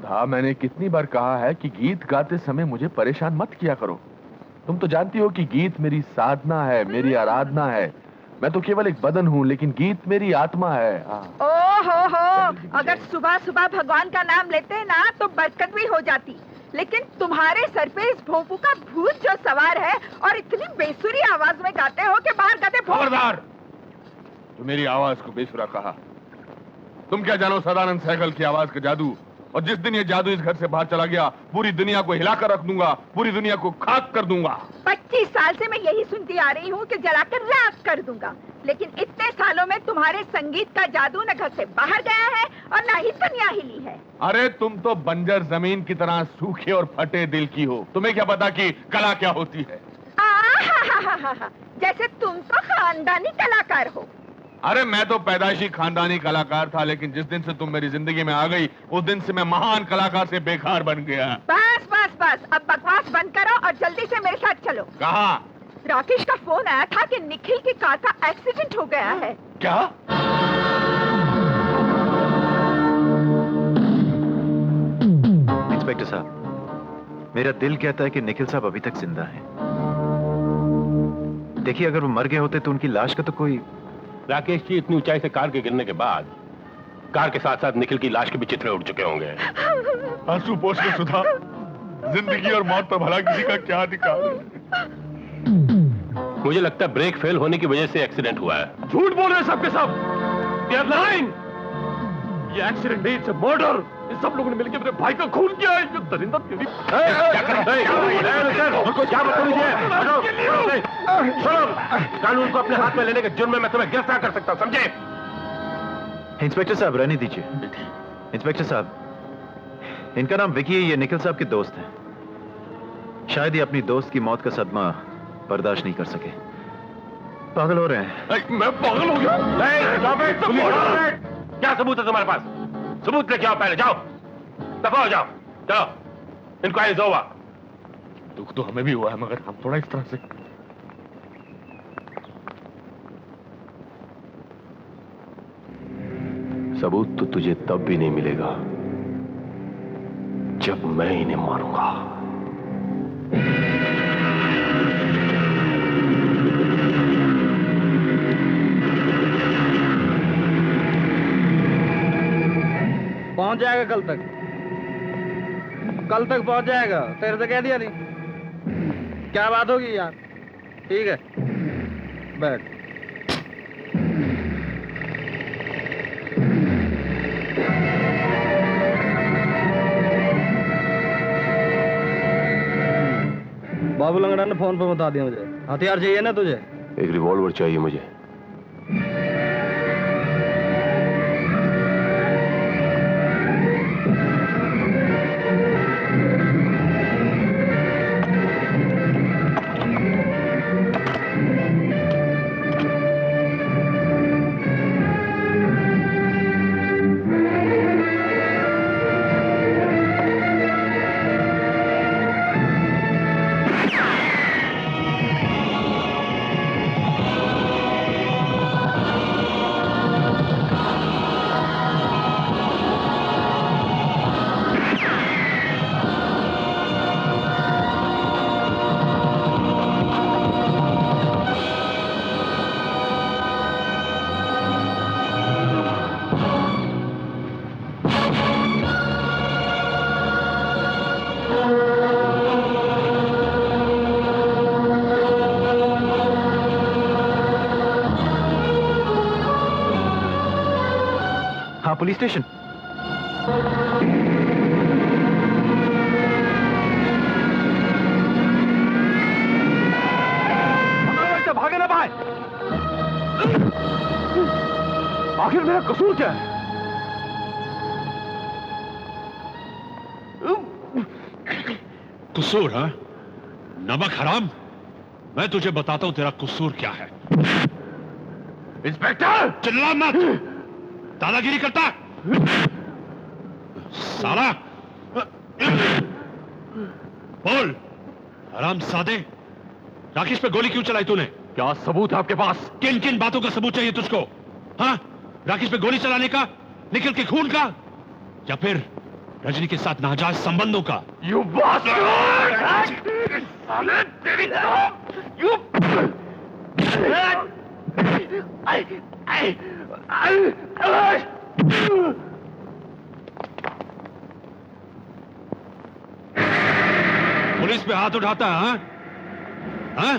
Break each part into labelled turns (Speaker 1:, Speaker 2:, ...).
Speaker 1: रेखा, मैंने कितनी बार कहा है कि गीत गाते समय मुझे परेशान मत किया करो। तुम तो जानती हो कि गीत मेरी साधना है, मेरी आराधना है। मैं तो केवल एक बदन हूँ, लेकिन गीत मेरी आत्मा है।
Speaker 2: ओ हो, अगर सुबह सुबह भगवान का नाम लेते ना तो बरकत भी हो जाती, लेकिन तुम्हारे सर पे इस भोंपू का भूत जो सवार है और इतनी बेसुरी आवाज में गाते हो कि बाहर गाते।
Speaker 1: खबरदार! तो मेरी आवाज को बेसुरा कहा। तुम क्या जानो सदानंद सहगल की आवाज का जादू, और जिस दिन ये जादू इस घर से बाहर चला गया, पूरी दुनिया को हिलाकर रख दूंगा, पूरी दुनिया को खाक कर दूंगा।
Speaker 2: 25 साल से मैं यही सुनती आ रही हूँ कि जलाकर राख कर दूंगा, लेकिन इतने सालों में तुम्हारे संगीत का जादू न घर से बाहर गया है और न ही दुनिया हिली है।
Speaker 1: अरे तुम तो बंजर जमीन की तरह सूखे और फटे दिल की हो। तुम्हें क्या पता कि कला क्या होती है?
Speaker 2: जैसे तुम तो खानदानी कलाकार हो।
Speaker 1: अरे मैं तो पैदाइशी खानदानी कलाकार था, लेकिन जिस दिन से तुम मेरी जिंदगी में आ गई, उस दिन से मैं महान कलाकार से बेकार बन गया।
Speaker 2: बस बस बस, अब बकवास बंद करो और जल्दी से मेरे साथ चलो।
Speaker 1: कहाँ?
Speaker 2: राकेश का फोन आया था कि निखिल की कार का एक्सीडेंट हो गया है।
Speaker 1: क्या?
Speaker 3: इंस्पेक्टर साहब, मेरा दिल कहता है कि निखिल साहब अभी तक जिंदा हैं। देखिए, अगर वो मर गए होते तो उनकी लाश का तो कोई...
Speaker 4: राकेश जी, इतनी ऊंचाई से कार के गिरने के बाद कार के साथ साथ निखिल की लाश के भी चित्रे उड़ चुके होंगे।
Speaker 1: आंसू पोंछ के सुधा, जिंदगी और मौत पर भला किसी का क्या अधिकार है?
Speaker 4: मुझे लगता है ब्रेक फेल होने की वजह से एक्सीडेंट हुआ है।
Speaker 1: झूठ बोल रहे हैं सबके सब। They are lying। ये एक्सीडेंट नहीं, इट्स मर्डर। ये सब लोगों ने मिलकर मेरे भाई का खून किया है। ये दरिंदा तेरी...
Speaker 4: क्या बदतमीजी है? कानून को अपने हाथ में लेने के जुर्म में मैं तुम्हें गिरफ्तार कर सकता हूं, समझे?
Speaker 3: इंस्पेक्टर साहब, रहने दीजिए। इंस्पेक्टर साहब, इनका नाम विकी है, ये निखिल साहब के दोस्त हैं। शायद ये अपनी दोस्त की मौत का सदमा बर्दाश्त नहीं कर सके, पागल हो रहे हैं।
Speaker 1: मैं पागल हो गया?
Speaker 4: क्या सबूत है तुम्हारे पास? सबूत लेके आओ, पहले जाओ, दफा हो जाओ, चलो। इंक्वायरी होगा।
Speaker 1: दुख तो हमें भी हुआ है, मगर हम थोड़ा इस तरह से...
Speaker 4: सबूत तो तुझे तब भी नहीं मिलेगा जब मैं इन्हें मारूंगा।
Speaker 5: पहुंच जाएगा कल तक। कल तक पहुंच जाएगा, तेरे से कह दिया नहीं? क्या बात होगी यार? ठीक है, बैठ। बाबू लंगड़ा ने फोन पे बता दिया मुझे। हथियार चाहिए ना तुझे?
Speaker 4: एक रिवॉल्वर चाहिए मुझे।
Speaker 3: Police station.
Speaker 1: भागे ना भाई। आखिर मेरा कसूर क्या है?
Speaker 6: कसूर? हाँ, नमक हराम, मैं तुझे बताता हूं तेरा कसूर क्या है।
Speaker 1: इंस्पेक्टर!
Speaker 6: चिल्ला मत, दादागिरी करता साला। बोल हरामजादे, राकेश पे गोली क्यों चलाई तूने?
Speaker 1: क्या सबूत है आपके पास?
Speaker 6: किन किन बातों का सबूत चाहिए तुझको? हाँ, राकेश पे गोली चलाने का, निखिल के खून का, या फिर रजनी के साथ नाजायज संबंधों का।
Speaker 1: You bastard! साले तेरी तो you
Speaker 6: पुलिस पे हाथ उठाता है, हाँ? हाँ?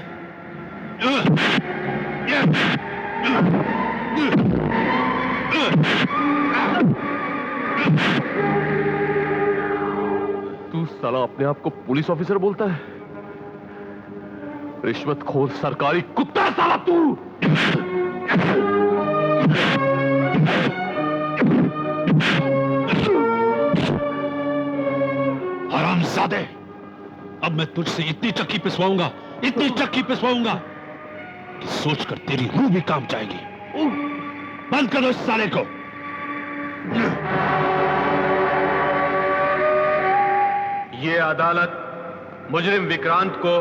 Speaker 1: तू साला अपने आप को पुलिस ऑफिसर बोलता है? रिश्वतखोर सरकारी कुत्ता साला तू!
Speaker 6: हरामजादे, अब मैं तुझसे इतनी चक्की पिसवाऊंगा, इतनी चक्की पिसवाऊंगा कि सोचकर तेरी रूह भी काम जाएगी। बंद करो इस साले को।
Speaker 3: ये अदालत मुजरिम विक्रांत को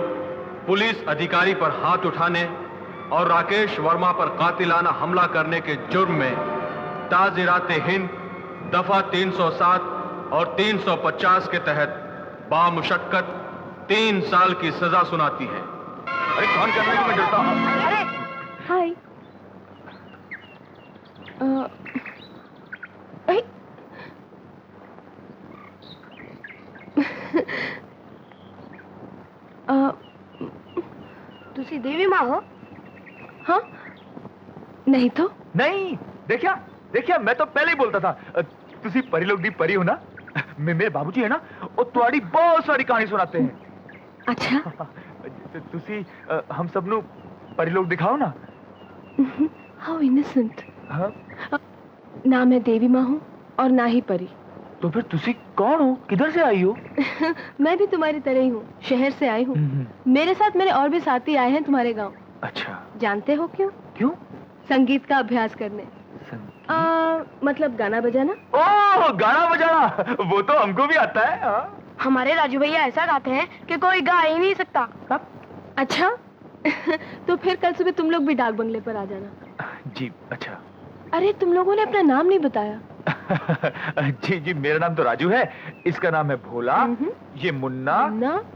Speaker 3: पुलिस अधिकारी पर हाथ उठाने और राकेश वर्मा पर कातिलाना हमला करने के जुर्म में ताज़िरात हिंद दफा 307 और 350 के तहत बामुशक्कत 3 साल की सजा सुनाती है।
Speaker 1: अरे कौन करने को मैं डरता हूं?
Speaker 7: हाय। तुसी देवी माँ हो? हाँ? नहीं तो?
Speaker 8: नहीं, देखिया मैं तो पहले ही बोलता था। तुसी परी लोग दी परी हो ना? मेरे बाबूजी है ना, वो तुम्हारी बहुत सारी कहानी सुनाते हैं।
Speaker 7: अच्छा।
Speaker 8: तुसी हम सब नु परी लोग दिखाओ ना।
Speaker 7: How innocent.
Speaker 8: हाँ?
Speaker 7: ना मैं देवी माँ हूँ और ना ही परी।
Speaker 8: तो फिर तुसी कौन हो? किधर से आई हो?
Speaker 7: मैं भी तुम्हारी तरह ही हूँ, शहर से आई हूँ। मेरे साथ मेरे और भी साथी आए हैं तुम्हारे गांव।
Speaker 8: अच्छा।
Speaker 7: जानते हो क्यों?
Speaker 8: क्यों?
Speaker 7: संगीत का अभ्यास करने। मतलब गाना बजाना।
Speaker 8: ओह, गाना बजाना, वो तो हमको भी आता है। हाँ?
Speaker 7: हमारे राजू भैया ऐसा गाते हैं कि कोई गा ही नहीं सकता।
Speaker 8: कब?
Speaker 7: अच्छा। तो फिर कल सुबह तुम लोग भी डाक बंगले पर आ जाना।
Speaker 8: जी अच्छा।
Speaker 7: अरे तुम लोगों ने अपना नाम नहीं बताया।
Speaker 8: जी मेरा नाम तो राजू है, इसका नाम है भोला, ये मुन्ना,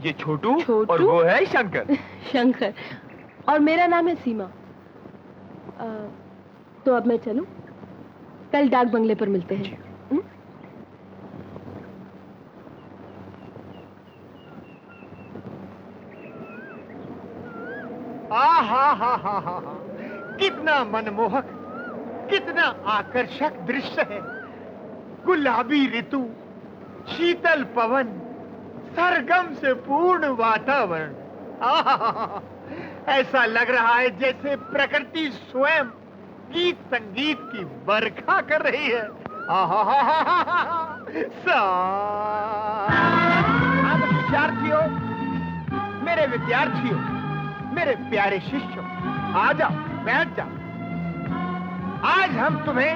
Speaker 8: ये छोटू और वो है शंकर।
Speaker 7: शंकर। और मेरा नाम है सीमा। तो अब मैं चलूं? कल डाक बंगले पर मिलते हैं।
Speaker 9: हा कितना मनमोहक, कितना आकर्षक दृश्य है। गुलाबी ऋतु, शीतल पवन, सरगम से पूर्ण वातावरण। ऐसा लग रहा है जैसे प्रकृति स्वयं गीत संगीत की बरखा कर रही है। विद्यार्थियों, मेरे विद्यार्थियों, मेरे प्यारे शिष्यों, आ जाओ, बैठ जाओ। आज हम तुम्हें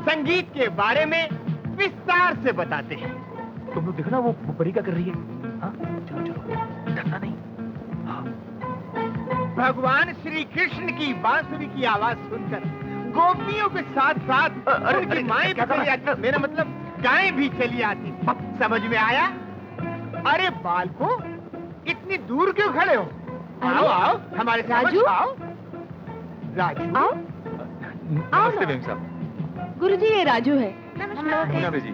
Speaker 9: संगीत के बारे में विस्तार से बताते हैं।
Speaker 8: तुम लोग देखो ना, वो परी क्या कर रही है। हाँ? चलो चलो, डरना नहीं। हाँ।
Speaker 9: भगवान श्री कृष्ण की बांसुरी की आवाज सुनकर गोपियों के साथ साथ उनकी माएं भी चली आती, मेरा मतलब गायें भी चली आती। समझ में आया? अरे बालको, इतनी दूर क्यों खड़े हो? आओ आओ, हमारे साथ
Speaker 7: राजू?
Speaker 9: आओ। राजू,
Speaker 7: आओ।
Speaker 8: नमस्ते मेम साहब।
Speaker 7: गुरुजी, ये राजू है।
Speaker 8: नमस्ते जी।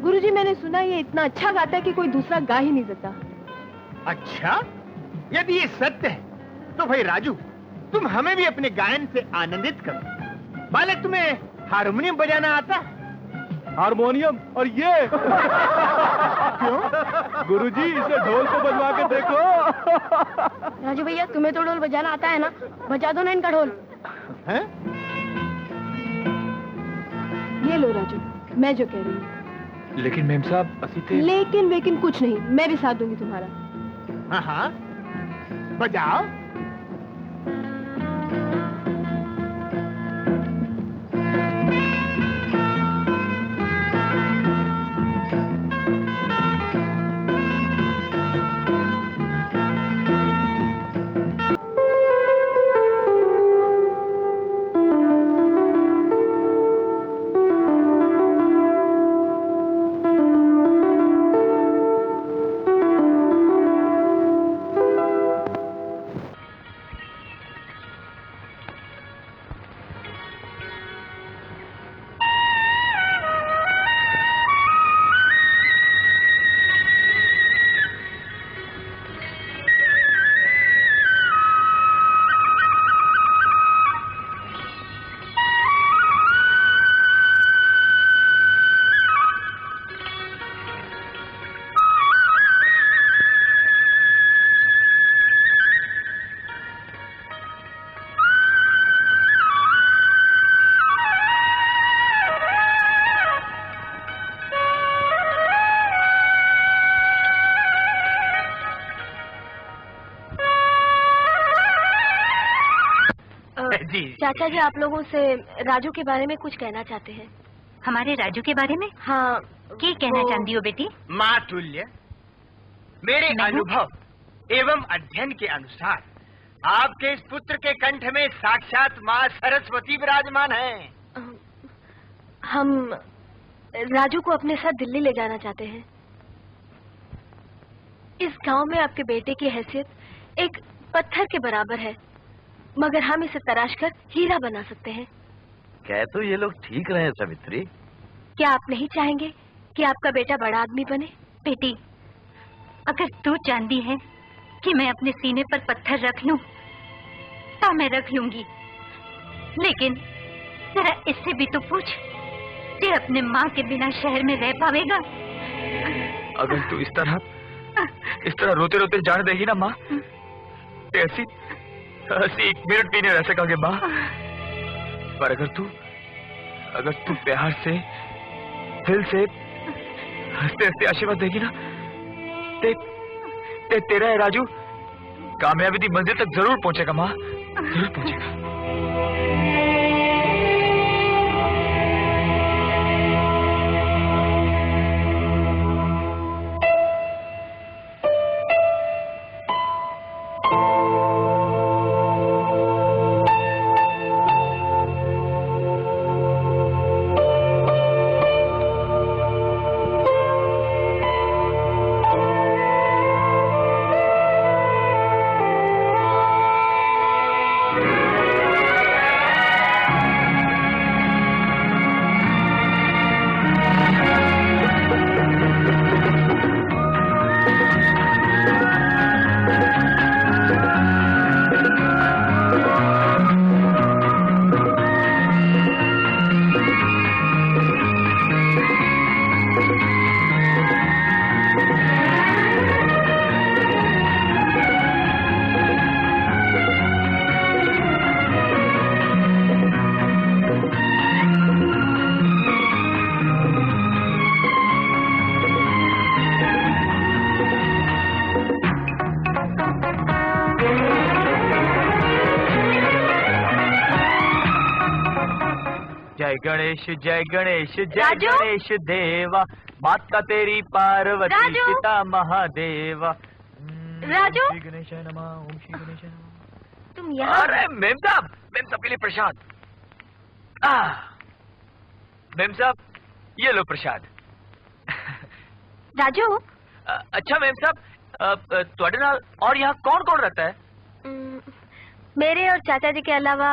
Speaker 7: गुरुजी, मैंने सुना ये इतना अच्छा गाता है कि कोई दूसरा गा ही नहीं सकता।
Speaker 9: अच्छा, यदि ये सत्य है तो भाई राजू, तुम हमें भी अपने गायन से आनंदित करो। बालक, तुम्हें हारमोनियम बजाना आता है?
Speaker 8: हारमोनियम? और ये
Speaker 9: क्यों?
Speaker 8: गुरुजी, इसे ढोल को बजवा के देखो।
Speaker 7: राजू भैया, तुम्हें तो ढोल बजाना आता है ना? बजा दो ना इनका ढोल।
Speaker 9: हैं?
Speaker 7: ये लो राजू, मैं जो कह रही हूँ।
Speaker 8: लेकिन मेम साहब, असी थे।
Speaker 7: लेकिन कुछ नहीं, मैं भी साथ दूंगी तुम्हारा।
Speaker 9: हाँ हाँ, बजाओ। जी
Speaker 7: चाचा जी आप लोगों से राजू के बारे में कुछ कहना चाहते हैं।
Speaker 10: हमारे राजू के बारे में?
Speaker 7: हाँ।
Speaker 10: क्या कहना चाहती हो बेटी?
Speaker 9: माँ तुल्य, मेरे अनुभव एवं अध्ययन के अनुसार आपके इस पुत्र के कंठ में साक्षात माँ सरस्वती विराजमान है।
Speaker 7: हम राजू को अपने साथ दिल्ली ले जाना चाहते हैं। इस गांव में आपके बेटे की हैसियत एक पत्थर के बराबर है, मगर हम इसे तराश कर हीरा बना सकते हैं।
Speaker 8: कह तो ये लोग ठीक रहे सावित्री।
Speaker 7: क्या आप नहीं चाहेंगे कि आपका बेटा बड़ा आदमी बने?
Speaker 10: बेटी, अगर तू चाहती है कि मैं अपने सीने पर पत्थर रख लूं, तो मैं रख लूंगी, लेकिन जरा इससे भी तो पूछ कि अपने माँ के बिना शहर में रह पावेगा?
Speaker 8: अगर तू इस तरह रोते रोते जान देगी ना माँ, तो ऐसी 1 मिनट भी नहीं रह सकोगे माँ। पर अगर तू प्यार से दिल से हंसते हंसते आशीर्वाद देगी ना, तेरा है राजू कामयाबी की मंजिल तक जरूर पहुंचेगा माँ, जरूर पहुंचेगा। जय गणेश जय गणेश देवा, माता तेरी पार्वती पिता महादेवा।
Speaker 7: राजू,
Speaker 8: श्री गणेश नमः, ओम श्री गणेश नमः।
Speaker 7: तुम यहाँ?
Speaker 8: अरे मेम साहब के लिए प्रसाद। मेम साहब ये लो प्रसाद।
Speaker 7: राजू,
Speaker 8: अच्छा मेम साहब ਤੁਹਾਡੇ ਨਾਲ और यहाँ कौन कौन रहता है?
Speaker 7: मेरे और चाचा जी के अलावा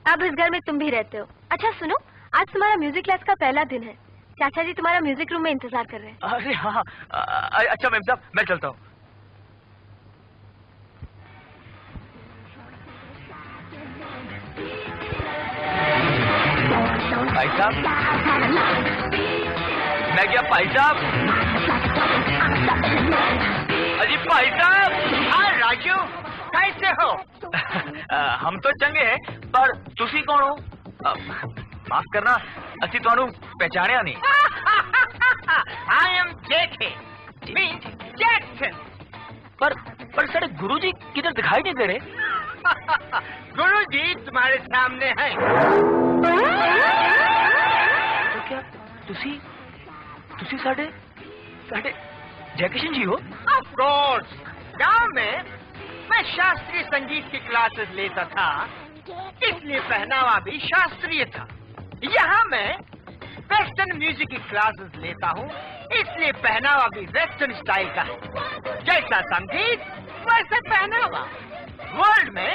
Speaker 7: अब इस घर में तुम भी रहते हो। अच्छा सुनो, आज तुम्हारा म्यूजिक क्लास का पहला दिन है। चाचा जी तुम्हारा म्यूजिक रूम में इंतजार कर रहे हैं।
Speaker 8: अरे हाँ, अच्छा मैम साहब मैं चलता हूँ। भाई साहब, मैं क्या भाई साहब? अजी भाई साहब।
Speaker 9: हाँ राजू, कैसे हो?
Speaker 8: हम तो चंगे हैं, पर तुसी कौन हो? माफ करना, असी ਤੁਹਾਨੂੰ पहचानिया नहीं।
Speaker 9: I am JK, means Jackson।
Speaker 8: पर साढ़े गुरुजी किधर दिखाई नहीं दे रहे?
Speaker 9: गुरुजी तुम्हारे सामने हैं।
Speaker 8: तो क्या तुसी साढ़े जयकिशन जी हो?
Speaker 9: Of course, गांव में मैं शास्त्रीय संगीत की क्लासेस लेता था, इसलिए पहनावा भी शास्त्रीय था। यहाँ मैं वेस्टर्न म्यूजिक की क्लासेस लेता हूँ, इसलिए पहनावा भी वेस्टर्न स्टाइल का है। जैसा संगीत वैसे पहनावा। वर्ल्ड में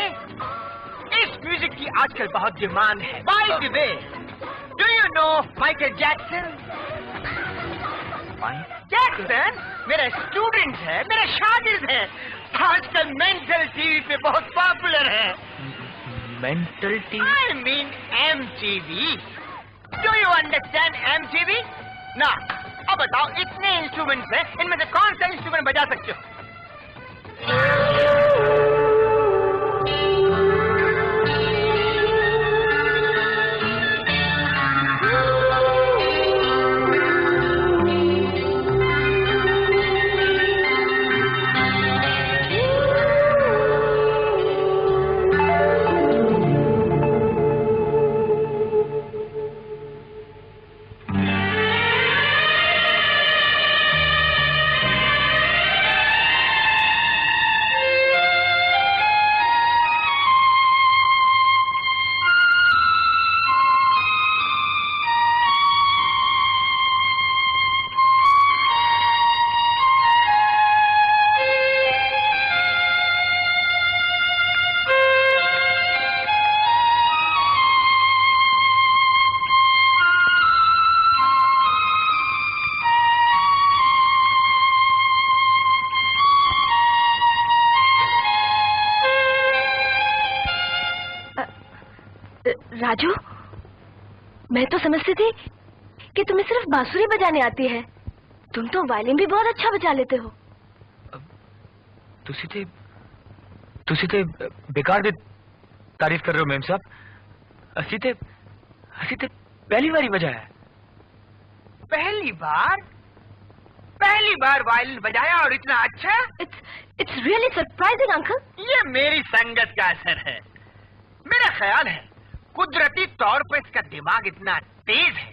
Speaker 9: इस म्यूजिक की आजकल बहुत डिमांड है। By the way, do you know Michael Jackson? Jackson मेरा स्टूडेंट है, मेरा शागिर्द है। आजकल मेंटल टीवी पे बहुत पॉपुलर है।
Speaker 8: Mental TV?
Speaker 9: I mean MTV. Do you understand MTV? ना, अब बताओ इतने इंस्ट्रूमेंट्स हैं, इनमें से कौन सा इंस्ट्रूमेंट बजा सकते हो?
Speaker 7: राजू, मैं तो समझती थी कि तुम्हें सिर्फ बांसुरी बजाने आती है। तुम तो वायलिन भी बहुत अच्छा बजा लेते हो।
Speaker 8: तुसी ते बेकार दी तारीफ कर रहे हो मैम साहब। असी ते पहली बार ही बजाया।
Speaker 9: पहली बार वायलिन बजाया और इतना अच्छा।
Speaker 7: It's really surprising uncle.
Speaker 9: ये मेरी संगत का असर है। मेरा ख्याल है कुदरती तौर पर इसका दिमाग इतना तेज है,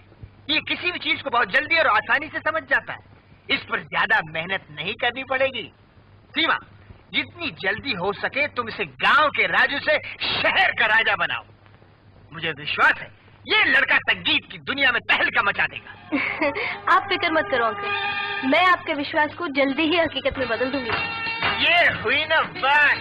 Speaker 9: ये किसी भी चीज को बहुत जल्दी और आसानी से समझ जाता है। इस पर ज्यादा मेहनत नहीं करनी पड़ेगी। सीमा, जितनी जल्दी हो सके तुम इसे गांव के राजू से शहर का राजा बनाओ। मुझे विश्वास है ये लड़का संगीत की दुनिया में तहलका मचा देगा।
Speaker 7: आप फिक्र मत करो अंकल, मैं आपके विश्वास को जल्दी ही हकीकत में बदल दूंगी।
Speaker 9: ये हुई ना बात।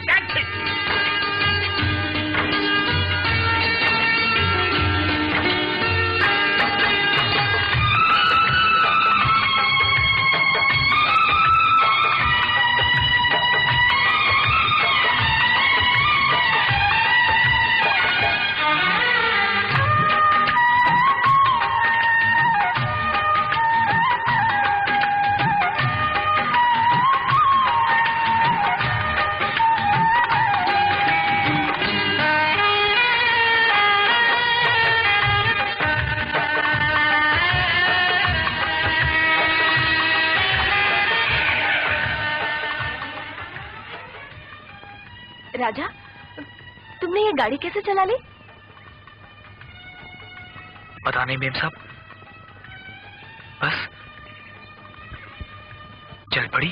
Speaker 7: राजा, तुमने ये गाड़ी कैसे चला ली?
Speaker 8: पता नहीं मेम साहब, बस चल पड़ी।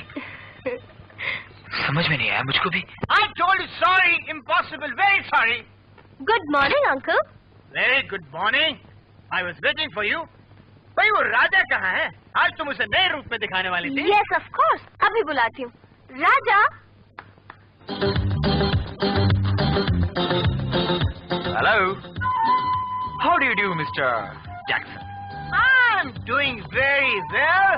Speaker 8: समझ में नहीं आया मुझको भी।
Speaker 9: I told you sorry, impossible, very sorry.
Speaker 7: Good morning uncle.
Speaker 9: Very good morning. I was waiting for you. भाई वो राजा कहाँ है? आज तुम उसे नए रूप में दिखाने वाली थी।
Speaker 7: यस ऑफ कोर्स, अभी बुलाती हूँ। राजा।
Speaker 8: Hello. How do you do, Mr. Jackson?
Speaker 9: I'm doing very well.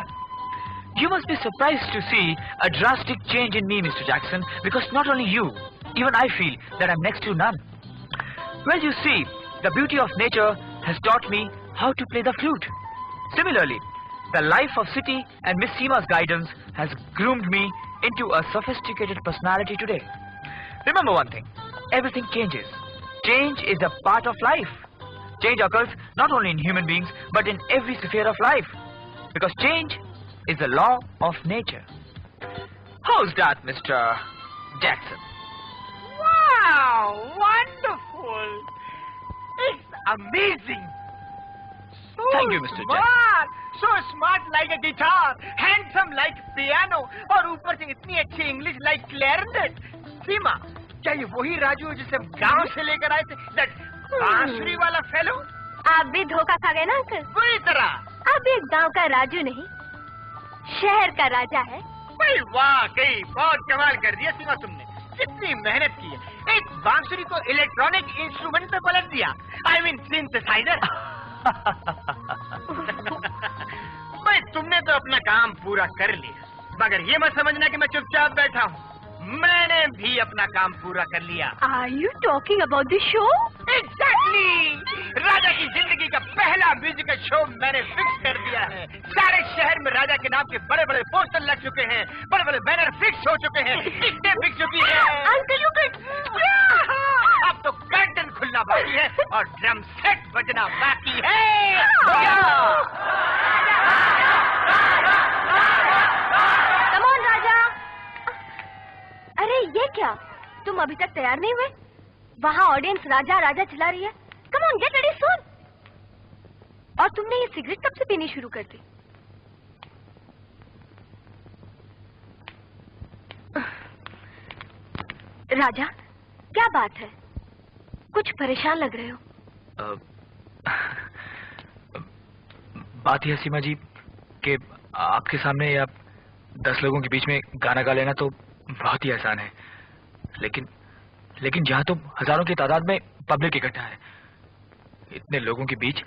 Speaker 8: You must be surprised to see a drastic change in me, Mr. Jackson, because not only you, even I feel that I'm next to none. Well, you see, the beauty of nature has taught me how to play the flute. Similarly, the life of city and Miss Seema's guidance has groomed me into a sophisticated personality today. Remember one thing, everything changes. Change is a part of life. Change occurs not only in human beings, but in every sphere of life. Because change is a law of nature. How's that, Mr. Jackson?
Speaker 9: Wow, wonderful. It's amazing. So
Speaker 8: Thank you, Mr.
Speaker 9: smart. So smart like a guitar, handsome like piano, और ऊपर से इतनी अच्छी English like clarinet. सीमा, क्या ये वही राजू है जिसे हम गांव से लेकर आए थे? That बांसुरी वाला फेलो?
Speaker 7: आप भी धोखा खा गए ना अंकल?
Speaker 9: बुरी तरह।
Speaker 7: अब एक गांव का राजू नहीं, शहर का राजा है।
Speaker 9: भाई वाकई बहुत कमाल कर दिया सीमा तुमने। कितनी मेहनत की है। एक बांसुरी को इलेक्ट्रॉनिक इंस्ट्रूमेंट पे पलट दिया। I mean synthesiser. भाई तुमने तो अपना काम पूरा कर लिया, मगर ये मत समझना कि मैं चुपचाप बैठा हूँ। मैंने भी अपना काम पूरा कर लिया।
Speaker 7: Are you talking about the show?
Speaker 9: Exactly! राजा की जिंदगी का पहला म्यूजिकल शो मैंने फिक्स कर दिया है। सारे शहर में राजा के नाम के बड़े बड़े पोस्टर लग चुके हैं, बड़े बड़े बैनर फिक्स हो चुके हैं, टिकटें बिक चुकी हैं।
Speaker 7: अंकल यू
Speaker 9: अब तो कर्टन खुलना बाकी है और ड्रम सेट बजना बाकी है।
Speaker 7: Come on, राजा। अरे ये क्या, तुम अभी तक तैयार नहीं हुए? वहाँ ऑडियंस राजा राजा चिल्ला रही है। Come on, get ready soon। और तुमने ये सिगरेट कब से पीनी शुरू कर दी? राजा, क्या बात है? कुछ परेशान लग रहे हो।
Speaker 8: बात यह सीमा जी कि आपके सामने या 10 लोगों के बीच में गाना गा लेना तो बहुत ही आसान है, लेकिन जहाँ तो हजारों की तादाद में पब्लिक इकट्ठा है, इतने लोगों के बीच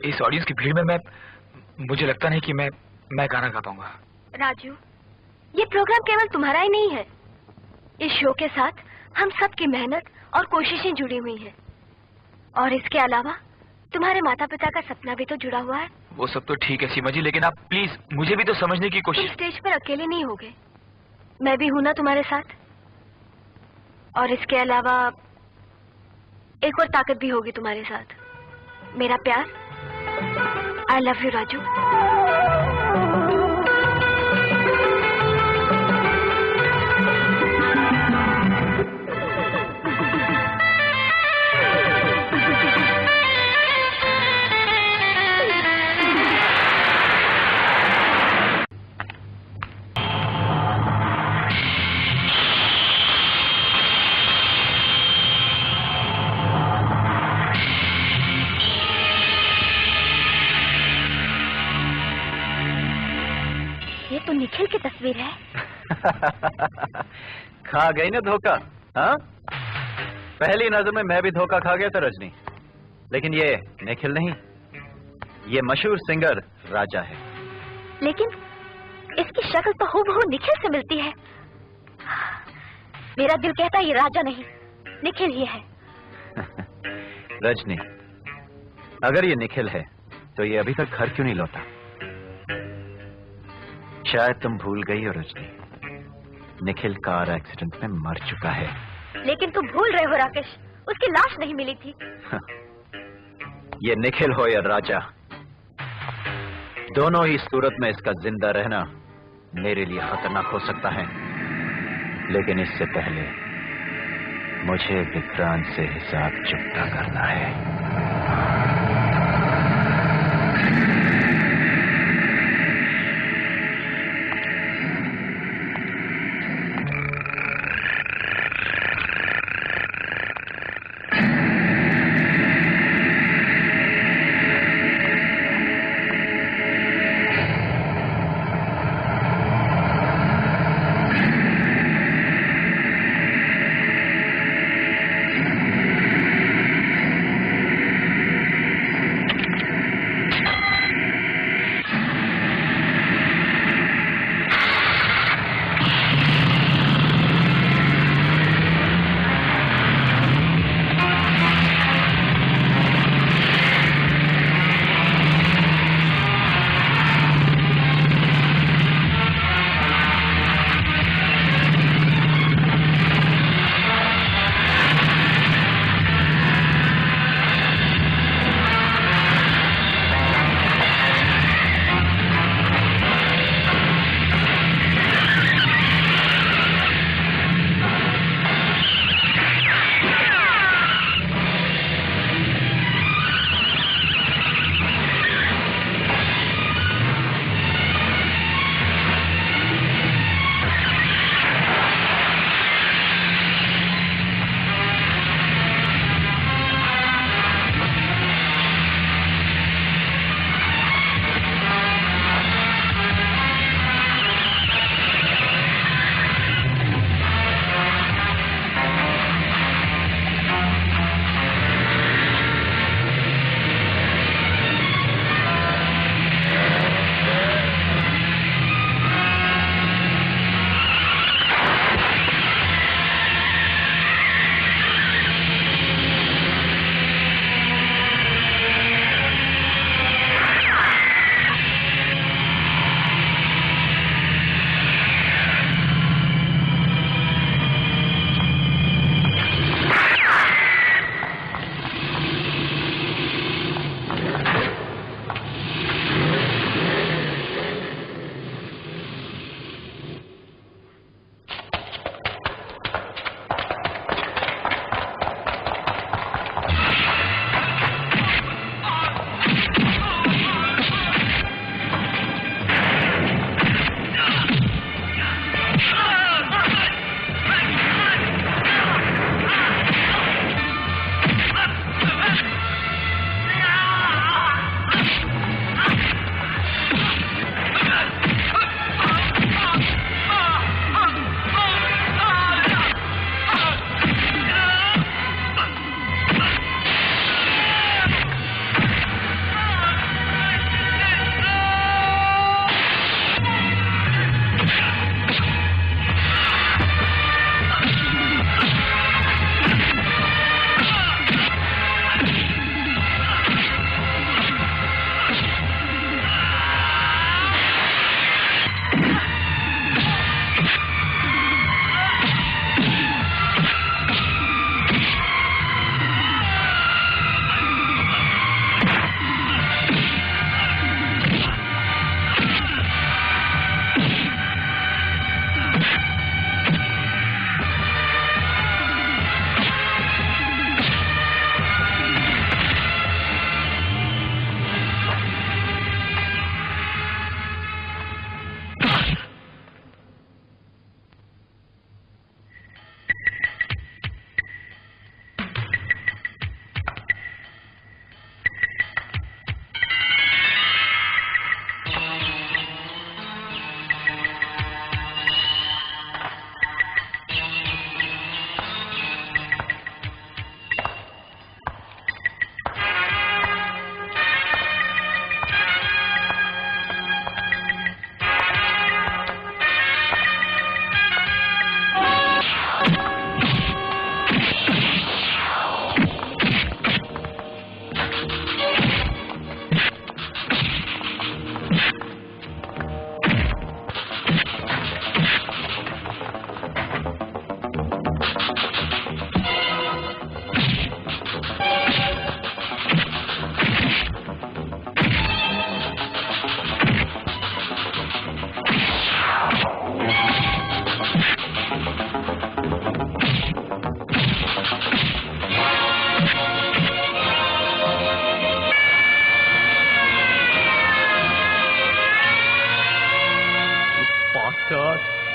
Speaker 8: इस ऑडियंस की भीड़ में मुझे लगता नहीं कि मैं गाना गा पाऊंगा।
Speaker 7: राजू, ये प्रोग्राम केवल तुम्हारा ही नहीं है। इस शो के साथ हम सब की मेहनत और कोशिशें जुड़ी हुई हैं। और इसके अलावा तुम्हारे माता पिता का सपना भी तो जुड़ा हुआ है।
Speaker 8: वो सब तो ठीक है सीमा जी, लेकिन आप प्लीज मुझे भी तो समझने की
Speaker 7: तुम
Speaker 8: कोशिश।
Speaker 7: स्टेज पर अकेले नहीं होगे, मैं भी हूं ना तुम्हारे साथ। और इसके अलावा एक और ताकत भी होगी तुम्हारे साथ, मेरा प्यार। I love you Raju. ये तो निखिल की तस्वीर है।
Speaker 3: खा गई ना धोखा? हाँ, पहली नजर में मैं भी धोखा खा गया था रजनी, लेकिन ये निखिल नहीं, ये मशहूर सिंगर राजा है।
Speaker 7: लेकिन इसकी शक्ल तो हूबहू निखिल से मिलती है। मेरा दिल कहता है ये राजा नहीं, निखिल ही है।
Speaker 3: रजनी, अगर ये निखिल है तो ये अभी तक घर क्यों नहीं लौटा? शायद तुम भूल गई हो रजनी, निखिल कार एक्सीडेंट में मर चुका है।
Speaker 7: लेकिन तुम भूल रहे हो राकेश, उसकी लाश नहीं मिली थी।
Speaker 3: ये निखिल हो या राजा, दोनों ही सूरत में इसका जिंदा रहना मेरे लिए खतरनाक हो सकता है। लेकिन इससे पहले मुझे विक्रांत से हिसाब चुकता करना है।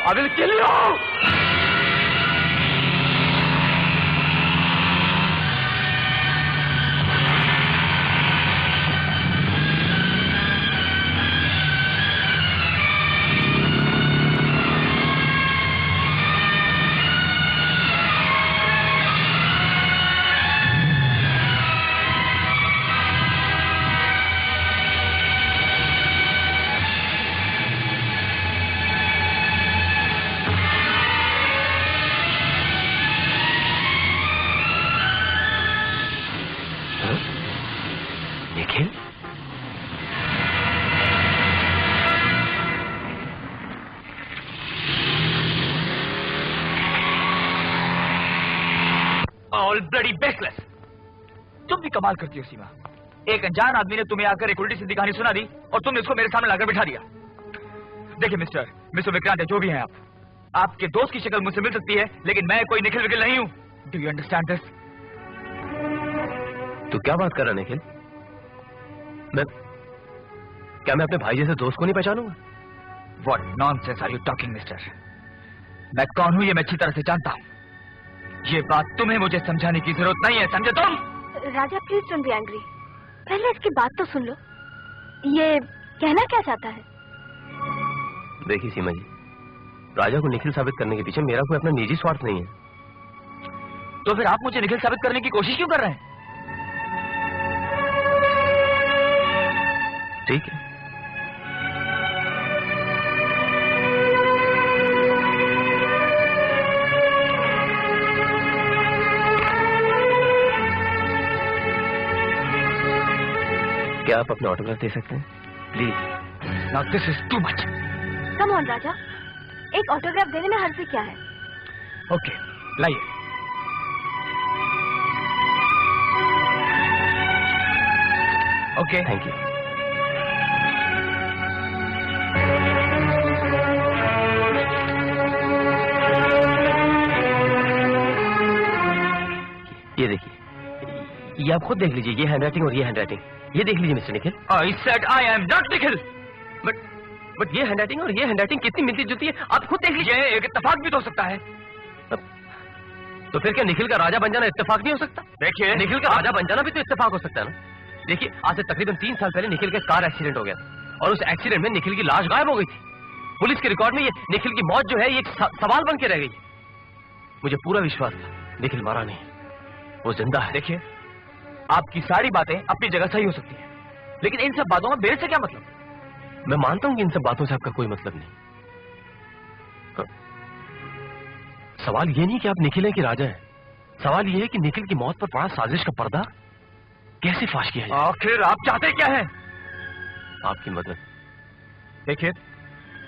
Speaker 8: I will kill you!
Speaker 11: Nikhil,
Speaker 8: all bloody baseless. तुम भी कमाल करती हो सीमा। एक अनजान आदमी ने तुम्हें आकर एक उल्टी सीधी कहानी सुना दी और तुमने उसको मेरे सामने लाकर बिठा दिया। देखिए मिस्टर विक्रांत, जो भी हैं आप, आपके दोस्त की शक्ल मुझसे मिल सकती है, लेकिन मैं कोई निखिल विकिल नहीं हूं। Do you understand this?
Speaker 11: तू क्या बात कर रहा निखिल? क्या मैं अपने भाई जैसे दोस्त को नहीं पहचानूंगा?
Speaker 8: What nonsense are you talking, mister? मैं कौन हूं ये मैं अच्छी तरह से जानता हूं। ये बात तुम्हें मुझे समझाने की जरूरत नहीं है, समझे तुम?
Speaker 7: राजा प्लीज डोंट बी एंग्री, पहले इसकी बात तो सुन लो। ये कहना क्या चाहता है?
Speaker 11: देखिए सीमा जी, राजा को निखिल साबित करने के पीछे मेरा कोई अपना निजी स्वार्थ नहीं है।
Speaker 8: तो फिर आप मुझे निखिल साबित करने की कोशिश क्यों कर रहे हैं?
Speaker 11: ठीक है, क्या आप अपना ऑटोग्राफ दे सकते हैं please?
Speaker 8: Now this is too much.
Speaker 7: Come on Raja, एक ऑटोग्राफ देने में हर्ज क्या है?
Speaker 8: ओके, लाइए। Okay,
Speaker 11: thank you. ये देखिए, ये आप खुद देख लीजिए, ये हैंडराइटिंग और ये हैंडराइटिंग, ये देख लीजिए mister Nikhil.
Speaker 8: I said I am not Nikhil.
Speaker 11: But ये हैंडराइटिंग और ये हैंडराइटिंग कितनी मिलती जुलती है, आप खुद देख लीजिए।
Speaker 8: एक इत्तेफाक भी तो हो सकता है।
Speaker 11: तो फिर क्या निखिल का राजा बन जाना इत्तेफाक नहीं हो सकता?
Speaker 8: देखिए,
Speaker 11: निखिल का राजा बन जाना भी तो इत्तेफाक हो सकता है ना। देखिए, आज से तकरीबन 3 साल पहले निखिल का कार एक्सीडेंट हो गया और उस एक्सीडेंट में निखिल की लाश गायब हो गई थी। पुलिस के रिकॉर्ड में ये निखिल की मौत जो है ये एक सवाल बन के रह गई। मुझे पूरा विश्वास था निखिल मारा नहीं, वो जिंदा है।
Speaker 8: देखिए, आपकी सारी बातें अपनी जगह सही हो सकती हैं, लेकिन इन सब बातों में मेरे से क्या मतलब?
Speaker 11: मैं मानता हूं कि इन सब बातों से आपका कोई मतलब नहीं। सवाल ये नहीं कि आप निखिल हैं कि राजा हैं, सवाल ये है कि निखिल की मौत पर पड़ा साजिश का पर्दा कैसे फाश किया जाए।
Speaker 8: आखिर आप चाहते क्या हैं?
Speaker 11: आपकी मदद।
Speaker 8: देखिए,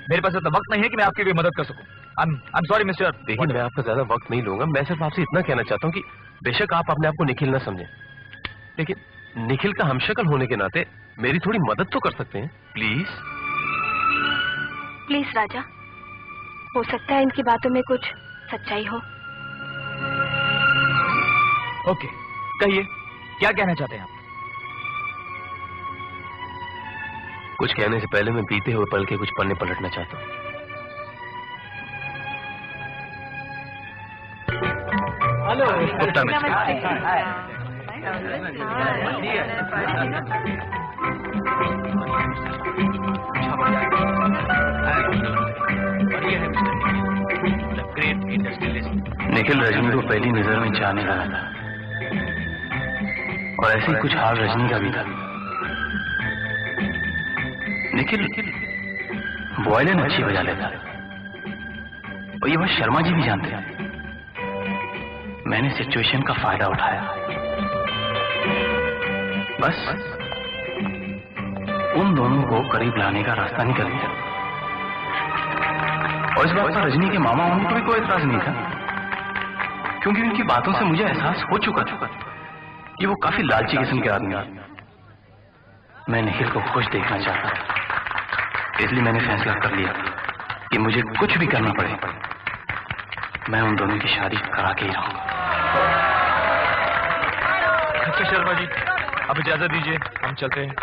Speaker 8: मेरे पास इतना वक्त नहीं है कि मैं आपकी भी मदद कर सकूं। I'm sorry mister.
Speaker 11: देखिए, मैं आपका ज्यादा वक्त नहीं लूंगा, मैं सिर्फ आपसे इतना कहना चाहता हूं कि बेशक आप अपने आप को निखिल ना समझें, लेकिन निखिल का हमशक्ल होने के नाते मेरी थोड़ी मदद तो कर सकते हैं प्लीज।
Speaker 7: प्लीज राजा, हो सकता है इनकी बातों में कुछ सच्चाई हो।
Speaker 8: ओके, कहिए, क्या कहना चाहते हैं आप?
Speaker 11: कुछ कहने से पहले मैं बीते हुए पल के कुछ पन्ने पलटना चाहता हूं।
Speaker 5: Hello,
Speaker 11: Gupta mister. निखिल रजनी को पहली नजर में चाहने लगा था और ऐसे ही कुछ हाल रजनी का भी था। निखिल वॉयलिन अच्छी बजा लेता और ये बात शर्मा जी भी जानते हैं। मैंने सिचुएशन का फायदा उठाया, बस उन दोनों को करीब लाने का रास्ता निकल गया और इस बात पर रजनी के मामा उनको भी कोई एतराज नहीं था, क्योंकि उनकी बातों से मुझे एहसास हो चुका कि वो काफी लालची किस्म के आदमी हैं। मैं निखिल को खुश देखना चाहता था, इसलिए मैंने फैसला कर लिया कि मुझे कुछ भी करना पड़े, मैं उन दोनों की शादी करा के ही रहूंगा।
Speaker 8: अच्छा शर्मा जी, अब इजाजत दीजिए, हम चलते हैं।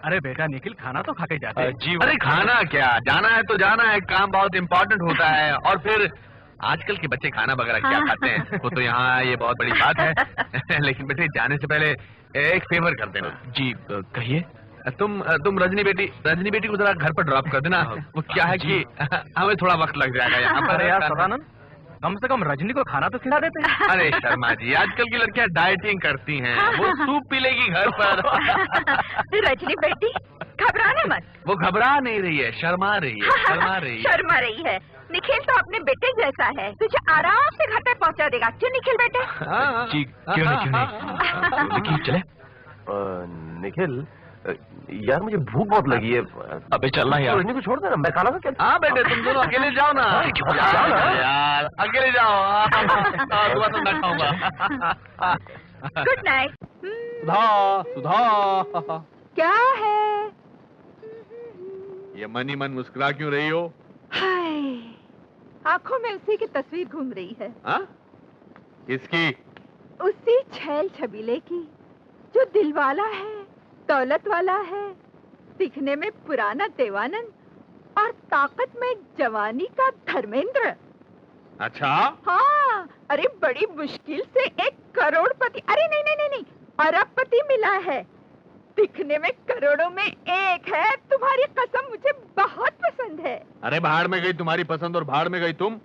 Speaker 11: अरे बेटा निखिल, खाना तो खा के जाते हैं।
Speaker 8: जी अरे खाना क्या, जाना है तो जाना है, काम बहुत इम्पोर्टेंट होता है। और फिर आजकल के बच्चे खाना वगैरह क्या खाते हैं, वो तो यहाँ ये बहुत बड़ी बात है। लेकिन बेटे जाने से पहले एक फेवर कर देना। जी कहिए। तुम रजनी बेटी को जरा घर पर ड्रॉप कर देना। वो क्या है कि हमें थोड़ा वक्त लग जाएगा यहाँ पर।
Speaker 11: अरे यार सदानंद, कम से कम रजनी को खाना तो खिला देते हैं।
Speaker 8: अरे शर्मा जी, आजकल की लड़कियां डाइटिंग करती हैं, वो सूप पी लेगी घर पर।
Speaker 2: रजनी बेटी घबराना मत।
Speaker 8: वो घबरा नहीं रही है, शर्मा रही है,
Speaker 2: शर्मा रही है। निखिल तो अपने बेटे जैसा है, तुझे आराम से घर तक पहुंचा देगा। क्यों निखिल बेटे?
Speaker 8: जी क्यों नहीं। निखिल चले।
Speaker 4: निखिल यार, मुझे भूख बहुत लगी है।
Speaker 8: अबे चलना यार।
Speaker 4: रजनी को छोड़ देना, मैं खाना क्या।
Speaker 8: हाँ बेटे, तुम दोनों अकेले जाओ ना। यार अकेले जाओ, सुबह तो मैं खाऊंगा।
Speaker 2: Good night.
Speaker 1: सुधा, सुधा,
Speaker 2: क्या है?
Speaker 1: ये मन ही मन मुस्कुरा क्यों रही हो?
Speaker 2: हाय, आंखों में उसी की तस्वीर घूम रही है।
Speaker 1: हाँ? किसकी?
Speaker 2: उसी छैल छबीले की, जो दिल वाला है, दौलत वाला है, दिखने में पुराना देवानंद और ताकत में जवानी का धर्मेंद्र।
Speaker 1: अच्छा?
Speaker 2: हाँ, अरे बड़ी मुश्किल से 1 करोड़पति, अरे नहीं नहीं नहीं नहीं, अरबपति मिला है। दिखने में करोड़ों में एक है। तुम्हारी कसम मुझे बहुत पसंद है।
Speaker 1: अरे भाड़ में गई तुम्हारी पसंद और भाड़ में गई तुम।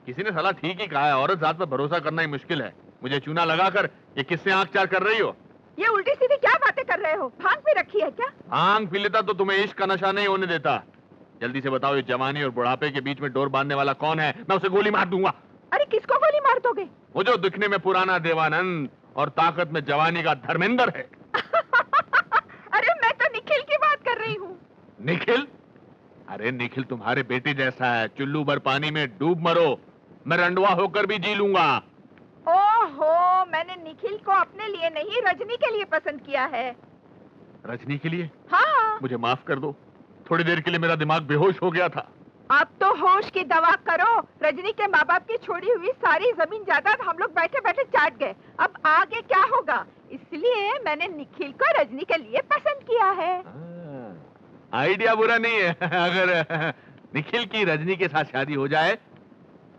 Speaker 1: किसी ने साला ठीक ही कहा है, औरत जात पर भरोसा करना ही मुश्किल है। मुझे चूना लगाकर ये किससे आंख चार कर रही हो?
Speaker 2: ये उल्टी सीधी क्या बातें कर रहे हो? भांग भी रखी है क्या?
Speaker 1: भांग पी लेता तो तुम्हें इश्क का नशा नहीं होने देता। जल्दी से बताओ, ये जवानी और बुढ़ापे के बीच में डोर बांधने वाला कौन है? मैं उसे गोली मार दूंगा।
Speaker 2: अरे किसको गोली मार दोगे?
Speaker 1: वो जो दिखने में पुराना देवानंद और ताकत में जवानी का धर्मेंद्र है।
Speaker 2: अरे मैं तो निखिल की बात कर रही हूँ।
Speaker 1: निखिल? अरे निखिल तुम्हारे बेटे जैसा है, चुल्लू भर पानी में डूब मरो, मैं रंडवा होकर भी जी लूंगा।
Speaker 2: ओहो, मैंने निखिल को अपने लिए नहीं, रजनी के लिए पसंद किया है।
Speaker 1: रजनी के लिए?
Speaker 2: हाँ।
Speaker 1: मुझे माफ कर दो, थोड़ी देर के लिए मेरा दिमाग बेहोश हो गया था।
Speaker 2: अब तो होश की दवा करो। रजनी के माँ बाप की छोड़ी हुई सारी जमीन जायदाद हम लोग बैठे बैठे चाट गए। अब आगे क्या होगा? इसलिए मैंने निखिल को रजनी के लिए पसंद किया है।
Speaker 1: आइडिया बुरा नहीं है। अगर निखिल की रजनी के साथ शादी हो जाए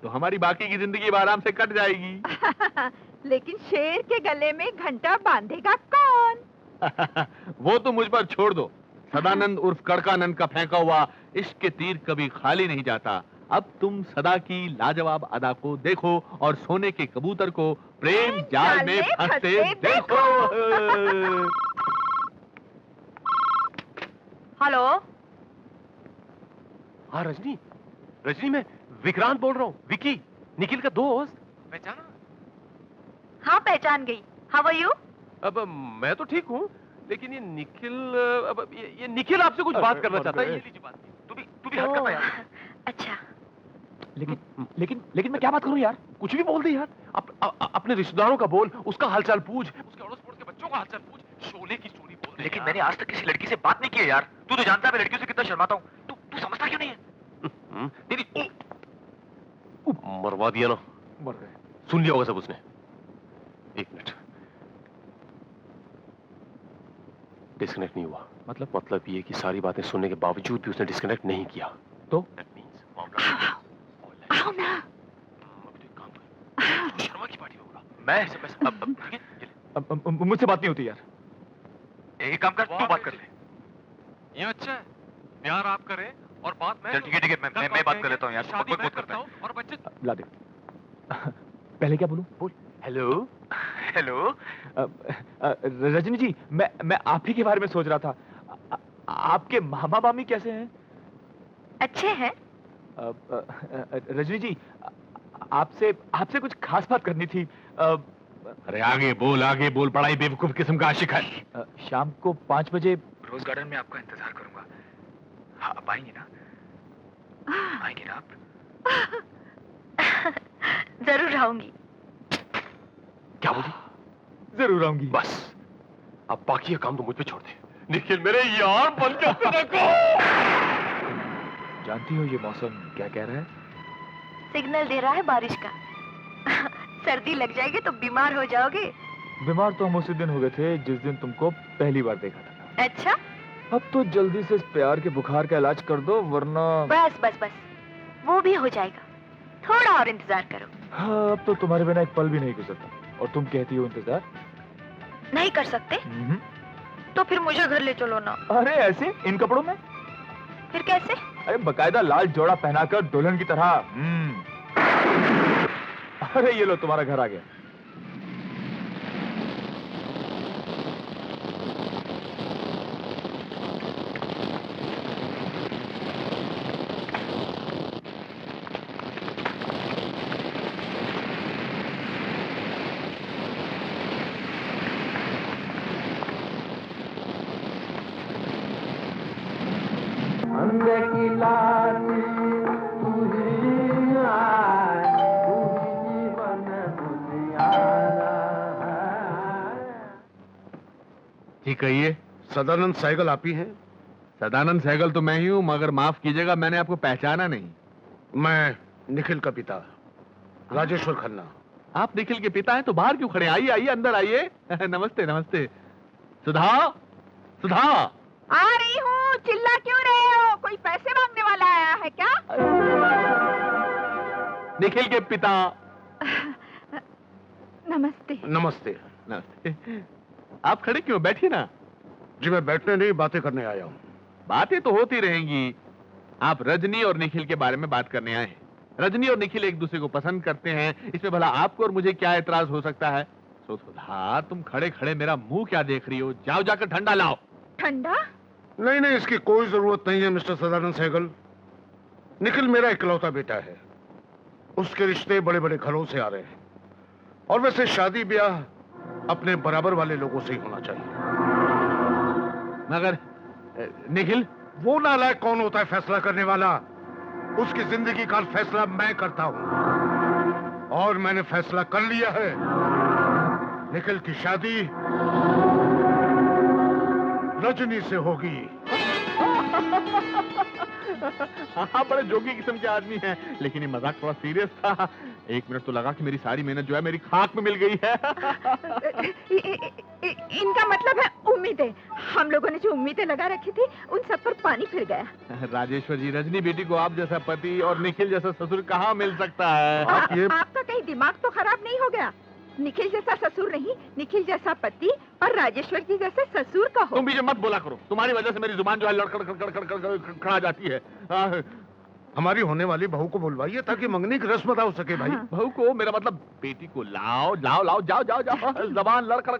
Speaker 1: तो हमारी बाकी की जिंदगी आराम से कट जाएगी।
Speaker 2: लेकिन शेर के गले में घंटा बांधेगा कौन?
Speaker 1: वो तो मुझ पर छोड़ दो। सदानंद उर्फ कड़कानंद का फेंका हुआ इश्क के तीर कभी खाली नहीं जाता। अब तुम सदा की लाजवाब अदा को देखो और सोने के कबूतर को प्रेम जाल में फंसते देखो।
Speaker 2: हेलो।
Speaker 4: हाँ रजनी, रजनी मैं विक्रांत बोल रहा हूँ। विकी, निखिल का दोस्त।
Speaker 11: पहचाना?
Speaker 7: हाँ पहचान गई। How are you?
Speaker 4: अब मैं तो ठीक हूँ, लेकिन ये निखिल, अब ये निखिल आपसे कुछ बात करना चाहता है। ये लीजिए बात। तू भी हट कर यार।
Speaker 7: अच्छा।
Speaker 4: लेकिन मैं क्या बात करूं यार? कुछ भी बोल दे यार। अपने रिश्तेदारों का बोल, उसका हालचाल पूछ, उसके अड़ोस पड़ोस के बच्चों का हालचाल पूछ, शोले की स्टोरी बोल दे।
Speaker 8: लेकिन मैंने आज तक किसी लड़की से बात नहीं की है यार। तू तो जानता है मैं लड़कियों से कितना शर्माता हूँ। तू समझता क्यों नहीं है? तेरी
Speaker 4: मरवा दिया ना। मर गए। सुन लिया होगा सब उसने। 1 मिनट। डिस्कनेक्ट नहीं हुआ। मतलब ये कि सारी बातें सुनने के बावजूद भी उसने डिस्कनेक्ट नहीं किया। तो दैट मींस मामला
Speaker 2: आओ ना।
Speaker 4: शर्मा की पार्टी होगा।
Speaker 8: मैं
Speaker 4: मुझसे बात नहीं होती यार।
Speaker 8: एक काम कर, तू बात कर ले।
Speaker 11: ये अच्छा है, प्यार आप करें और बात मैं।
Speaker 8: चल ठीक है, मैं बात कर लेता हूँ यार।
Speaker 11: शादी मैं करता हूँ और बच्चे।
Speaker 4: ला दे। पहले क्या बोलूं? बोल।
Speaker 8: हेलो।
Speaker 4: रजनी जी, मैं आप ही के बारे में सोच रहा था। आपके मामा मामी कैसे हैं?
Speaker 7: अच्छे हैं।
Speaker 4: रजनी जी, आपसे कुछ खास बात करनी थी।
Speaker 1: अरे आगे बोल, बड़ा ही बेवकूफ किस्म का आशिक है।
Speaker 4: शाम को 5 बजे
Speaker 8: रोज गार्डन में आपका इंतजार करूंगा। हाँ, आप आएंगे ना? आएंगे ना आप?
Speaker 7: जरूर आऊंगी।
Speaker 4: क्या बोली? जरूर आऊंगी। बस अब बाकी का काम तो मुझ पे छोड़ दे। निखिल मेरे यार बन के रखो। जानती हो ये मौसम क्या कह रहा है?
Speaker 7: सिग्नल दे रहा है बारिश का। सर्दी लग जाएगी तो बीमार हो जाओगे।
Speaker 4: बीमार तो हम उसी दिन हो गए थे जिस दिन तुमको पहली बार देखा था।
Speaker 7: अच्छा,
Speaker 8: अब तो जल्दी से इस प्यार के बुखार का इलाज कर दो, वरना
Speaker 7: बस बस बस, वो भी हो जाएगा, थोड़ा और इंतजार करो।
Speaker 8: हाँ, अब तो तुम्हारे बिना एक पल भी नहीं गुजरता, और तुम कहती हो इंतजार।
Speaker 7: नहीं कर सकते? तो फिर मुझे घर ले चलो ना।
Speaker 8: अरे ऐसे, इन कपड़ों में?
Speaker 7: फिर कैसे?
Speaker 8: अरे बकायदा लाल जोड़ा पहनाकर दुल्हन की तरह। अरे ये लो, तुम्हारा घर आ गया।
Speaker 1: जी कहिए।
Speaker 6: सदानंद सहगल आप ही हैं?
Speaker 1: सदानंद सहगल तो मैं ही हूँ, मगर माफ कीजिएगा, मैंने आपको पहचाना नहीं।
Speaker 6: मैं निखिल का पिता, राजेश्वर खन्ना।
Speaker 1: आप निखिल के पिता हैं तो बाहर क्यों खड़े? आइए आइए, अंदर आइए। नमस्ते नमस्ते। सुधा, सुधा।
Speaker 2: आ रही हूँ, चिल्ला क्यों रहे हो? कोई पैसे मांगने वाला आया है क्या?
Speaker 1: निखिल के पिता।
Speaker 2: नमस्ते।
Speaker 6: नमस्ते।
Speaker 1: नमस्ते। आप खड़े क्यों? बैठिए ना।
Speaker 6: जी मैं बैठने नहीं, बातें करने आया हूँ।
Speaker 1: बातें तो होती रहेंगी। आप रजनी और निखिल के बारे में बात करने आए हैं। रजनी और निखिल एक दूसरे को पसंद करते हैं, इसमें भला आपको और मुझे क्या एतराज हो सकता है? सुधा, तुम खड़े खड़े मेरा मुंह क्या देख रही हो? जाओ जाकर ठंडा लाओ।
Speaker 2: ठंडा?
Speaker 6: नहीं नहीं, इसकी कोई जरूरत नहीं है मिस्टर सदानंद सहगल। निखिल मेरा इकलौता बेटा है, उसके रिश्ते बड़े बड़े घरों से आ रहे हैं, और वैसे शादी ब्याह अपने बराबर वाले लोगों से ही होना चाहिए।
Speaker 1: मगर निखिल,
Speaker 6: वो नालायक कौन होता है फैसला करने वाला? उसकी जिंदगी का फैसला मैं करता हूं, और मैंने फैसला कर लिया है। निखिल की शादी रजनी से होगी।
Speaker 1: हाँ, बड़े जोगी किस्म के आदमी हैं, लेकिन ये मजाक थोड़ा सीरियस था। एक मिनट तो लगा कि मेरी सारी मेहनत जो है मेरी खाक में मिल गई है।
Speaker 2: इनका मतलब है उम्मीदें। हम लोगों ने जो उम्मीदें लगा रखी थी, उन सब पर पानी फिर गया।
Speaker 1: राजेश्वर जी, रजनी बेटी को आप जैसा पति और निखिल जैसा ससुर कहाँ मिल सकता है?
Speaker 2: आपका कहीं दिमाग तो खराब नहीं हो गया? निखिल जैसा ससुर नहीं, निखिल जैसा पति और राजेश्वर जी जैसे ससुर का हो।
Speaker 1: तुम बीच में मत बोला करो, तुम्हारी वजह से मेरी जुबान जो है लड़खड़ खड़ा जाती है।
Speaker 6: हमारी होने वाली बहू को बुलवाइए ताकि मंगनी की रस्म अदा हो सके भाई।
Speaker 2: हाँ।
Speaker 1: बहू को, मेरा मतलब बेटी को लाओ लाओ लाओ, जाओ जाओ जाओ। जबान लड़खड़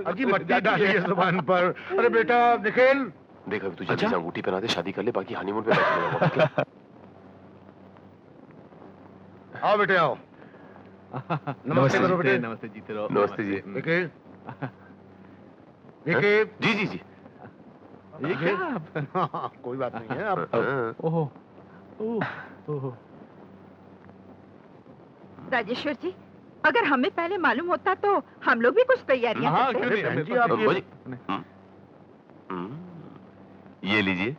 Speaker 6: अजी मट्टी डाली है जुबान पर। अरे बेटा निखिल,
Speaker 4: देख अभी तुझे अच्छा? अंगूठी पहना दे, शादी कर ले, बाकी हनीमून पे बैठ।
Speaker 6: आओ बेटे आओ। नमस्ते करो बेटे।
Speaker 1: नमस्ते, जीते रहो।
Speaker 4: नमस्ते जी।
Speaker 6: निखिल, निखिल।
Speaker 4: जी जी जी।
Speaker 1: ये क्या?
Speaker 6: कोई बात नहीं है। अब
Speaker 1: ओहो ओहो।
Speaker 2: राजेश्वर जी, अगर हमें पहले मालूम होता तो हम लोग भी कुछ तैयारियां
Speaker 1: हाँ,
Speaker 2: करते।
Speaker 1: क्यों नहीं?
Speaker 6: बहन जी, आप
Speaker 4: ये लीजिए।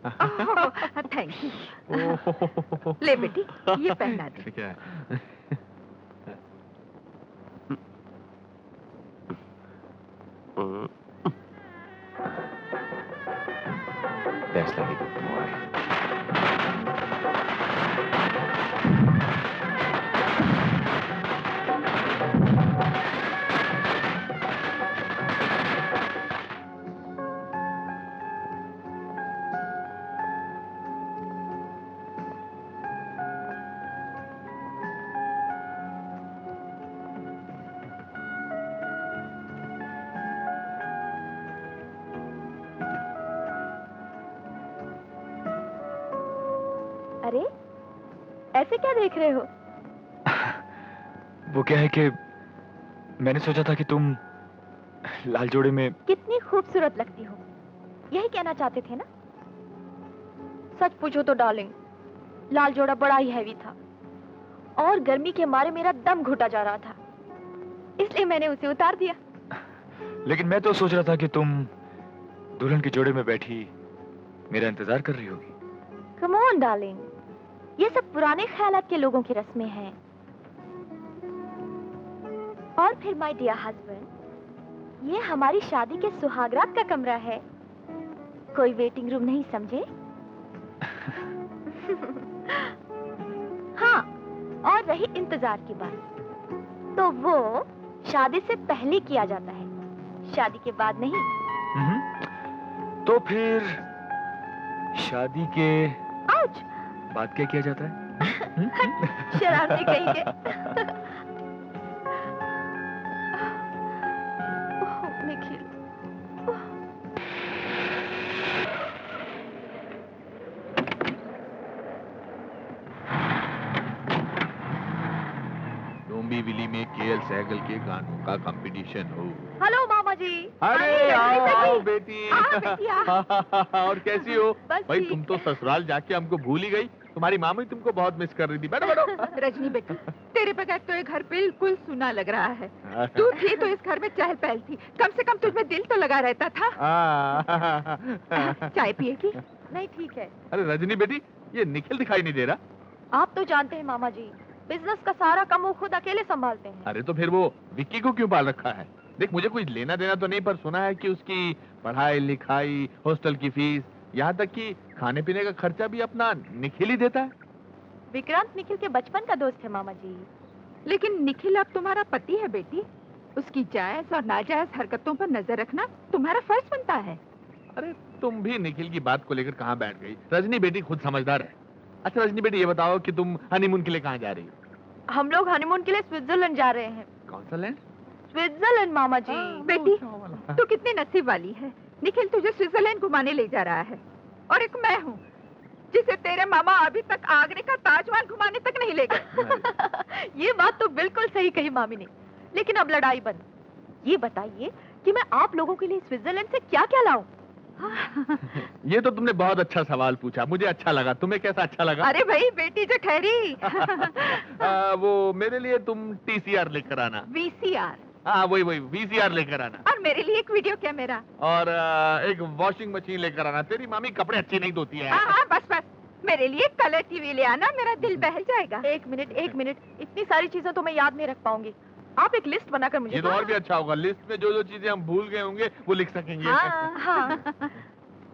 Speaker 2: Thank you. ले बेटी, ये पहना दे।
Speaker 1: ठीक है।
Speaker 4: That's like a good boy.
Speaker 7: अरे ऐसे क्या देख रहे हो?
Speaker 8: वो क्या है कि मैंने सोचा था कि तुम लाल जोड़े में
Speaker 7: कितनी खूबसूरत लगती हो, यही कहना चाहते थे ना? सच पूछो तो डार्लिंग, लाल जोड़ा बड़ा ही हैवी था और गर्मी के मारे मेरा दम घुटा जा रहा था, इसलिए मैंने उसे उतार दिया।
Speaker 8: लेकिन मैं तो सोच रहा था कि तुम दुल्हन के जोड़े में बैठी मेरा इंतजार कर रही होगी।
Speaker 7: कम ऑन डार्लिंग, ये सब पुराने ख्यालात के लोगों की रस्में हैं। और फिर माय डियर हस्बैंड, ये हमारी शादी के सुहागरात का कमरा है। कोई वेटिंग रूम नहीं समझे? हाँ, और रही इंतजार की बात, तो वो शादी से पहले किया जाता है, शादी के बाद नहीं।
Speaker 8: तो फिर शादी के
Speaker 7: आउच!
Speaker 8: बाद क्या किया जाता है?
Speaker 7: शरारती कहेंगे। निखिल,
Speaker 1: डोंबी विली में केएल सहगल के गानों का कंपटीशन हो।
Speaker 7: हेलो मामा जी।
Speaker 1: अरे आओ आओ बेटी।
Speaker 7: बेटी, आ।
Speaker 1: और कैसी हो?
Speaker 7: बस
Speaker 1: भाई
Speaker 7: ठीक।
Speaker 1: तुम तो ससुराल जाके हमको भूल ही गई। तुम्हारी मामी तुमको बहुत मिस कर रही थी। बैठो बैठो।
Speaker 2: रजनी बेटी, तेरे बगैर तो ये घर बिल्कुल सुना लग रहा है। तू थी तो इस घर में चहल पहल थी, कम से कम तुझमें दिल तो लगा रहता था। चाय पिएगी?
Speaker 7: नहीं ठीक है।
Speaker 1: अरे रजनी बेटी, ये निखिल दिखाई नहीं दे रहा।
Speaker 7: आप तो जानते हैं मामा जी, बिजनेस का सारा काम वो खुद अकेले संभालते हैं।
Speaker 1: अरे तो फिर वो विक्की को क्यों पाल रखा है? देख, मुझे कुछ लेना देना तो नहीं, पर सुना है कि उसकी पढ़ाई लिखाई, हॉस्टल की फीस, यहाँ तक कि खाने पीने का खर्चा भी अपना निखिल ही देता है।
Speaker 7: विक्रांत निखिल के बचपन का दोस्त है मामा जी।
Speaker 2: लेकिन निखिल अब तुम्हारा पति है बेटी, उसकी जायज और नाजायज हरकतों पर नजर रखना तुम्हारा फर्ज बनता है।
Speaker 1: अरे तुम भी निखिल की बात को लेकर कहाँ बैठ गई? रजनी बेटी खुद समझदार है। अच्छा रजनी बेटी, ये बताओ कि तुम हनीमून के लिए कहाँ जा रही हो?
Speaker 7: हम लोग हनीमून के लिए स्विट्जरलैंड जा रहे हैं।
Speaker 1: कौन सा लैंड?
Speaker 7: स्विट्जरलैंड मामा जी।
Speaker 2: बेटी, तू कितनी नसीब वाली है, निखिल तुझे स्विट्जरलैंड घुमाने ले जा रहा है। और एक मैं हूँ जिसे तेरे मामा अभी तक आगरे का ताजमहल घुमाने तक नहीं ले गए।
Speaker 7: ये बात तो बिल्कुल सही कही मामी ने, लेकिन अब लड़ाई बंद। ये बताइए कि मैं आप लोगों के लिए स्विट्जरलैंड से क्या क्या लाऊं?
Speaker 1: ये तो तुमने बहुत अच्छा सवाल पूछा, मुझे अच्छा लगा। तुम्हें कैसा अच्छा लगा?
Speaker 2: अरे भाई बेटी जो ठहरी।
Speaker 1: वो मेरे लिए तुम टीसीआर लेकर आना।
Speaker 2: वीसीआर?
Speaker 1: हाँ वही वही वीसीआर लेकर आना।
Speaker 2: और मेरे लिए एक वीडियो कैमरा।
Speaker 1: और एक वॉशिंग मशीन लेकर आना। तेरी मामी कपड़े अच्छे नहीं धोती है।
Speaker 2: हाँ बस बस, मेरे लिए कलर टीवी ले आना, मेरा दिल बहल जाएगा।
Speaker 7: एक मिनट, इतनी सारी चीजें तो मैं याद नहीं रख पाऊंगी। आप एक लिस्ट बनाकर मुझे।
Speaker 1: ये तो और भी अच्छा होगा, लिस्ट में जो जो चीजें हम भूल गए होंगे वो लिख सकेंगे।
Speaker 7: हाँ।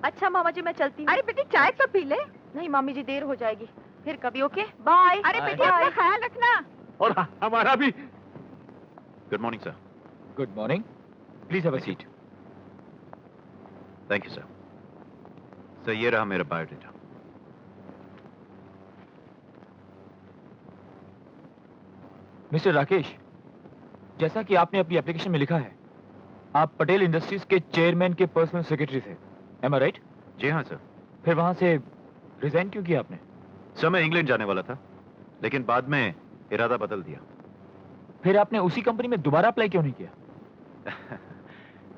Speaker 7: अच्छा मामा जी, मैं चलती हूँ।
Speaker 2: अरे बेटी चाय तो पी ले।
Speaker 7: नहीं मामी जी, देर हो जाएगी, फिर कभी। Okay bye.
Speaker 2: अरे बेटी अपना ख्याल रखना।
Speaker 1: और हमारा भी।
Speaker 3: Good morning sir.
Speaker 8: Good morning, please have a seat.
Speaker 3: Thank you sir. Sir ये रहा मेरा बायोडेटा।
Speaker 8: मिस्टर राकेश, जैसा कि आपने अपनी एप्लीकेशन में लिखा है, आप पटेल इंडस्ट्रीज के चेयरमैन के पर्सनल सेक्रेटरी थे, एम आई राइट?
Speaker 3: जी हाँ सर।
Speaker 8: फिर वहां से रिजाइन क्यों किया आपने?
Speaker 3: सर मैं इंग्लैंड जाने वाला था, लेकिन बाद में इरादा बदल दिया।
Speaker 8: फिर आपने उसी कंपनी में दोबारा अप्लाई क्यों नहीं किया?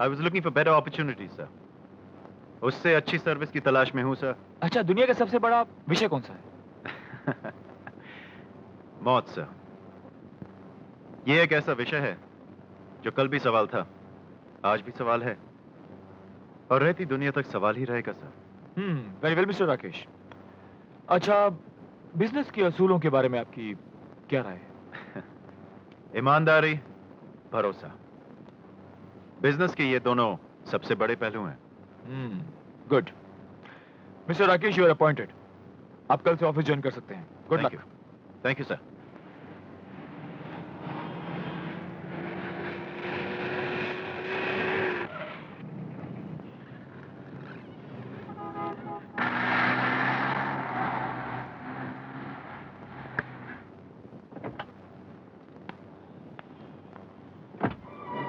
Speaker 3: I was looking for better opportunities sir. उससे अच्छी सर्विस की तलाश में हूँ सर।
Speaker 8: अच्छा, दुनिया का सबसे बड़ा विषय कौन सा है?
Speaker 3: मौत सर। ये एक ऐसा विषय है जो कल भी सवाल था, आज भी सवाल है, और रहती दुनिया तक सवाल ही रहेगा sir.
Speaker 8: Very well mister Rakesh. अच्छा, बिजनेस के असूलों के बारे में आपकी क्या राय है?
Speaker 3: ईमानदारी, भरोसा, बिजनेस के ये दोनों सबसे बड़े पहलू हैं।
Speaker 8: Good. Mister Rakesh, you are appointed. आप कल से ऑफिस ज्वाइन कर सकते हैं। Good luck.
Speaker 3: Thank you sir.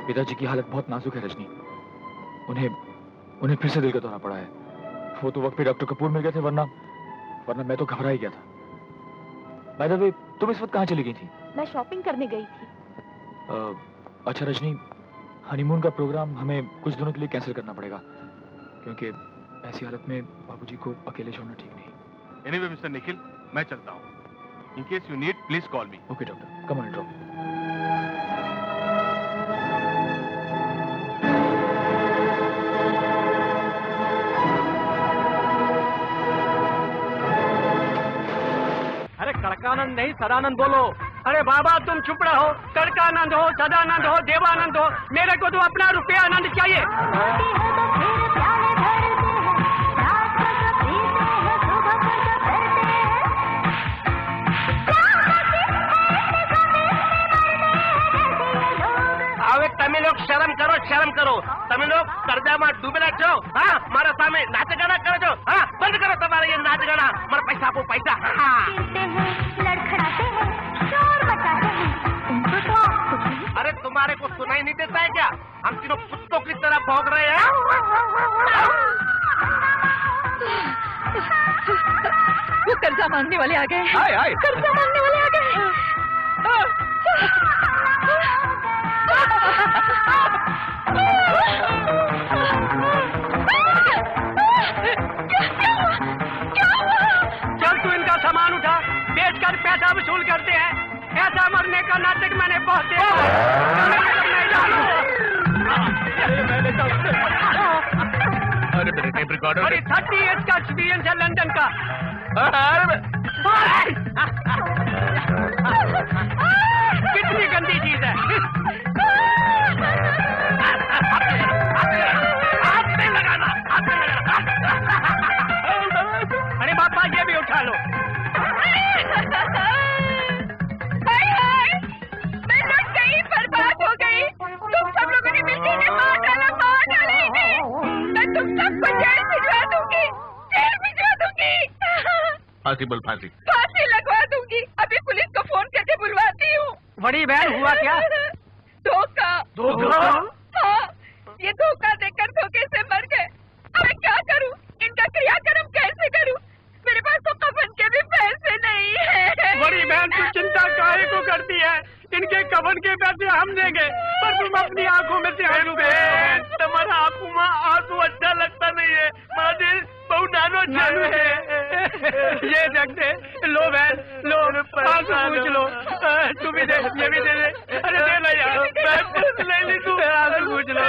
Speaker 8: पिताजी की हालत बहुत नाजुक है रजनी। उन्हें फिर से दिल का दौरा पड़ा है। वो तो वक्त पे डॉक्टर कपूर मिल गए थे, वरना मैं तो घबरा ही गया था। बाय द वे, तुम इस वक्त कहाँ चली गई थी?
Speaker 7: मैं शॉपिंग करने गई थी।
Speaker 8: अच्छा रजनी, हनीमून का प्रोग्राम हमें कुछ दिनों के लिए कैंसिल करना पड़ेगा, क्योंकि ऐसी हालत में बाबूजी को अकेले छोड़ना ठीक नहीं।
Speaker 1: एनीवे मिस्टर निखिल, मैं चलता हूँ। In case you need please call me.
Speaker 8: Okay doctor, come on drop.
Speaker 5: अरे कड़कानंद नहीं, सदानंद बोलो। अरे बाबा तुम चुप रहो। कड़कानंद हो, सदानंद हो, देवानंद हो, मेरे को तो अपना रुपया आनंद चाहिए।
Speaker 9: तमिल लोग शर्म करो तमिल लोग कर्जा में डूबेला छो हाँ मारा सामने नाच गाना करो जो हाँ बंद करो तुम्हारा ये नाच गाना मारा पैसा को पैसा हाँ
Speaker 10: लड़खड़ाते हैं शोर मचाते हैं उनको तो आप कुछ नहीं।
Speaker 9: अरे तुम्हारे को सुनाई नहीं देता है क्या हम तीनों कुत्तों की तरह भौंक रहे हैं
Speaker 2: वो कर्जा मांगने वाले आ गए
Speaker 8: हाय हाय
Speaker 2: कर्जा मांगने वाले आ गए
Speaker 9: चल तू इनका सामान उठा बेचकर पैसा वसूल करते हैं ऐसा मरने का नाटक मैंने बहुत देखा
Speaker 4: अरे मेरे टेप रिकॉर्डर
Speaker 9: अरे 30 इयर्स का एक्सपीरियंस है लंदन का कितनी गंदी चीज है अरे बापा ये भी उठा लो
Speaker 2: मैं लग गई बर्बाद हो गई तुम सब लोगों ने मिलकर इन्हें मार डालेंगे मैं तुम सबको जेल भिजवा दूंगी
Speaker 1: फांसी बोल फांसी
Speaker 2: फांसी लगवा दूंगी अभी पुलिस को फोन करके बुलवाती हूँ
Speaker 9: बड़ी बहन हुआ क्या
Speaker 2: धोखा हाँ ये धोखा देकर धोखे से मर गए अब मैं क्या करूँ इनका क्रियाक्रम कैसे करूँ मेरे पास तो कफन के भी पैसे नहीं है
Speaker 9: बड़ी बहन तू चिंता काहे को करती है इनके कफन के पैसे हम देंगे पर तुम अपनी आंखों में से आंसू तुम्हारा आंखों में आंसू अच्छा लगता नहीं है माँ बहुत नानो चालू है ये देखते लो बहन लो आंसू पूछ लो तू भी दे ये भी दे दे अरे दे लो यार ले ली तू आंसू पूछ लो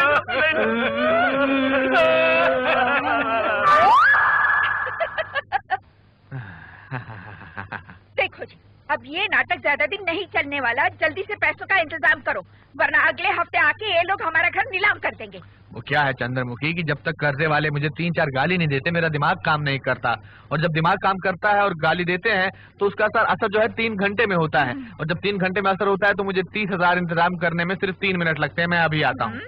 Speaker 2: देखो जी अब ये नाटक ज्यादा दिन नहीं चलने वाला जल्दी से पैसों का इंतजाम करो वरना अगले हफ्ते आके ये लोग हमारा घर नीलाम कर देंगे
Speaker 8: वो क्या है चंद्रमुखी कि जब तक कर्जे वाले मुझे 3-4 गाली नहीं देते मेरा दिमाग काम नहीं करता और जब दिमाग काम करता है और गाली देते हैं तो उसका असर जो है 3 घंटे में होता है और जब 3 घंटे में असर होता है तो मुझे 30,000 इंतजाम करने में सिर्फ 3 मिनट लगते हैं मैं अभी आता हूँ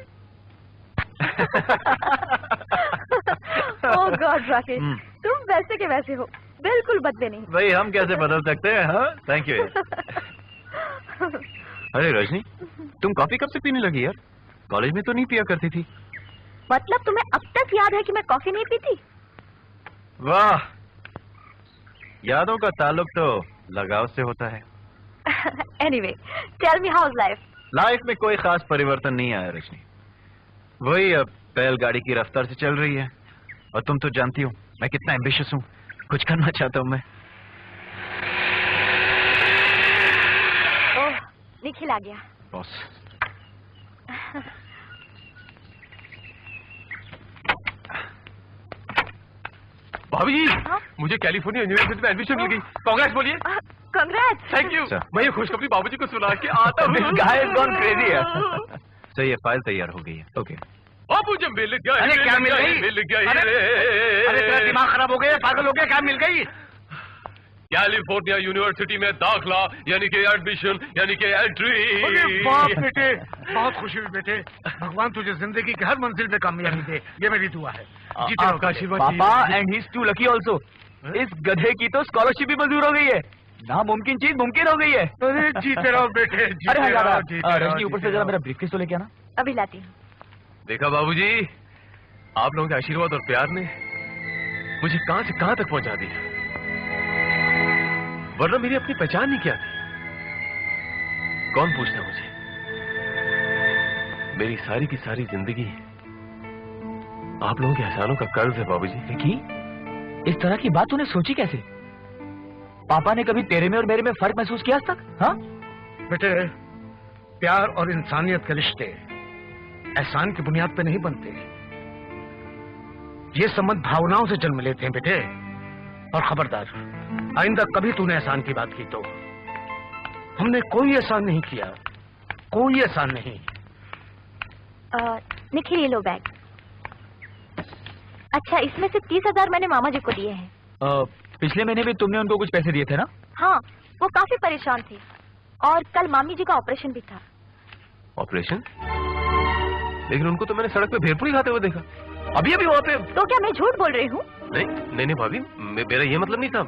Speaker 7: ओह गॉड राकेश तुम वैसे के वैसे हो बिल्कुल बदले नहीं
Speaker 3: भाई हम कैसे बदल सकते हैं हाँ थैंक यू अरे रजनी तुम कॉफी कब से पीने लगी यार कॉलेज में तो नहीं पिया करती थी
Speaker 7: मतलब तुम्हें अब तक याद है कि मैं कॉफी नहीं पीती
Speaker 3: वाह यादों का ताल्लुक तो लगाव से होता है
Speaker 7: anyway tell me how is
Speaker 3: life में कोई खास परिवर्तन नहीं आया रजनी वही अब बैलगाड़ी की रफ्तार से चल रही है और तुम तो जानती हो मैं कितना एम्बिशियस हूँ कुछ करना चाहता हूँ मैं
Speaker 7: ओह निखिल आ गया
Speaker 3: बॉस
Speaker 4: भाभी जी मुझे कैलिफोर्निया यूनिवर्सिटी में एडमिशन मिल गई कांग्रेस बोलिए
Speaker 7: कांग्रेट्स
Speaker 4: थैंक यू मैं ये खुशखबरी बाबूजी को सुना के आता हूँ
Speaker 3: सही है फाइल तैयार हो गई है ओके
Speaker 4: मुझे मिल गया
Speaker 9: अरे क्या मिल गई अरे तेरा दिमाग खराब हो गया पागल हो गया क्या मिल गई
Speaker 4: कैलिफोर्निया यूनिवर्सिटी में दाखला यानी कि एडमिशन यानी कि एंट्री
Speaker 6: बाप बेटे बहुत खुशी हुई बेटे भगवान तुझे जिंदगी की हर मंजिल में कामयाबी दे ये मेरी दुआ है
Speaker 8: आपका आशीर्वाद पापा and he is too lucky also इस गधे की तो स्कॉलरशिप भी मंजूर हो गई है नामुमकिन चीज मुमकिन हो गई है
Speaker 6: अरे जीते रहो बेटे
Speaker 8: अरे रजनी ऊपर से जरा मेरा ब्रीफकेस तो लेके आना
Speaker 7: अभी लाती हूँ
Speaker 4: देखा बाबूजी आप लोगों के आशीर्वाद और प्यार ने मुझे कहां से कहां तक पहुंचा दिया वरना मेरी अपनी पहचान ही क्या थी कौन पूछता मुझे मेरी सारी की सारी जिंदगी आप लोगों के एहसानों का कर्ज है बाबूजी
Speaker 8: की इस तरह की बात तूने सोची कैसे पापा ने कभी तेरे में और मेरे में फर्क महसूस किया आज तक हाँ
Speaker 6: बेटे प्यार और इंसानियत के रिश्ते एहसान की बुनियाद पे नहीं बनते ये संबंध भावनाओं से जन्म लेते हैं बेटे और खबरदार आइंदा कभी तूने एहसान की बात की तो हमने कोई एहसान नहीं किया कोई एहसान नहीं
Speaker 7: निखिल ये लो बैग अच्छा इसमें से 30,000 मैंने मामा जी को दिए हैं
Speaker 8: पिछले महीने भी तुमने उनको कुछ पैसे दिए थे ना
Speaker 7: हाँ वो काफी परेशान थे और कल मामी जी का ऑपरेशन भी था
Speaker 4: ऑपरेशन लेकिन उनको तो मैंने सड़क पे भेलपुरी खाते हुए देखा, अभी अभी वहाँ पे।
Speaker 7: तो क्या मैं झूठ बोल रही हूँ?
Speaker 4: नहीं भाभी, मेरा ये मतलब नहीं था।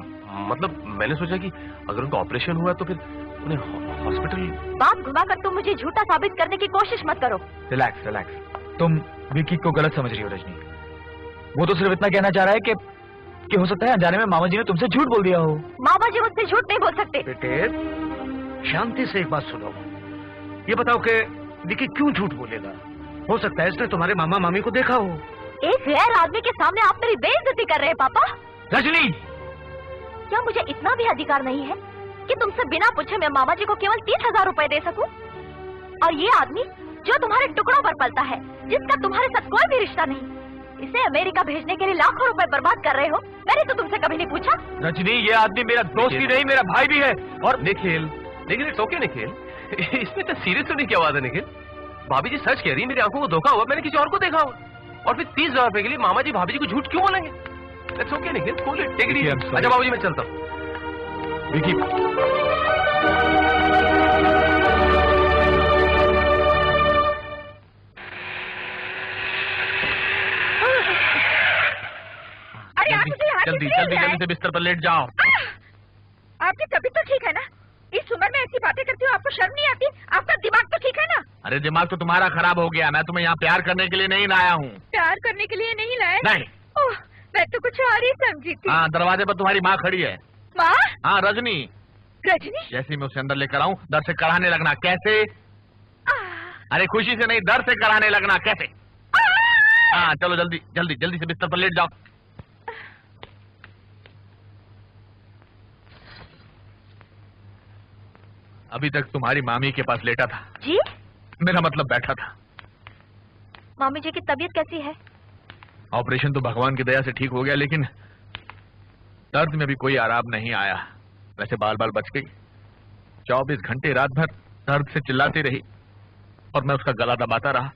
Speaker 4: मतलब मैंने सोचा कि अगर उनका ऑपरेशन हुआ तो फिर उन्हें हॉस्पिटल।
Speaker 7: बात घुमाकर तुम मुझे झूठा साबित करने की कोशिश मत करो।
Speaker 8: रिलैक्स रिलैक्स, तुम विकी को गलत समझ रही हो रजनी। वो तो सिर्फ इतना कहना चाह रहा है कि हो सकता है अनजाने में मामा जी ने तुमसे झूठ बोल दिया हो।
Speaker 7: मामा जी मुझसे झूठ नहीं बोल सकते।
Speaker 6: बेटे शांति से एक बात सुनो, ये बताओ कि विकी क्यों झूठ बोलेगा? हो सकता है इसने तुम्हारे मामा मामी को देखा हो।
Speaker 7: एक गैर आदमी के सामने आप मेरी बेइज्जती कर रहे हैं पापा।
Speaker 8: रजनी,
Speaker 7: क्या मुझे इतना भी अधिकार नहीं है कि तुमसे बिना पूछे मैं मामा जी को केवल 30,000 रुपए दे सकूं? और ये आदमी जो तुम्हारे टुकड़ों पर पलता है, जिसका तुम्हारे साथ कोई भी रिश्ता नहीं, इसे अमेरिका भेजने के लिए लाखों रुपए बर्बाद कर रहे हो। मैंने तो तुमसे कभी नहीं पूछा।
Speaker 8: रजनी, ये आदमी मेरा दोस्त ही नहीं, मेरा भाई भी है। और
Speaker 4: निखिल, इट्स ओके निखिल, इसमें तो सीरियस होने की आवाज है निखिल। भाभी जी सच कह रही है, मेरी आंखों को धोखा हुआ, मैंने किसी और को देखा हुआ। और फिर 30,000 रुपए के लिए मामा जी भाभी जी को झूठ क्यों बोलेंगे? It's okay Nikhil, cool it, take it easy. अच्छा बाबूजी मैं चलता हूँ।
Speaker 8: विकी,
Speaker 1: जल्दी जल्दी जल्दी से बिस्तर पर लेट जाओ।
Speaker 2: आपकी तबीयत तो ठीक है ना? इस उम्र में ऐसी बातें करती हो, आपको शर्म नहीं आती? आपका दिमाग तो ठीक है ना?
Speaker 1: अरे दिमाग तो तुम्हारा खराब हो गया। मैं तुम्हें यहाँ प्यार करने के लिए नहीं लाया हूँ।
Speaker 2: प्यार करने के लिए नहीं लाया?
Speaker 1: नहीं।
Speaker 2: ओह, मैं तो कुछ और ही समझी थी।
Speaker 1: हाँ, दरवाजे पर तुम्हारी माँ खड़ी है।
Speaker 2: माँ?
Speaker 1: हाँ, रजनी।
Speaker 2: रजनी?
Speaker 1: जैसे मैं उसे अंदर लेकर आऊँ, दर से कराने लगना। कैसे? अरे खुशी से नहीं, दर से कराने लगना। कैसे? हाँ चलो जल्दी जल्दी जल्दी से बिस्तर पर लेट जाओ। अभी तक तुम्हारी मामी के पास लेटा था।
Speaker 7: जी?
Speaker 1: मेरा मतलब बैठा था।
Speaker 7: मामी जी की तबीयत कैसी है?
Speaker 1: ऑपरेशन तो भगवान की दया से ठीक हो गया, लेकिन दर्द में भी कोई आराम नहीं आया। वैसे बाल बाल बच गई। 24 घंटे रात भर दर्द से चिल्लाती रही और मैं उसका गला दबाता रहा।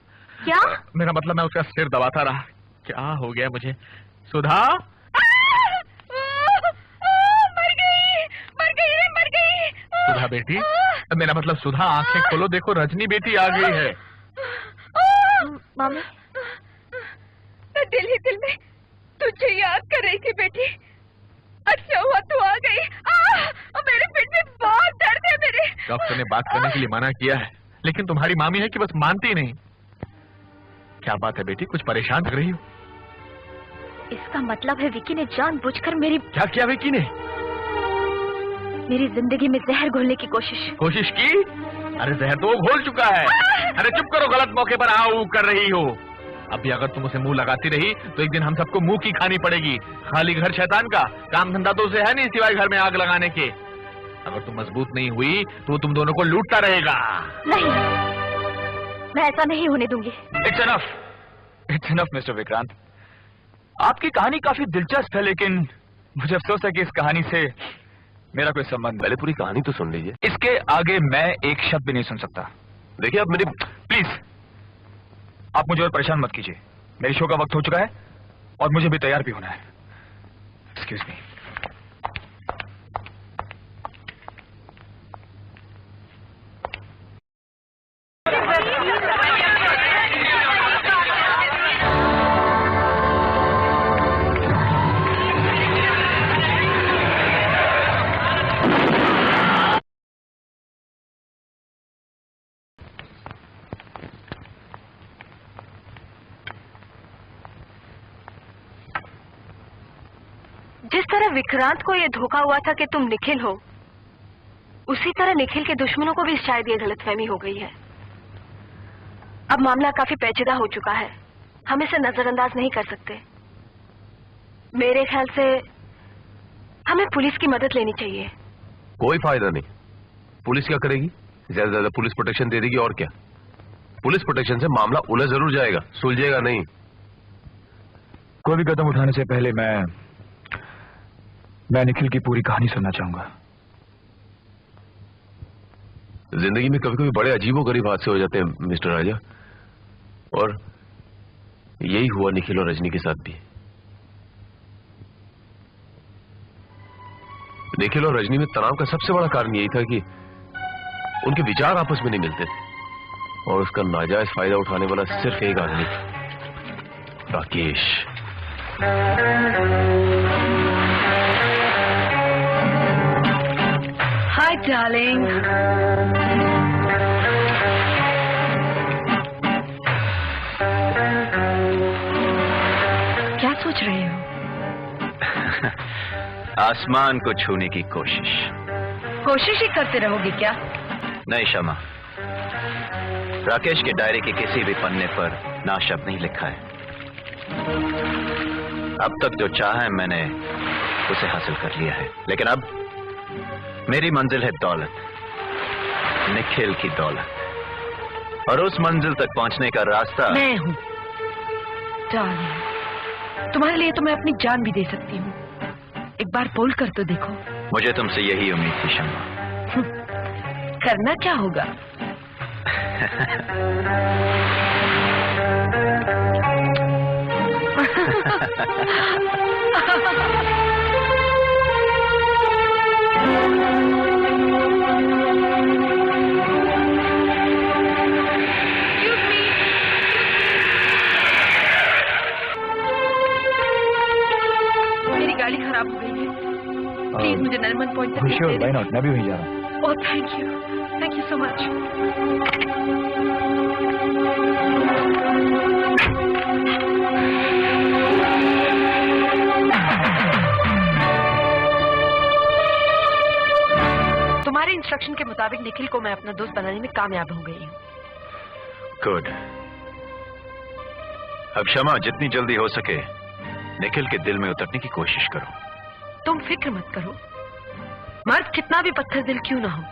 Speaker 7: क्या?
Speaker 1: मेरा मतलब मैं उसका सिर दबाता रहा। क्या हो गया मुझे? सुधा? मर गई। सुधा बेटी, मेरा मतलब सुधा, आंखें खोलो, देखो रजनी बेटी आ गई है।
Speaker 7: मामी,
Speaker 2: मैं दिल ही दिल में तुझे याद कर रही थी बेटी। अच्छा हुआ तू आ गई। मेरे पेट में बहुत दर्द है मेरे।
Speaker 1: डॉक्टर ने बात करने के लिए मना किया है, लेकिन तुम्हारी मामी है कि बस मानती नहीं। क्या बात है बेटी, कुछ परेशान लग रही हो?
Speaker 7: इसका मतलब है विकी ने जानबूझकर मेरी...
Speaker 1: क्या किया विकी ने?
Speaker 7: मेरी जिंदगी में जहर घोलने की कोशिश
Speaker 1: की? अरे जहर तो वो घोल चुका है। अरे चुप करो, गलत मौके पर आओ कर रही हो। अभी अगर तुम उसे मुंह लगाती रही तो एक दिन हम सबको मुंह की खानी पड़ेगी। खाली घर शैतान का, काम धंधा तो उसे है नहीं सिवाय घर में आग लगाने के। अगर तुम मजबूत नहीं हुई तो तुम दोनों को लूटता रहेगा।
Speaker 7: नहीं, मैं ऐसा नहीं होने दूंगी।
Speaker 8: It's enough mister Vikrant. आपकी कहानी काफी दिलचस्प है, लेकिन मुझे अफसोस है कि इस कहानी से मेरा कोई संबंध।
Speaker 4: पहले पूरी कहानी तो सुन लीजिए।
Speaker 8: इसके आगे मैं एक शब्द भी नहीं सुन सकता।
Speaker 4: देखिए आप मेरी...
Speaker 8: प्लीज, आप मुझे और परेशान मत कीजिए। मेरे शो का वक्त हो चुका है और मुझे भी तैयार भी होना है। Excuse me.
Speaker 7: जिस तरह विक्रांत को ये धोखा हुआ था कि तुम निखिल हो, उसी तरह निखिल के दुश्मनों को भी शायद ये गलतफहमी हो गई है। अब मामला काफी पेचीदा हो चुका है, हम इसे नजरअंदाज नहीं कर सकते। मेरे ख्याल से हमें पुलिस की मदद लेनी चाहिए।
Speaker 4: कोई फायदा नहीं। पुलिस क्या करेगी? ज्यादा से ज्यादा पुलिस प्रोटेक्शन दे देगी, और क्या। पुलिस प्रोटेक्शन से मामला उलझ जरूर जाएगा, सुलझेगा नहीं।
Speaker 8: कोई भी कदम उठाने से पहले मैं निखिल की पूरी कहानी सुनना चाहूंगा।
Speaker 4: जिंदगी में कभी कभी बड़े अजीबोगरीब हादसे हो जाते हैं मिस्टर राजा, और यही हुआ निखिल और रजनी के साथ भी। निखिल और रजनी में तनाव का सबसे बड़ा कारण यही था कि उनके विचार आपस में नहीं मिलते थे,
Speaker 3: और उसका नाजायज फायदा उठाने वाला सिर्फ एक आदमी, राकेश।
Speaker 2: Hi darling. क्या सोच रहे हो?
Speaker 3: आसमान को छूने की कोशिश।
Speaker 2: कोशिश ही करते रहोगे क्या?
Speaker 3: नहीं शमा, राकेश के डायरी के किसी भी पन्ने पर ना शब्द नहीं लिखा है। अब तक जो चाहा है मैंने उसे हासिल कर लिया है, लेकिन अब मेरी मंजिल है दौलत, निखिल की दौलत। और उस मंजिल तक पहुंचने का रास्ता
Speaker 2: मैं हूँ डार्लिंग। तुम्हारे लिए तो मैं अपनी जान भी दे सकती हूँ। एक बार बोल कर तो देखो।
Speaker 3: मुझे तुमसे यही उम्मीद थी शमा।
Speaker 2: करना क्या होगा? मेरी गाड़ी खराब हो गई है, प्लीज मुझे नरीमन पॉइंट तक ले
Speaker 8: व्हाई नॉट, मैं भी वहीं जा रहा हूँ।
Speaker 2: Oh thank you so much. तुम्हारे इंस्ट्रक्शन के मुताबिक निखिल को मैं अपना दोस्त बनाने में कामयाब हो गई हूँ।
Speaker 3: गुड। अब शमा जितनी जल्दी हो सके निखिल के दिल में उतरने की कोशिश करो।
Speaker 2: तुम फिक्र मत करो, मर्द कितना भी पत्थर दिल क्यों ना हो,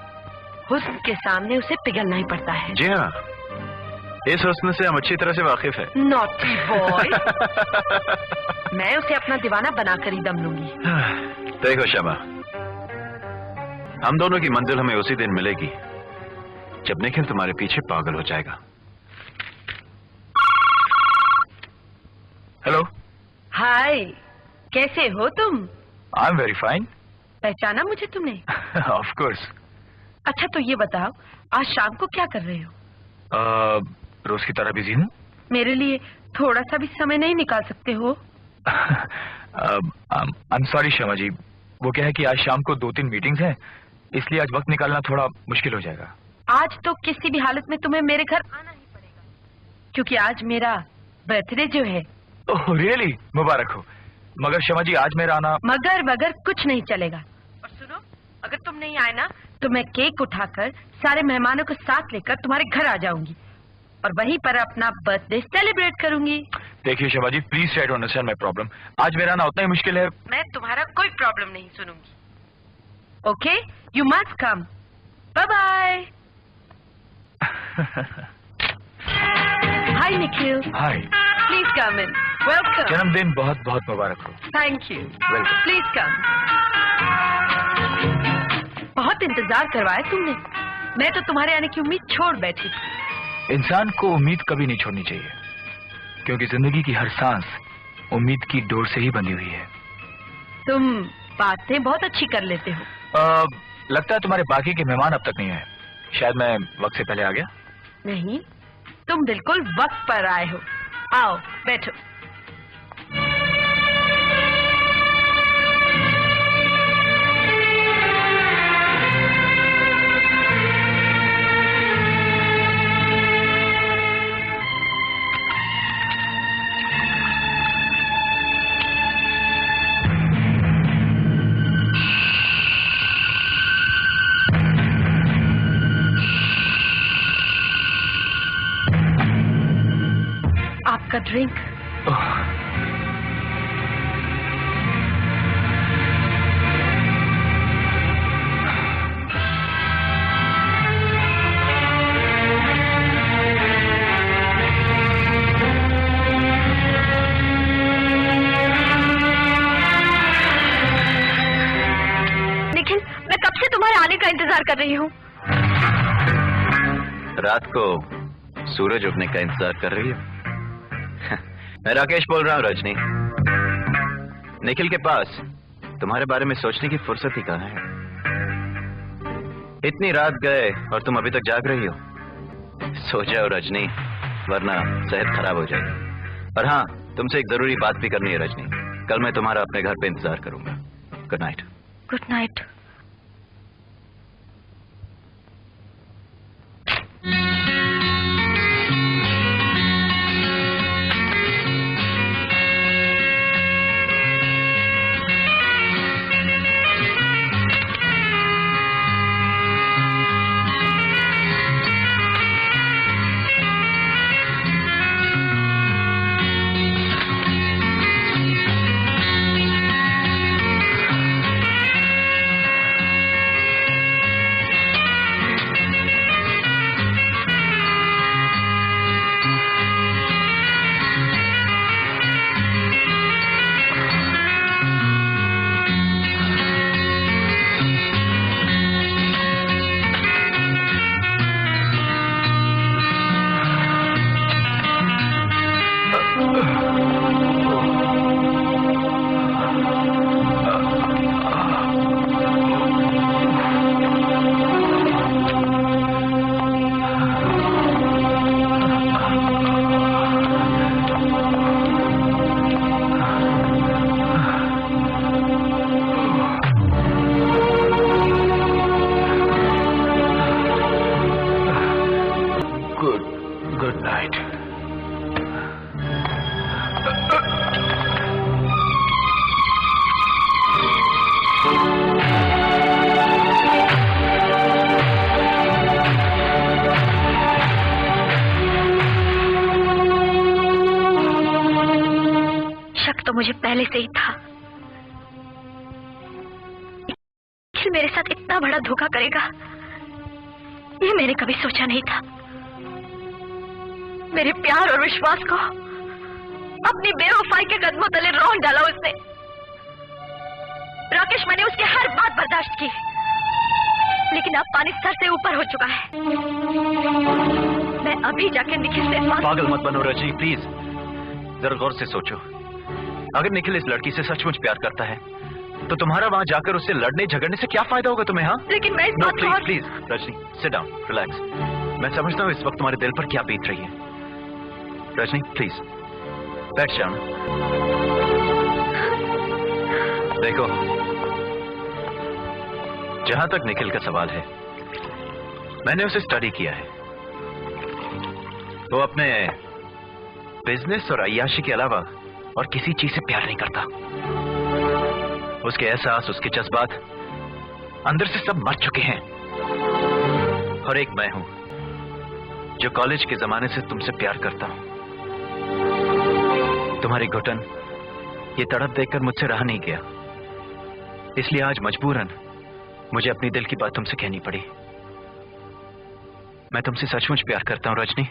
Speaker 2: हुस्न के सामने उसे पिघलना ही पड़ता है।
Speaker 3: जी हाँ, इस हुस्न से हम अच्छी तरह से वाकिफ है।
Speaker 2: Naughty boy. मैं उसे अपना दीवाना बनाकर ही दम लूंगी।
Speaker 3: देखो शमा, हम दोनों की मंजिल हमें उसी दिन मिलेगी जब निखिल तुम्हारे पीछे पागल हो जाएगा। हेलो।
Speaker 2: हाय, कैसे हो तुम?
Speaker 8: I am very fine.
Speaker 2: पहचाना मुझे तुमने?
Speaker 8: Of course.
Speaker 2: अच्छा तो ये बताओ, आज शाम को क्या कर रहे हो?
Speaker 8: रोज की तरह बिजी हूँ।
Speaker 2: मेरे लिए थोड़ा सा भी समय नहीं निकाल सकते हो?
Speaker 8: आई एम सॉरी शमा जी, वो क्या है कि आज शाम को 2-3 मीटिंग्स हैं, इसलिए आज वक्त निकालना थोड़ा मुश्किल हो जाएगा।
Speaker 2: आज तो किसी भी हालत में तुम्हें मेरे घर आना ही पड़ेगा, क्योंकि आज मेरा बर्थडे जो है।
Speaker 8: ओह रियली, मुबारक हो। मगर शमा जी आज मेरा आना।
Speaker 2: मगर कुछ नहीं चलेगा। और सुनो, अगर तुम नहीं आए ना तो मैं केक उठाकर सारे मेहमानों को साथ लेकर तुम्हारे घर आ जाऊंगी और वहीं पर अपना बर्थडे सेलिब्रेट करूंगी।
Speaker 8: देखिए Shama ji, please try to understand my problem. आज मेरा आना उतना ही मुश्किल है।
Speaker 2: मैं तुम्हारा कोई प्रॉब्लम नहीं सुनूंगी। Okay, you must come. Bye bye. Hi Nikhil.
Speaker 8: Hi.
Speaker 2: Please come in. Welcome.
Speaker 8: जन्मदिन बहुत बहुत मुबारक हो।
Speaker 2: Thank you.
Speaker 8: Welcome.
Speaker 2: Please come. बहुत इंतजार करवाया तुमने, मैं तो तुम्हारे आने की उम्मीद छोड़ बैठी थी।
Speaker 8: इंसान को उम्मीद कभी नहीं छोड़नी चाहिए, क्योंकि जिंदगी की हर सांस उम्मीद की डोर से ही बंधी हुई है।
Speaker 2: तुम बातें बहुत अच्छी कर लेते हो।
Speaker 8: लगता है तुम्हारे बाकी के मेहमान अब तक नहीं आए। शायद मैं वक्त से पहले आ गया।
Speaker 2: नहीं, तुम बिल्कुल वक्त पर आए हो। आओ बैठो। आपका ड्रिंक।
Speaker 7: निखिल, मैं कब से तुम्हारे आने का इंतजार कर रही हूँ।
Speaker 3: रात को सूरज उगने का इंतजार कर रही हो? मैं राकेश बोल रहा हूँ रजनी। निखिल के पास तुम्हारे बारे में सोचने की फुर्सत ही कहाँ है। इतनी रात गए और तुम अभी तक जाग रही हो। सो जाओ रजनी, वरना सेहत खराब हो जाएगी। और हाँ, तुमसे एक जरूरी बात भी करनी है रजनी। कल मैं तुम्हारा अपने घर पे इंतजार करूंगा। Good night.
Speaker 7: Good night.
Speaker 11: Good night.
Speaker 7: शक तो मुझे पहले से ही था। निखिल मेरे साथ इतना बड़ा धोखा करेगा, ये मैंने कभी सोचा नहीं था। मेरे प्यार और विश्वास को अपनी बेवफाई के कदमों तले रौंद डाला उसने। राकेश, मैंने उसकी हर बात बर्दाश्त की, लेकिन अब पानी सर से ऊपर हो चुका है। मैं अभी जाके निखिल से
Speaker 3: पागल मत बनो रजनी, प्लीज जरा गौर से सोचो। अगर निखिल इस लड़की से सचमुच प्यार करता है तो तुम्हारा वहां जाकर उससे लड़ने झगड़ने से क्या फायदा होगा तुम्हें? हाँ,
Speaker 7: लेकिन मैं
Speaker 3: no please please Rajni, sit down, relax. मैं समझता हूँ इस वक्त तुम्हारे दिल पर क्या बीत रही है। रजनी प्लीज बैठ जाओ। देखो, जहां तक निखिल का सवाल है, मैंने उसे स्टडी किया है। वो अपने बिजनेस और अय्याशी के अलावा और किसी चीज से प्यार नहीं करता। उसके एहसास, उसके जज्बात अंदर से सब मर चुके हैं। और एक मैं हूं जो कॉलेज के जमाने से तुमसे प्यार करता हूं। तुम्हारी घुटन, ये तड़प देखकर मुझसे रहा नहीं गया, इसलिए आज मजबूरन मुझे अपनी दिल की बात तुमसे कहनी पड़ी। मैं तुमसे सचमुच प्यार करता हूं रजनी।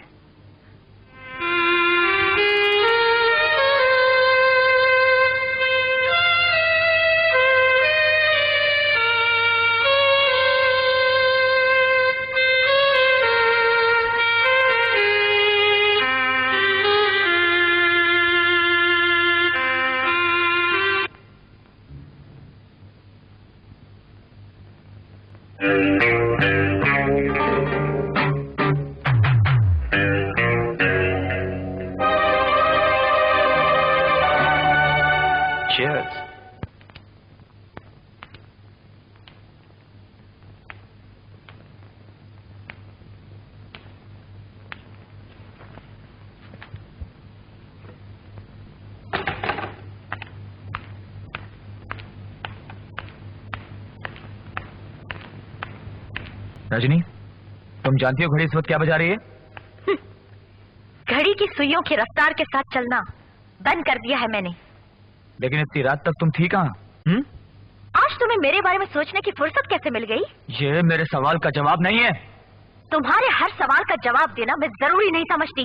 Speaker 3: Cheers.
Speaker 8: रजनी, तुम जानती हो घड़ी इस वक्त क्या बजा रही है?
Speaker 7: घड़ी की सुइयों की रफ्तार के साथ चलना बंद कर दिया है मैंने।
Speaker 8: लेकिन इतनी रात तक तुम थी कहाँ?
Speaker 7: आज तुम्हें मेरे बारे में सोचने की फुर्सत कैसे मिल गई?
Speaker 8: ये मेरे सवाल का जवाब नहीं है।
Speaker 7: तुम्हारे हर सवाल का जवाब देना मैं जरूरी नहीं समझती।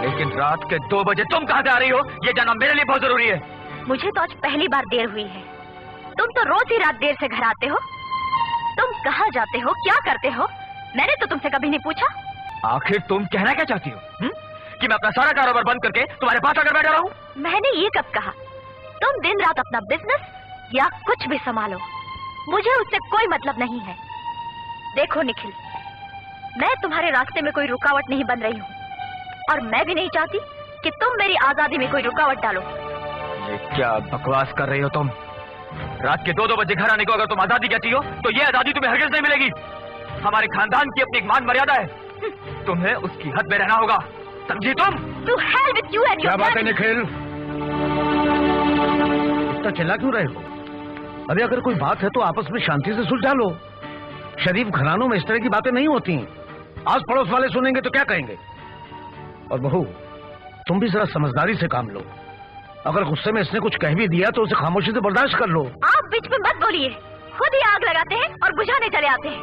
Speaker 8: लेकिन रात के 2 बजे तुम कहाँ से आ रही हो, ये जानना मेरे लिए बहुत जरूरी है।
Speaker 7: मुझे तो आज पहली बार देर हुई है। तुम तो रोज ही रात देर से घर आते हो। तुम कहाँ जाते हो, क्या करते हो, मैंने तो तुमसे कभी नहीं पूछा।
Speaker 8: आखिर तुम कहना क्या चाहती हो? कि मैं अपना सारा कारोबार बंद करके तुम्हारे पास आकर बैठा रहूं?
Speaker 7: मैंने ये कब कहा? तुम दिन रात अपना बिजनेस या कुछ भी संभालो, मुझे उससे कोई मतलब नहीं है। देखो निखिल, मैं तुम्हारे रास्ते में कोई रुकावट नहीं बन रही हूँ, और मैं भी नहीं चाहती कि तुम मेरी आजादी में कोई रुकावट डालो।
Speaker 8: ये क्या बकवास कर रही हो तुम? रात के 2-2 बजे घर आने को अगर तुम आजादी कहती हो तो ये आजादी तुम्हें हरगिज नहीं मिलेगी। हमारे खानदान की अपनी एक मान मर्यादा है, तुम्हें उसकी हद में रहना होगा, समझी तुम?
Speaker 7: To hell with you and your
Speaker 6: क्या बात है
Speaker 7: family.
Speaker 6: निखिल? इतना चिल्ला क्यों रहे हो? अरे अगर कोई बात है तो आपस में शांति से सुलझा लो। शरीफ घरानों में इस तरह की बातें नहीं होती। आस पड़ोस वाले सुनेंगे तो क्या कहेंगे? और बहू, तुम भी जरा समझदारी से काम लो। अगर गुस्से में इसने कुछ कह भी दिया तो उसे खामोशी से बर्दाश्त कर लो।
Speaker 7: आप बीच में मत बोलिए, खुद ही आग लगाते हैं और बुझाने चले आते हैं।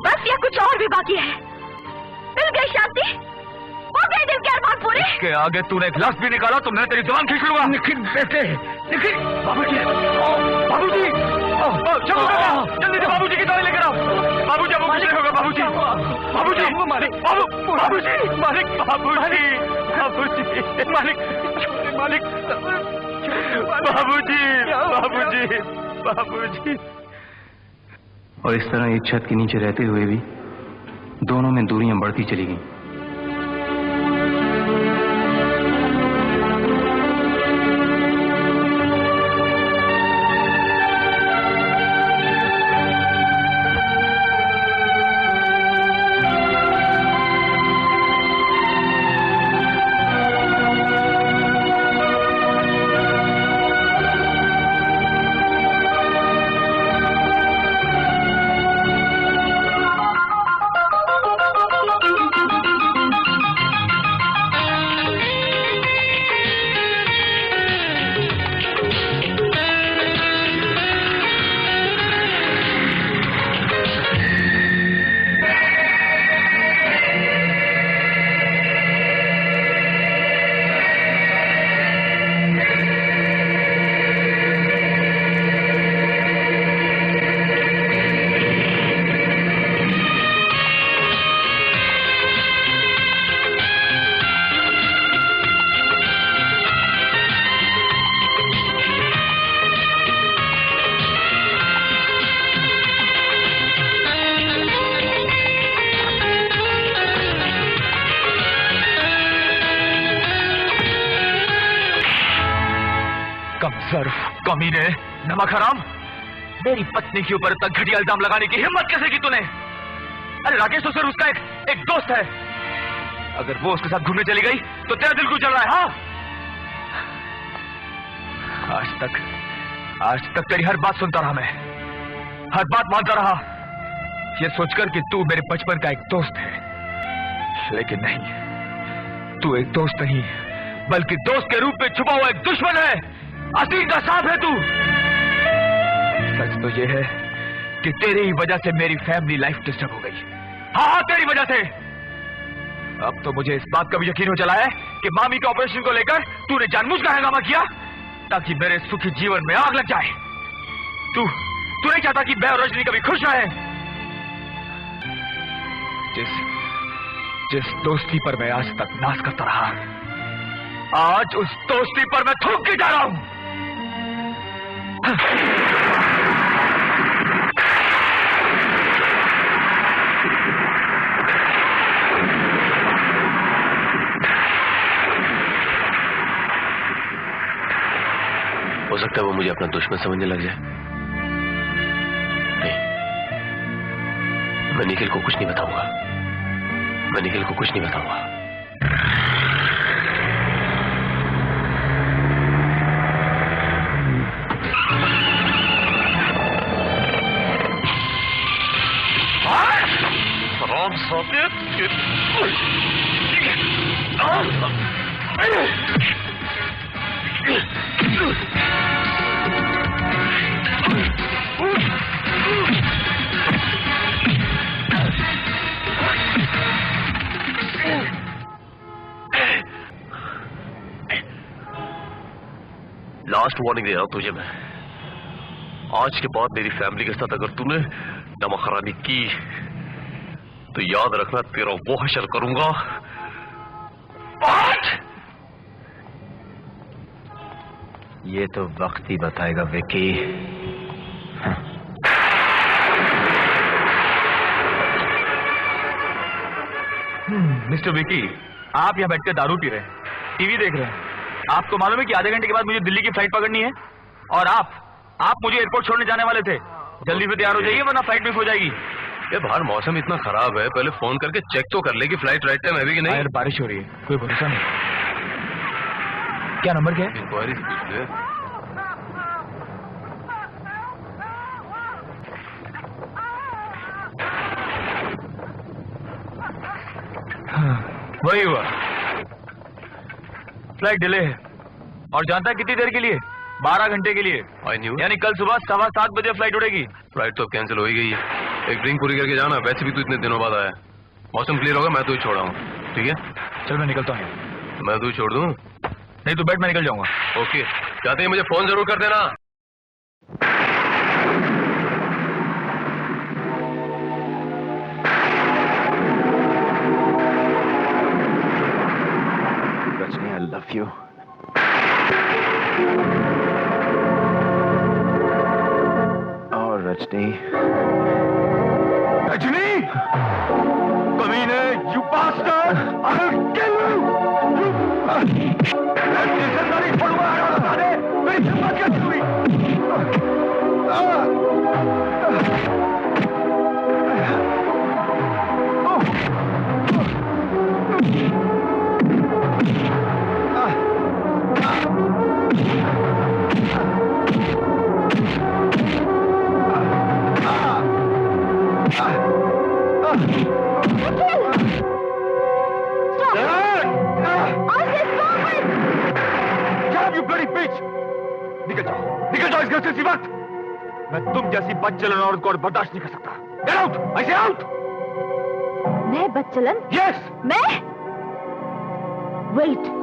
Speaker 7: बस या कुछ और भी बाकी है? मिल गई शांति? हो गए दिल के अरमान पूरे?
Speaker 8: इसके आगे तूने एक लफ्ज भी निकाला तो मैं तेरी जुबान खींच लूंगा।
Speaker 6: निखिल बेटे, निखिल।
Speaker 8: बाबूजी, बाबूजी, जल्दी से बाबूजी की दवाई लेकर आओ। बाबूजी अब कुछ नहीं होगा। बाबूजी, बाबूजी, मालिक, बाबूजी, मालिक, बाबूजी, बाबूजी, मालिक, मालिक, बाबूजी, बाबूजी, बाबूजी।
Speaker 11: और इस तरह एक छत के नीचे रहते हुए भी दोनों में दूरियां बढ़ती चली गईं।
Speaker 8: कमीने, नमक हराम, मेरी पत्नी के ऊपर इतना घटिया इल्जाम लगाने की हिम्मत कैसे की तूने? अरे राकेश तो सिर्फ उसका एक दोस्त है। अगर वो उसके साथ घूमने चली गई तो तेरा दिल क्यों चल रहा है? हाँ, आज तक तेरी हर बात सुनता रहा मैं, हर बात मानता रहा, ये सोचकर कि तू मेरे बचपन का एक दोस्त है। लेकिन नहीं, तू एक दोस्त नहीं बल्कि दोस्त के रूप में छुपा हुआ एक दुश्मन है, असीम का सांप है तू। सच तो ये है कि तेरी ही वजह से मेरी फैमिली लाइफ डिस्टर्ब हो गई। हाँ, तेरी वजह से। अब तो मुझे इस बात का भी यकीन हो चला है कि मामी के ऑपरेशन को लेकर तूने जानबूझकर हंगामा किया ताकि मेरे सुखी जीवन में आग लग जाए। तू नहीं चाहता कि मैं और रजनी कभी खुश रहे। जिस दोस्ती पर मैं आज तक नाज करता रहा, आज उस दोस्ती पर मैं थूक के जा रहा हूं।
Speaker 4: हो सकता है वो मुझे अपना दुश्मन समझने लग जाए। नहीं, मैं निखिल को कुछ नहीं बताऊंगा, मैं निखिल को कुछ नहीं बताऊंगा। लास्ट वार्निंग दे रहा हूं तुझे मैं। आज के बाद मेरी फैमिली के साथ अगर तूने नमकहरामी की तो याद रखना तेरा वो हशर करूंगा।
Speaker 3: ये तो वक्त ही बताएगा विकी।
Speaker 8: मिस्टर विकी, आप यहाँ बैठकर दारू पी रहे हैं, टीवी देख रहे हैं। आपको मालूम है कि आधे घंटे के बाद मुझे दिल्ली की फ्लाइट पकड़नी है? और आप मुझे एयरपोर्ट छोड़ने जाने वाले थे। जल्दी से तैयार हो जाइए वरना फ्लाइट मिस हो जाएगी।
Speaker 4: ये बाहर मौसम इतना खराब है, पहले फोन करके चेक तो कर ले कि फ्लाइट राइट टाइम है भी कि नहीं।
Speaker 8: यार बारिश हो रही है, कोई भरोसा नहीं। क्या नंबर क्या है?
Speaker 4: इंक्वायरी पूछ ले।
Speaker 8: वही हुआ, फ्लाइट डिले है। और जानता है कितनी देर के लिए? 12 घंटे के लिए।
Speaker 4: I knew.
Speaker 8: यानी कल सुबह 7:15 बजे फ्लाइट उड़ेगी।
Speaker 4: फ्लाइट तो कैंसिल हो ही गई है। एक ड्रिंक पूरी करके जाना, वैसे भी तू इतने दिनों बाद आया। मौसम क्लियर होगा मैं तो ही छोड़ा हूँ, ठीक है?
Speaker 8: चल मैं निकलता हूँ।
Speaker 4: मैं तो ही छोड़ दूँ?
Speaker 8: नहीं तो बैठ, मैं निकल जाऊंगा।
Speaker 4: ओके, जाते ही मुझे फोन जरूर कर देना।
Speaker 3: Rajni, I love you. और रजनी,
Speaker 6: रजनी, कमीने, you bastard! I'll kill you! Rajni जिंदा नहीं छोड़ूंगा, बता दे, मेरी हिम्मत कैसी हुई? निकल जाओ इस घर से इसी वक्त। मैं तुम जैसी बदचलन औरत को और बर्दाश्त नहीं कर सकता। Get out! I say out!
Speaker 7: मैं बदचलन?
Speaker 6: Yes!
Speaker 7: मैं? वेट।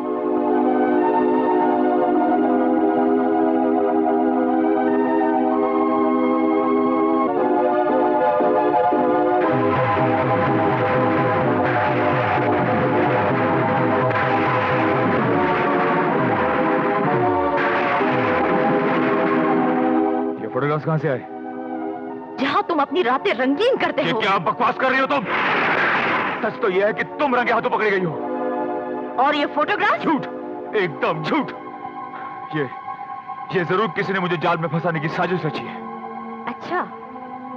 Speaker 6: फोटोग्राफ्स कहां से आए?
Speaker 7: जहां तुम अपनी रातें रंगीन करते
Speaker 6: ये
Speaker 7: हो।
Speaker 6: क्या बकवास कर रही हो तुम? सच तो यह है कि तुम रंगे हाथों पकड़ी गई हो।
Speaker 7: और ये फोटोग्राफ?
Speaker 6: झूठ, एकदम झूठ। ये जरूर किसी ने मुझे जाल में फंसाने की साजिश रची है।
Speaker 7: अच्छा,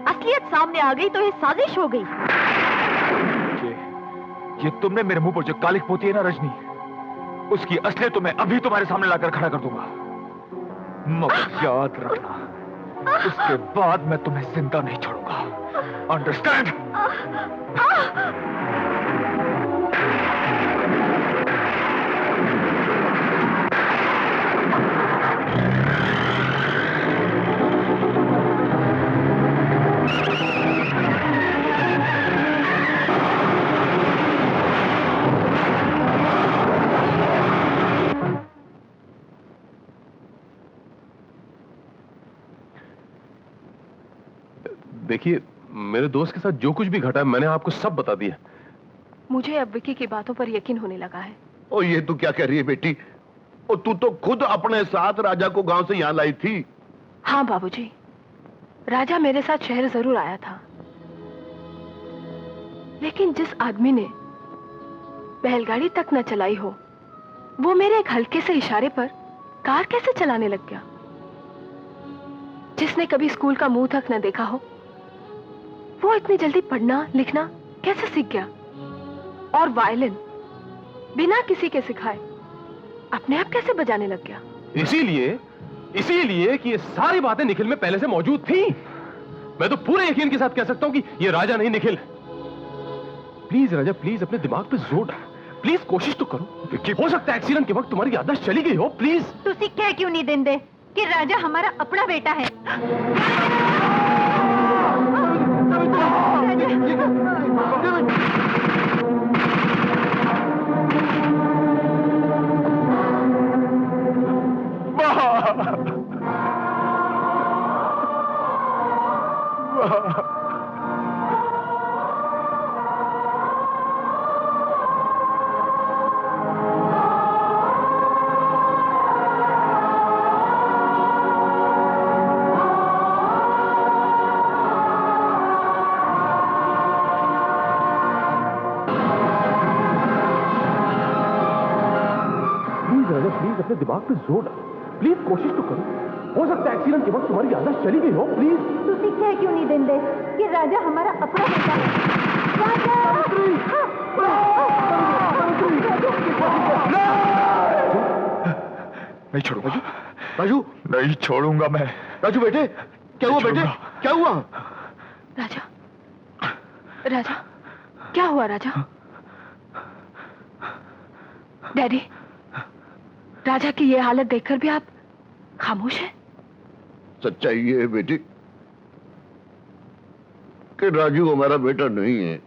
Speaker 7: असलियत सामने आ गई तो ये साजिश हो गई।
Speaker 6: ये तुमने मेरे मुंह पर जो कालिख पोती है ना रजनी, उसकी असलियत तो मैं अभी तुम्हारे सामने लाकर खड़ा कर दूंगा। मगर याद रखना, उसके बाद मैं तुम्हें जिंदा नहीं छोड़ूंगा। अंडरस्टैंड?
Speaker 4: देखिए, मेरे दोस्त के साथ जो कुछ भी घटा है मैंने आपको सब बता दिया।
Speaker 2: मुझे अब विकी की बातों पर यकीन होने लगा है।
Speaker 6: ओ ये तू क्या कह रही है बेटी? ओ तू तो खुद अपने साथ राजा को गांव से यहाँ लाई थी।
Speaker 2: हाँ बाबूजी, राजा मेरे साथ शहर जरूर आया था, लेकिन जिस आदमी ने बैलगाड़ी तक न चलाई हो, वो मेरे एक हल्के से इशारे पर कार कैसे चलाने लग गया? जिसने कभी स्कूल का मुंह तक न देखा हो, वो इतनी जल्दी पढ़ना लिखना कैसे सीख गया? और वायलिन बिना किसी के सिखाए अपने आप कैसे बजाने लग गया?
Speaker 4: इसीलिए कि ये सारी बातें निखिल में पहले से मौजूद थी। मैं तो पूरे यकीन के साथ कह सकता हूं कि ये राजा नहीं निखिल। प्लीज राजा, प्लीज अपने दिमाग पे जोर डाल, प्लीज कोशिश तो करो। हो सकता है एक्सीडेंट के वक्त तुम्हारी याददाश्त चली गई हो। प्लीज
Speaker 10: तुसी कह क्यों नहीं देंदे कि राजा हमारा अपना बेटा है?
Speaker 11: प्लीज अपने दिमाग पे जोर डालो, प्लीज कोशिश तो करो। हो सकता है एक्सीडेंट के वक्त तुम्हारी याददाश्त चली गई हो। प्लीज
Speaker 10: तुसी कह क्यों नहीं देंदे कि राजा हमारा अपना बेटा है?
Speaker 8: नहीं छोड़ूंगा,
Speaker 6: राजू,
Speaker 8: नहीं छोड़ूंगा मैं।
Speaker 6: राजू बेटे, क्या हुआ बेटे, क्या हुआ?
Speaker 2: राजा, राजा, क्या हुआ राजा? डैडी, राजा की ये हालत देखकर भी आप खामोश हैं?
Speaker 6: सच्चाई ये है बेटी कि राजू हमारा बेटा नहीं है।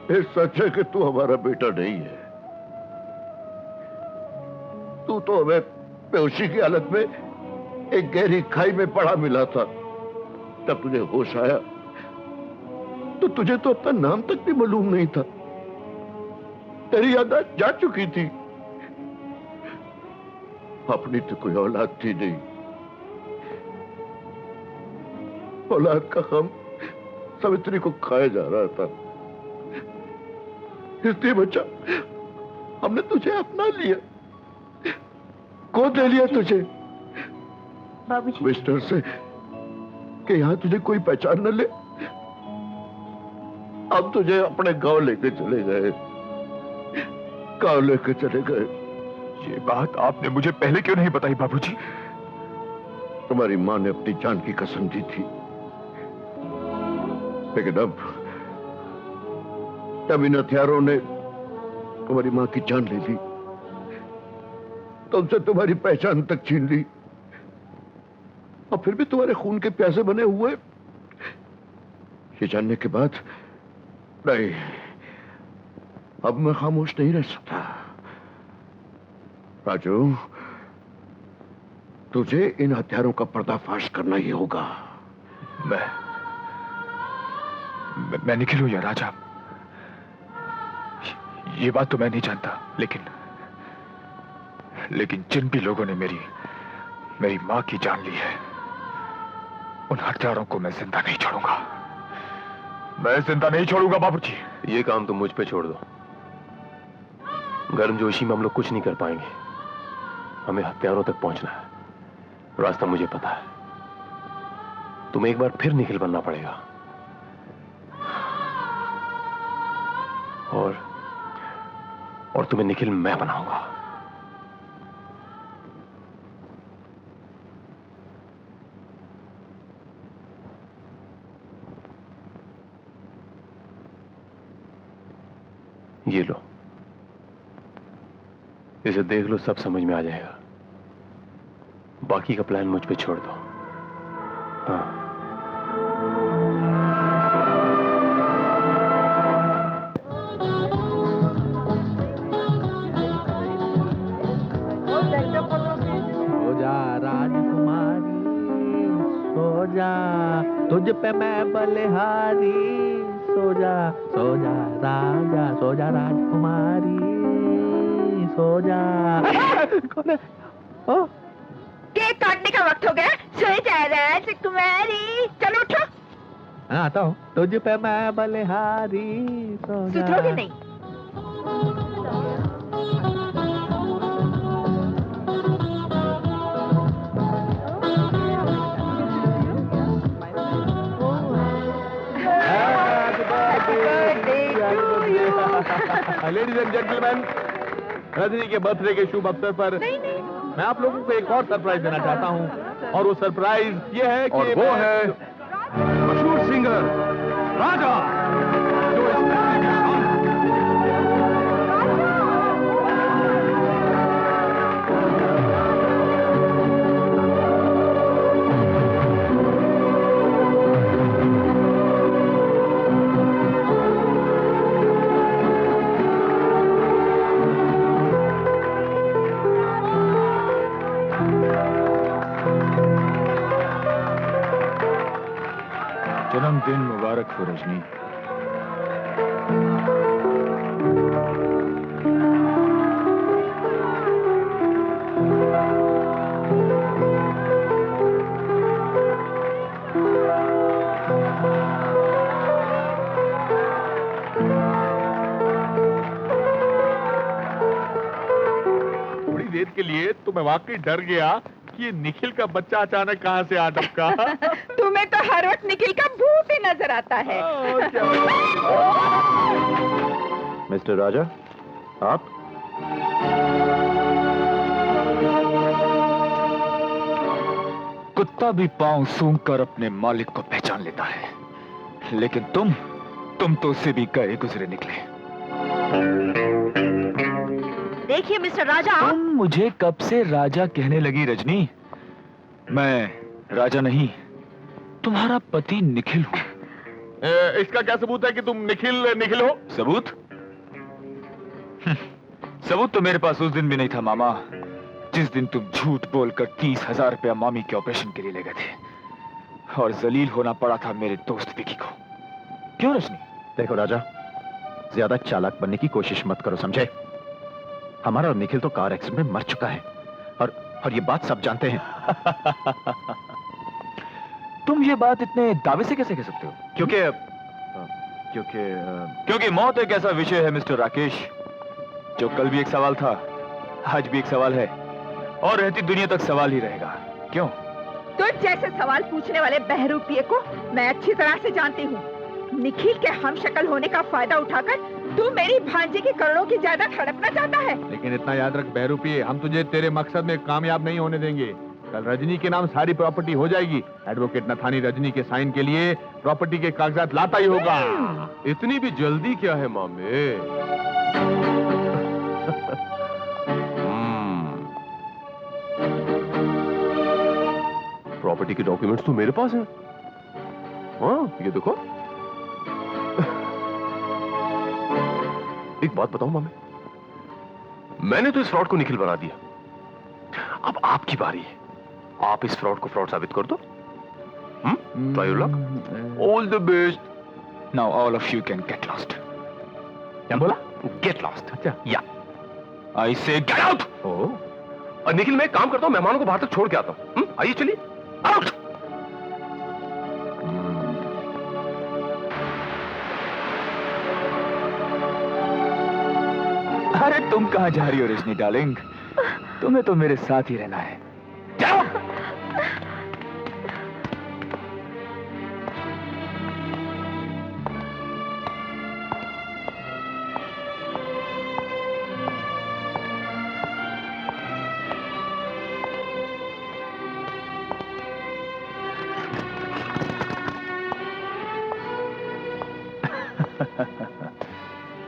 Speaker 6: ये सच है कि तू हमारा बेटा नहीं है। तू तो हमें बेहोशी की हालत में एक गहरी खाई में पड़ा मिला था। जब तुझे होश आया तो तुझे तो अपना नाम तक भी मालूम नहीं था। तेरी याददाश्त जा चुकी थी। अपनी तो कोई औलाद थी नहीं। औलाद का गम सावित्री को खाया जा रहा था। इसलिए बच्चा, हमने तुझे अपना लिया, गोद ले लिया तुझे।
Speaker 10: बाबूजी,
Speaker 6: मिस्टर से कि यहां तुझे कोई पहचान न ले, अब तुझे अपने गांव लेके चले गए। गांव लेके चले गए।
Speaker 8: ये बात आपने मुझे पहले क्यों नहीं बताई बाबूजी?
Speaker 6: तुम्हारी मां ने अपनी जान की कसम दी थी, लेकिन अब इन हथियारों ने तुम्हारी मां की जान ले ली, तुमसे तुम्हारी पहचान तक छीन ली, और फिर भी तुम्हारे खून के प्यासे बने हुए। ये जानने के बाद नहीं, अब मैं खामोश नहीं रह सकता। राजू, तुझे इन हथियारों का पर्दाफाश करना ही होगा।
Speaker 8: मैं निखिल हूं या राजा, ये बात तो मैं नहीं जानता, लेकिन जिन भी लोगों ने मेरी मां की जान ली है, उन हत्यारों को मैं जिंदा नहीं छोड़ूंगा। मैं जिंदा नहीं छोड़ूंगा बाबूजी।
Speaker 4: ये काम तुम मुझ पे छोड़ दो। गर्मजोशी में हम लोग कुछ नहीं कर पाएंगे। हमें हत्यारों तक पहुंचना है, रास्ता मुझे पता है। तुम्हें एक बार फिर निखिल बनना पड़ेगा, और तुम्हें निखिल मैं बनाऊंगा। ये लो, इसे देख लो, सब समझ में आ जाएगा। बाकी का प्लान मुझ पे छोड़ दो। हाँ,
Speaker 5: सो जा राजकुमारी, सो जा, तुझ पे मैं बलिहारी। सो जा राजा, सो जा राजकुमारी, सो जा। कौन है?
Speaker 2: केक काटने का वक्त हो गया। सो जा राजकुमारी, चलो उठो।
Speaker 5: हाँ, आता हूँ। तुझ पे मैं बलिहारी, सो जा।
Speaker 2: सुधरोगे नहीं।
Speaker 5: लेडीज एंड जेंटलमैन, रजनी के बर्थडे के शुभ अवसर पर मैं आप लोगों को एक और सरप्राइज देना चाहता हूं, और वो सरप्राइज ये है कि
Speaker 1: और वो है मशहूर सिंगर राजा, जो इस फैसले के साथ
Speaker 8: जन्मदिन मुबारक हो रजनी।
Speaker 1: मैं वाकई डर गया कि ये निखिल का बच्चा अचानक कहाँ से आ टपका।
Speaker 2: तुम्हें तो हर वक्त निखिल का भूत ही नजर आता है।
Speaker 3: मिस्टर राजा, आप?
Speaker 8: कुत्ता भी पांव सूंघकर अपने मालिक को पहचान लेता है, लेकिन तुम तो उससे भी गए गुजरे निकले।
Speaker 7: देखिए मिस्टर राजा,
Speaker 8: तुम मुझे कब से राजा कहने लगी रजनी? मैं राजा नहीं, तुम्हारा पति निखिल हूं।
Speaker 1: इसका क्या सबूत है कि तुम निखिल हो?
Speaker 8: सबूत? सबूत तो मेरे पास उस दिन भी नहीं था मामा, जिस दिन तुम झूठ बोलकर 30,000 रुपया मामी के ऑपरेशन के लिए ले गए थे और जलील होना पड़ा था मेरे दोस्त विकी को। क्यों रजनी?
Speaker 3: देखो राजा, ज्यादा चालाक बनने की कोशिश मत करो, समझे? हमारा और निखिल तो कार एक्सीडेंट में मर चुका है और ये बात सब जानते हैं।
Speaker 8: तुम ये बात इतने दावे से कैसे कह सकते हो? क्योंकि मौत एक ऐसा विषय है मिस्टर राकेश, जो कल भी एक सवाल था, आज भी एक सवाल है और रहती दुनिया तक सवाल ही रहेगा। क्यों?
Speaker 2: तो जैसे सवाल पूछने वाले बहरूपिये को मैं अच्छी तरह से जानती हूँ। निखिल के हमशक्ल होने का फायदा उठाकर तू मेरी भांजी की करोड़ों की जायदाद हड़पना चाहता है।
Speaker 1: लेकिन इतना याद रख बहरूपिये, हम तुझे तेरे मकसद में कामयाब नहीं होने देंगे। कल रजनी के नाम सारी प्रॉपर्टी हो जाएगी। एडवोकेट नथानी रजनी के साइन के लिए प्रॉपर्टी के कागजात लाता ही होगा। इतनी भी जल्दी क्या है मामे? प्रॉपर्टी के डॉक्यूमेंट्स तो मेरे पास हैं। हाँ, ये देखो। एक बात बताऊं मामे, मैंने तो इस फ्रॉड को निखिल बना दिया। अब आपकी बारी है, आप इस फ्रॉड को फ्रॉड साबित कर दो। Try your luck, all the best.
Speaker 8: Now all of you can get lost.
Speaker 1: क्या बोला? Get lost. अच्छा,
Speaker 8: या आई से गेट आउट।
Speaker 1: और निखिल, मैं एक काम करता हूं, मेहमानों को बाहर तक छोड़ के आता हूं। आइए चलिए, आउट।
Speaker 8: अरे तुम कहां जा रही हो रजनी डार्लिंग? तुम्हें तो मेरे साथ ही रहना है। जाओ।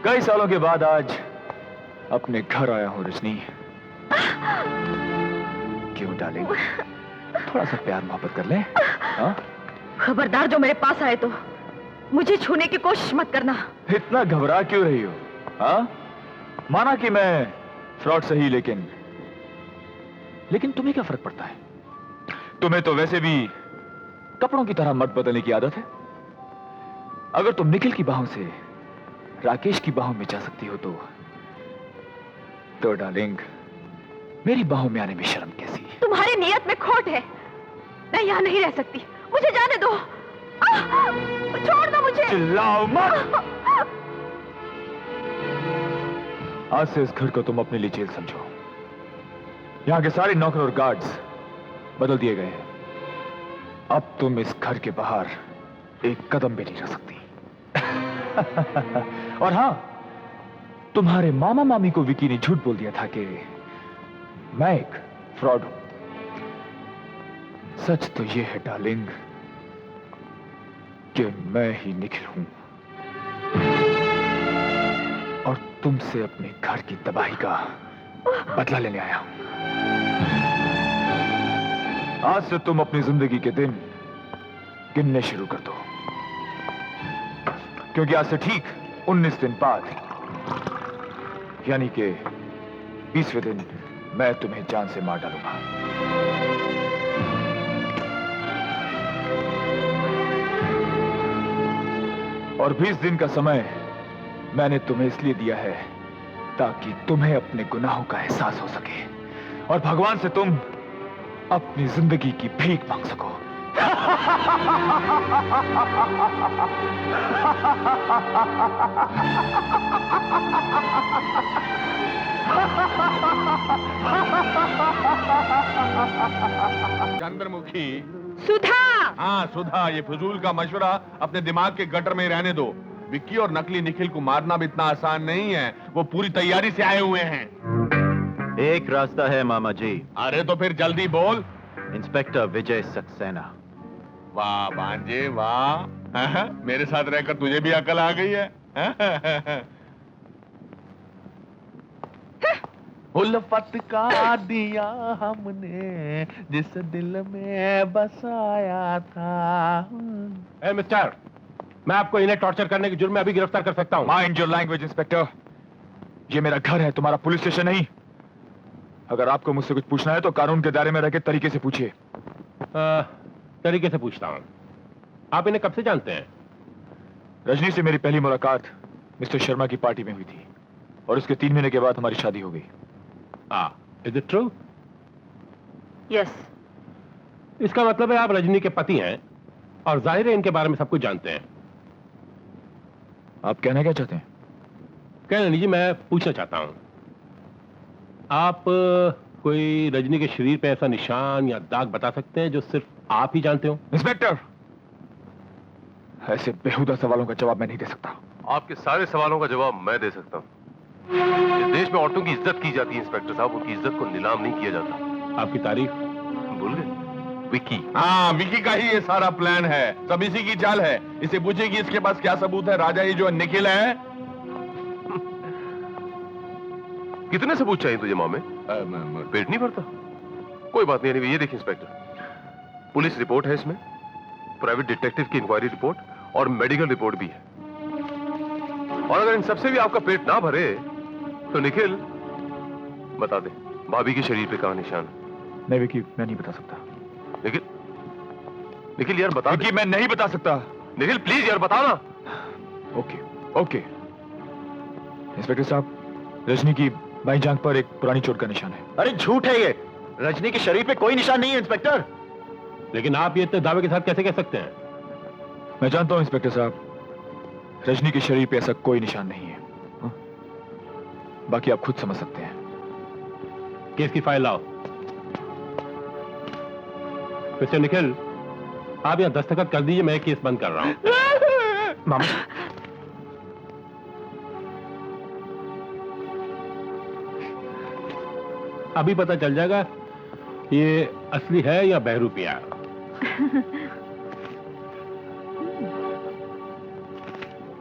Speaker 8: कई सालों के बाद आज अपने घर आया हूं रजनी। क्यों डार्लिंग, थोड़ा सा प्यार मोहब्बत कर ले? हाँ?
Speaker 7: खबरदार, जो मेरे पास आए तो मुझे छूने की कोशिश मत करना।
Speaker 8: इतना घबरा क्यों रही हो? हाँ? माना कि मैं फ्रॉड सही, लेकिन तुम्हें क्या फर्क पड़ता है? तुम्हें तो वैसे भी कपड़ों की तरह मत बदलने की आदत है। अगर तुम निखिल की बाहों से राकेश की बाहों में जा सकती हो तो डार्लिंग, मेरी बाहों में आने में शर्म कैसी?
Speaker 7: तुम्हारी नियत में खोट है। मैं यहाँ नहीं रह सकती, मुझे जाने दो। छोड़ दो मुझे।
Speaker 8: चिल्लाओ मत। आज से इस घर को तुम अपने लिए जेल समझो। यहाँ के सारे नौकर और गार्ड्स बदल दिए गए हैं। अब तुम इस घर के बाहर एक कदम भी नहीं रख सकती। और हां, तुम्हारे मामा मामी को विकी ने झूठ बोल दिया था कि मैं एक फ्रॉड हूं। सच तो यह है डार्लिंग कि मैं ही निखिल हूं और तुमसे अपने घर की तबाही का बदला लेने आया हूं। आज से तुम अपनी जिंदगी के दिन गिनने शुरू कर दो, क्योंकि आज से ठीक 19 दिन बाद, यानी कि 20वें दिन, मैं तुम्हें जान से मार डालूंगा। और 20 दिन का समय मैंने तुम्हें इसलिए दिया है ताकि तुम्हें अपने गुनाहों का एहसास हो सके और भगवान से तुम अपनी जिंदगी की भीख मांग सको।
Speaker 1: चंद्रमुखी।
Speaker 2: सुधा।
Speaker 1: हाँ सुधा, ये फजूल का मशवरा अपने दिमाग के गटर में ही रहने दो। विक्की और नकली निखिल को मारना भी इतना आसान नहीं है, वो पूरी तैयारी से आए हुए हैं।
Speaker 3: एक रास्ता है मामा जी।
Speaker 1: अरे तो फिर जल्दी बोल।
Speaker 3: इंस्पेक्टर विजय सक्सेना।
Speaker 1: वाह भांजे वाह, मेरे साथ रहकर तुझे भी अकल आ गई है। उल्फत का दिया हमने जिस दिल में बसाया था।
Speaker 11: ए मिस्टर, मैं आपको इन्हें टॉर्चर करने के जुर्म में अभी गिरफ्तार कर सकता हूँ।
Speaker 8: माइंड योर लैंग्वेज इंस्पेक्टर, ये मेरा घर है, तुम्हारा पुलिस स्टेशन नहीं। अगर आपको मुझसे कुछ पूछना है तो कानून के दायरे में रहकर तरीके से पूछिए।
Speaker 11: तरीके से पूछता हूँ, आप इन्हें कब से जानते हैं?
Speaker 8: रजनी से मेरी पहली मुलाकात मिस्टर शर्मा की पार्टी में हुई थी और उसके 3 महीने के बाद हमारी शादी हो गई।
Speaker 11: Is it true?
Speaker 2: यस।
Speaker 11: इसका मतलब है आप रजनी के पति हैं और जाहिर है इनके बारे में सब कुछ जानते हैं।
Speaker 8: आप कहना क्या चाहते हैं?
Speaker 11: कहना नहीं जी, मैं पूछना चाहता हूं, आप कोई रजनी के शरीर पे ऐसा निशान या दाग बता सकते हैं जो सिर्फ आप ही जानते हो?
Speaker 8: इंस्पेक्टर, ऐसे बेहुदा सवालों का जवाब मैं नहीं दे सकता।
Speaker 4: आपके सारे सवालों का जवाब मैं दे सकता हूँ। इस देश में औरतों की इज्जत की जाती है इंस्पेक्टर साहब, उनकी इज्जत को नीलाम नहीं किया जाता।
Speaker 11: आपकी तारीफ
Speaker 4: भूल गए? विक्की।
Speaker 1: हाँ, विक्की का ही ये सारा प्लान है, सब इसी की चाल है। इसे पूछेगी इसके पास क्या सबूत है। राजा ये जो निखिल है।
Speaker 4: कितने सबूत चाहिए तुझे मामे? पेट नहीं भरता। कोई बात नहीं। ये देखिए इंस्पेक्टर, पुलिस रिपोर्ट है इसमें, प्राइवेट डिटेक्टिव की इंक्वायरी रिपोर्ट और मेडिकल रिपोर्ट भी है। और अगर इन सबसे भी आपका पेट ना भरे तो निखिल बता दे भाभी के शरीर पे कहां निशान है?
Speaker 8: नहीं विकी, मैं नहीं बता सकता।
Speaker 4: निखिल, निखिल यार बता।
Speaker 8: विकी मैं नहीं बता सकता।
Speaker 4: निखिल प्लीज यार बता ना।
Speaker 8: Okay okay. इंस्पेक्टर साहब, रजनी की बाई जांघ पर एक पुरानी चोट का निशान है।
Speaker 3: अरे झूठ है ये, रजनी के शरीर पे कोई निशान नहीं है इंस्पेक्टर।
Speaker 11: लेकिन आप ये इतने दावे के साथ कैसे कह सकते हैं?
Speaker 8: मैं जानता हूं इंस्पेक्टर साहब, रजनी के शरीर पे ऐसा कोई निशान नहीं है। हाँ? बाकी आप खुद समझ सकते हैं।
Speaker 11: केस की फाइल लाओ। मिस्टर निखिल, आप यहाँ दस्तखत कर दीजिए, मैं केस बंद कर रहा हूं।
Speaker 8: मामा,
Speaker 11: अभी पता चल जाएगा ये असली है या बहरूपिया।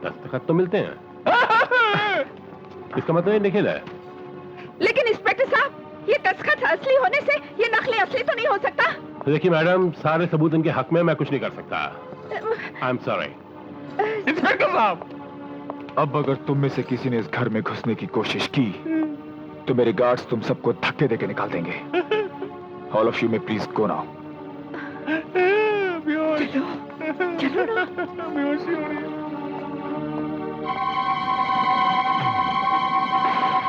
Speaker 11: दस्तखत तो मिलते हैं। इसका मतलब ये निखिल है।
Speaker 2: लेकिन इंस्पेक्टर साहब, ये दस्तखत असली होने से ये नकली असली तो नहीं हो सकता।
Speaker 11: देखिए मैडम, सारे सबूत इनके हक में, मैं कुछ नहीं कर सकता। I am sorry.
Speaker 1: इंस्पेक्टर साहब,
Speaker 8: अब अगर तुम में से किसी ने इस घर में घुसने की कोशिश की तो मेरे गार्ड्स तुम सबको धक्के देके निकाल देंगे। ऑल ऑफ यू में प्लीज गो नाउ।
Speaker 2: चलो ना।
Speaker 1: बेहोशी हो रही है।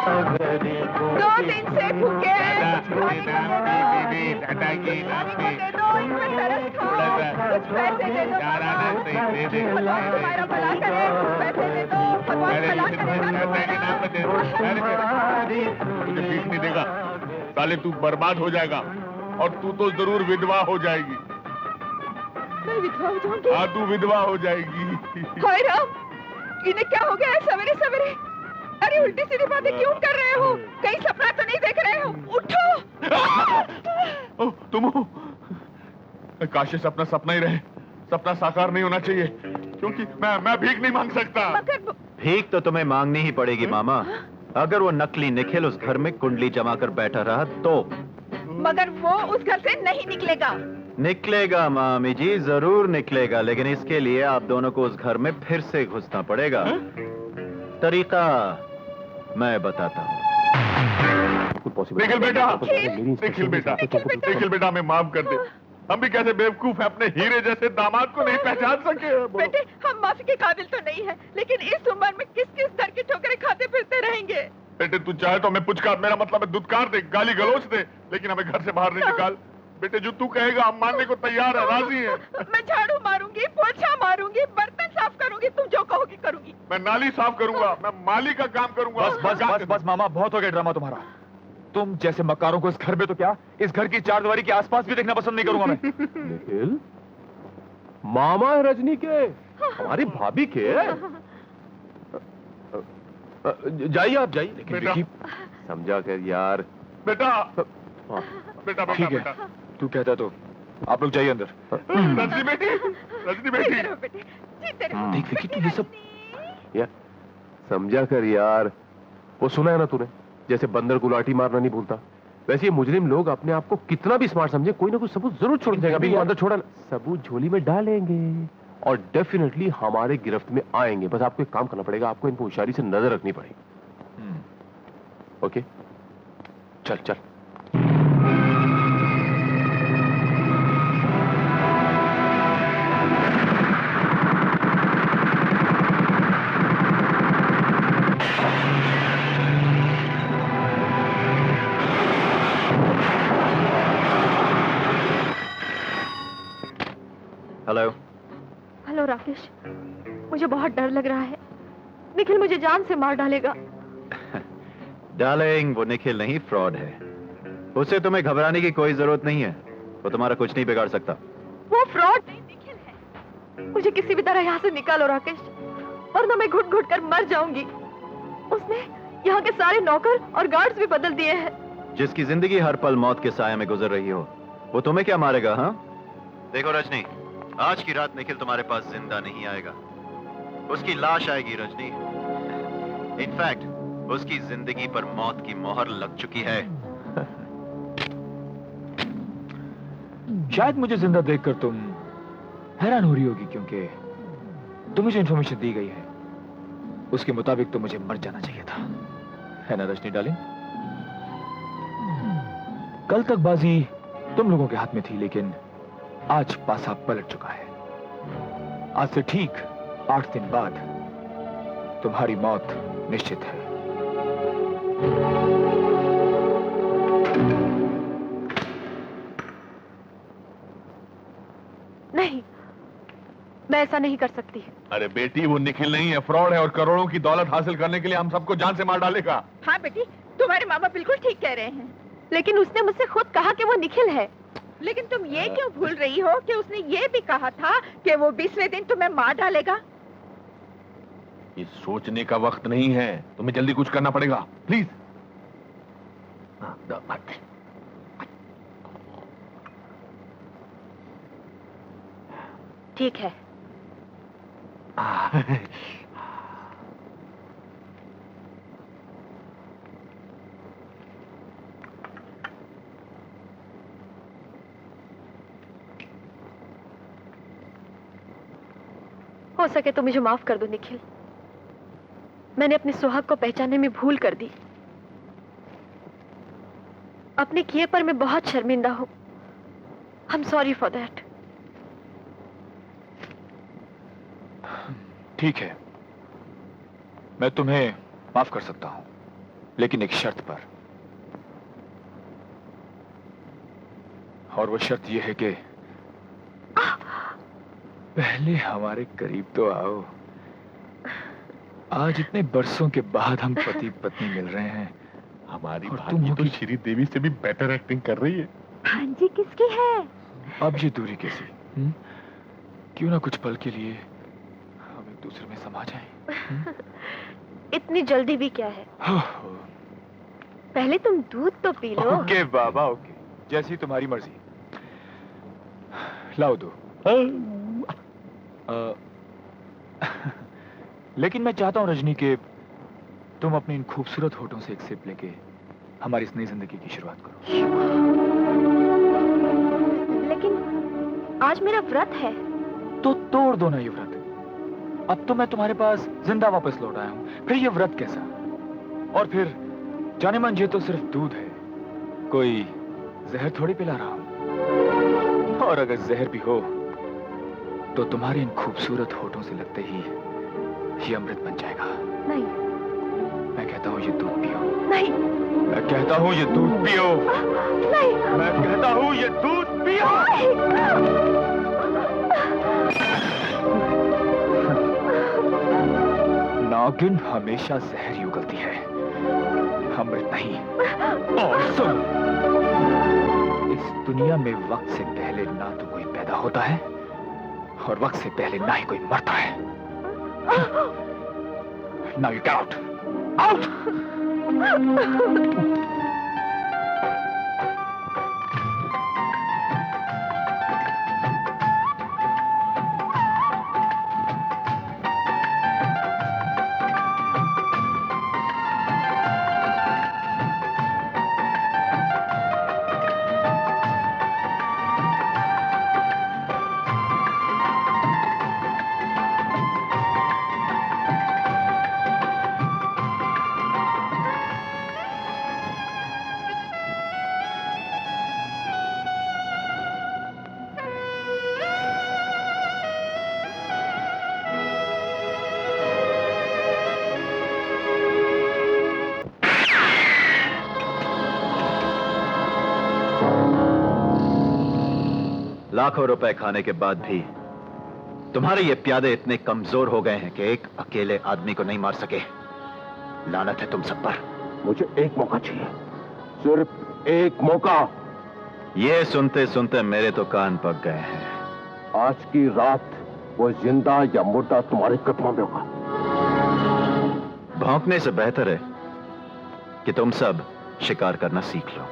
Speaker 2: दो दिन से भूखे हैं, खाने को दे दो, इनको तरस खाओ, कुछ पैसे दे दो, भगवान तुम्हारा भला करे, कुछ पैसे दे दो, भगवान भला करेगा।
Speaker 1: तुझे भीख नहीं देगा साले, तू बर्बाद हो जाएगा और तू तो जरूर विधवा हो जाएगी।
Speaker 2: मैं विधवा हो जाऊंगी?
Speaker 1: हाँ, तू विधवा हो जाएगी।
Speaker 2: हाय राम, इन्हें क्या हो गया है सवेरे सवेरे? अरे उल्टी सीधी बातें क्यों कर रहे हो? कहीं सपना तो नहीं देख रहे हो? उठो।
Speaker 1: तुम हो? काश ये सपना सपना ही रहे, सपना साकार नहीं होना चाहिए, क्योंकि मैं भीख नहीं मांग सकता।
Speaker 3: भीख तो तुम्हें मांगनी ही पड़ेगी मामा। अगर वो नकली निखिल उस घर में कुंडली जमा कर बैठा रहा तो।
Speaker 2: मगर वो उस घर से नहीं निकलेगा।
Speaker 3: निकलेगा मामी जी, जरूर निकलेगा, लेकिन इसके लिए आप दोनों को उस घर में फिर से घुसना पड़ेगा। तरीका मैं बताता हूँ।
Speaker 1: निखिल बेटा, निखिल बेटा, निखिल बेटा, हमें माफ कर दे। हम भी कैसे बेवकूफ हैं, अपने हीरे जैसे दामाद को नहीं पहचान सके।
Speaker 2: बेटे, हम माफी के काबिल तो नहीं है, लेकिन इस उम्र में किस किस दर की ठोकरें खाते फिरते रहेंगे।
Speaker 1: बेटे तू चाहे तो हमें पुचकार, मेरा मतलब है दुत्कार दे, गाली गलौज दे, लेकिन हमें घर से बाहर नहीं निकाल। बेटे जो तू कहेगा हम मानने को तैयार है, राजी है।
Speaker 2: मैं झाड़ू मारूंगी, पोछा मारूंगी, बर्तन साफ करूंगी, तुम जो कहोगी करूंगी।
Speaker 1: मैं नाली साफ करूंगा, मैं माली का काम करूंगा।
Speaker 8: बस बस बस बस मामा, बहुत हो गया ड्रामा तुम्हारा। तुम जैसे मक्कारों को इस घर में तो क्या, इस घर की चारदीवारी के आसपास भी देखना पसंद नहीं करूंगा मैं।
Speaker 4: निखिल, मामा है रजनी के, हमारी भाभी के। जाइए आप जाइए, लेकिन
Speaker 1: बेटा।
Speaker 4: विकी, समझा कर यार।
Speaker 1: बेटा
Speaker 4: हाँ,
Speaker 1: बेटा
Speaker 8: ठीक है,
Speaker 1: बेटा
Speaker 8: तू कहता तो आप लोग जाइए अंदर।
Speaker 1: रजनी बेटी, रजनी बेटी।
Speaker 2: जीते रहो बेटे, जीते रहो।
Speaker 8: देख विकी, तू ये सब
Speaker 4: यार समझा कर यार। वो सुना है ना तूने, जैसे बंदर को लाठी मारना नहीं भूलता, वैसे ये मुजरिम लोग अपने आप को कितना भी स्मार्ट समझे, कोई ना कोई सबूत जरूर छोड़ देगा। अभी अंदर छोड़ा ना, सबूत झोली में डालेंगे और डेफिनेटली हमारे गिरफ्त में आएंगे। बस आपको एक काम करना पड़ेगा, आपको इनको होशियारी से नजर रखनी पड़ेगी। ओके, चल चल।
Speaker 3: हेलो।
Speaker 7: हेलो राकेश, मुझे बहुत डर लग रहा है। निखिल मुझे जान से मार डालेगा।
Speaker 3: डार्लिंग, वो निखिल नहीं, फ्रॉड है। उसे तुम्हें घबराने की कोई जरूरत नहीं है, वो तुम्हारा कुछ नहीं बिगाड़ सकता।
Speaker 7: वो फ्रॉड नहीं, निखिल है। मुझे किसी भी तरह यहाँ से निकालो राकेश, वरना मैं घुट घुट कर मर जाऊंगी। उसने यहाँ के सारे नौकर और गार्ड्स भी बदल दिए हैं।
Speaker 3: जिसकी जिंदगी हर पल मौत के साए में गुजर रही हो, वो तुम्हें क्या मारेगा? हाँ देखो रजनी, आज की रात निखिल तुम्हारे पास जिंदा नहीं आएगा, उसकी लाश आएगी रजनी। इनफैक्ट उसकी जिंदगी पर मौत की मोहर लग चुकी है।
Speaker 8: शायद मुझे जिंदा देखकर तुम हैरान हो रही होगी, क्योंकि तुम्हें जो इंफॉर्मेशन दी गई है उसके मुताबिक तो मुझे मर जाना चाहिए था, है ना रजनी डार्लिंग? कल तक बाजी तुम लोगों के हाथ में थी, लेकिन आज पासा पलट चुका है। आज से ठीक 8 दिन बाद तुम्हारी मौत निश्चित है।
Speaker 7: नहीं, मैं ऐसा नहीं कर सकती।
Speaker 1: अरे बेटी, वो निखिल नहीं है, फ्रॉड है और करोड़ों की दौलत हासिल करने के लिए हम सबको जान से मार डालेगा।
Speaker 2: हाँ बेटी, तुम्हारे मामा बिल्कुल ठीक कह रहे हैं।
Speaker 7: लेकिन उसने मुझसे खुद कहा कि वो निखिल है।
Speaker 2: लेकिन तुम ये क्यों भूल रही हो कि उसने ये भी कहा था कि वो 20वें दिन तुम्हें मार डालेगा।
Speaker 1: ये सोचने का वक्त नहीं है, तुम्हें जल्दी कुछ करना पड़ेगा, प्लीज।
Speaker 7: ठीक है। हो सके तो मुझे माफ कर दो निखिल, मैंने अपने सुहाग को पहचानने में भूल कर दी। अपने किए पर मैं बहुत शर्मिंदा हूं। I am sorry for that.
Speaker 8: ठीक है, मैं तुम्हें माफ कर सकता हूं, लेकिन एक शर्त पर। और वो शर्त यह है कि पहले हमारे करीब तो आओ। आज इतने बरसों के बाद हम पति पत्नी मिल रहे हैं।
Speaker 1: हमारी
Speaker 8: और
Speaker 1: भाभी
Speaker 8: तुम
Speaker 1: तो श्री देवी से भी बेटर एक्टिंग कर रही है।
Speaker 7: भांजी किसकी है?
Speaker 8: अब ये दूरी कैसी? क्यों ना कुछ पल के लिए हम एक दूसरे में समा जाएं?
Speaker 7: इतनी जल्दी भी क्या है? पहले तुम दूध तो पी लो।
Speaker 8: ओके बाबा, ओके, जैसी तुम्हारी मर्जी। लाओ दो। लेकिन मैं चाहता हूं रजनी के तुम अपने इन खूबसूरत होठों से एक सिप लेके हमारी इस नई जिंदगी की शुरुआत करो।
Speaker 7: लेकिन आज मेरा व्रत है।
Speaker 8: तो तोड़ दो ना ये व्रत। अब तो मैं तुम्हारे पास जिंदा वापस लौट आया हूं, फिर ये व्रत कैसा? और फिर जाने मन ये तो सिर्फ दूध है, कोई जहर थोड़ी पिला रहा हूं। और अगर जहर भी हो तो तुम्हारे इन खूबसूरत होठों से लगते ही ये अमृत बन जाएगा।
Speaker 7: नहीं,
Speaker 8: मैं कहता हूं ये दूध पियो।
Speaker 7: नहीं,
Speaker 8: मैं कहता हूं ये दूध पियो।
Speaker 7: नहीं,
Speaker 8: मैं कहता हूं ये दूध पियो।
Speaker 11: अगिन हमेशा जहर ही उगलती है, अमृत नहीं। और सुन, इस दुनिया में वक्त से पहले ना तो कोई पैदा होता है और वक्त से पहले ना ही कोई मरता है। Now you get out! Out!
Speaker 3: लाखों रुपए खाने के बाद भी तुम्हारे ये प्यादे इतने कमजोर हो गए हैं कि एक अकेले आदमी को नहीं मार सके। लानत है तुम सब पर।
Speaker 6: मुझे एक मौका चाहिए, सिर्फ एक मौका।
Speaker 3: ये सुनते सुनते मेरे तो कान पक गए हैं।
Speaker 6: आज की रात वो जिंदा या मुर्दा तुम्हारे कदमों में होगा।
Speaker 3: भौंकने से बेहतर है कि तुम सब शिकार करना सीख लो।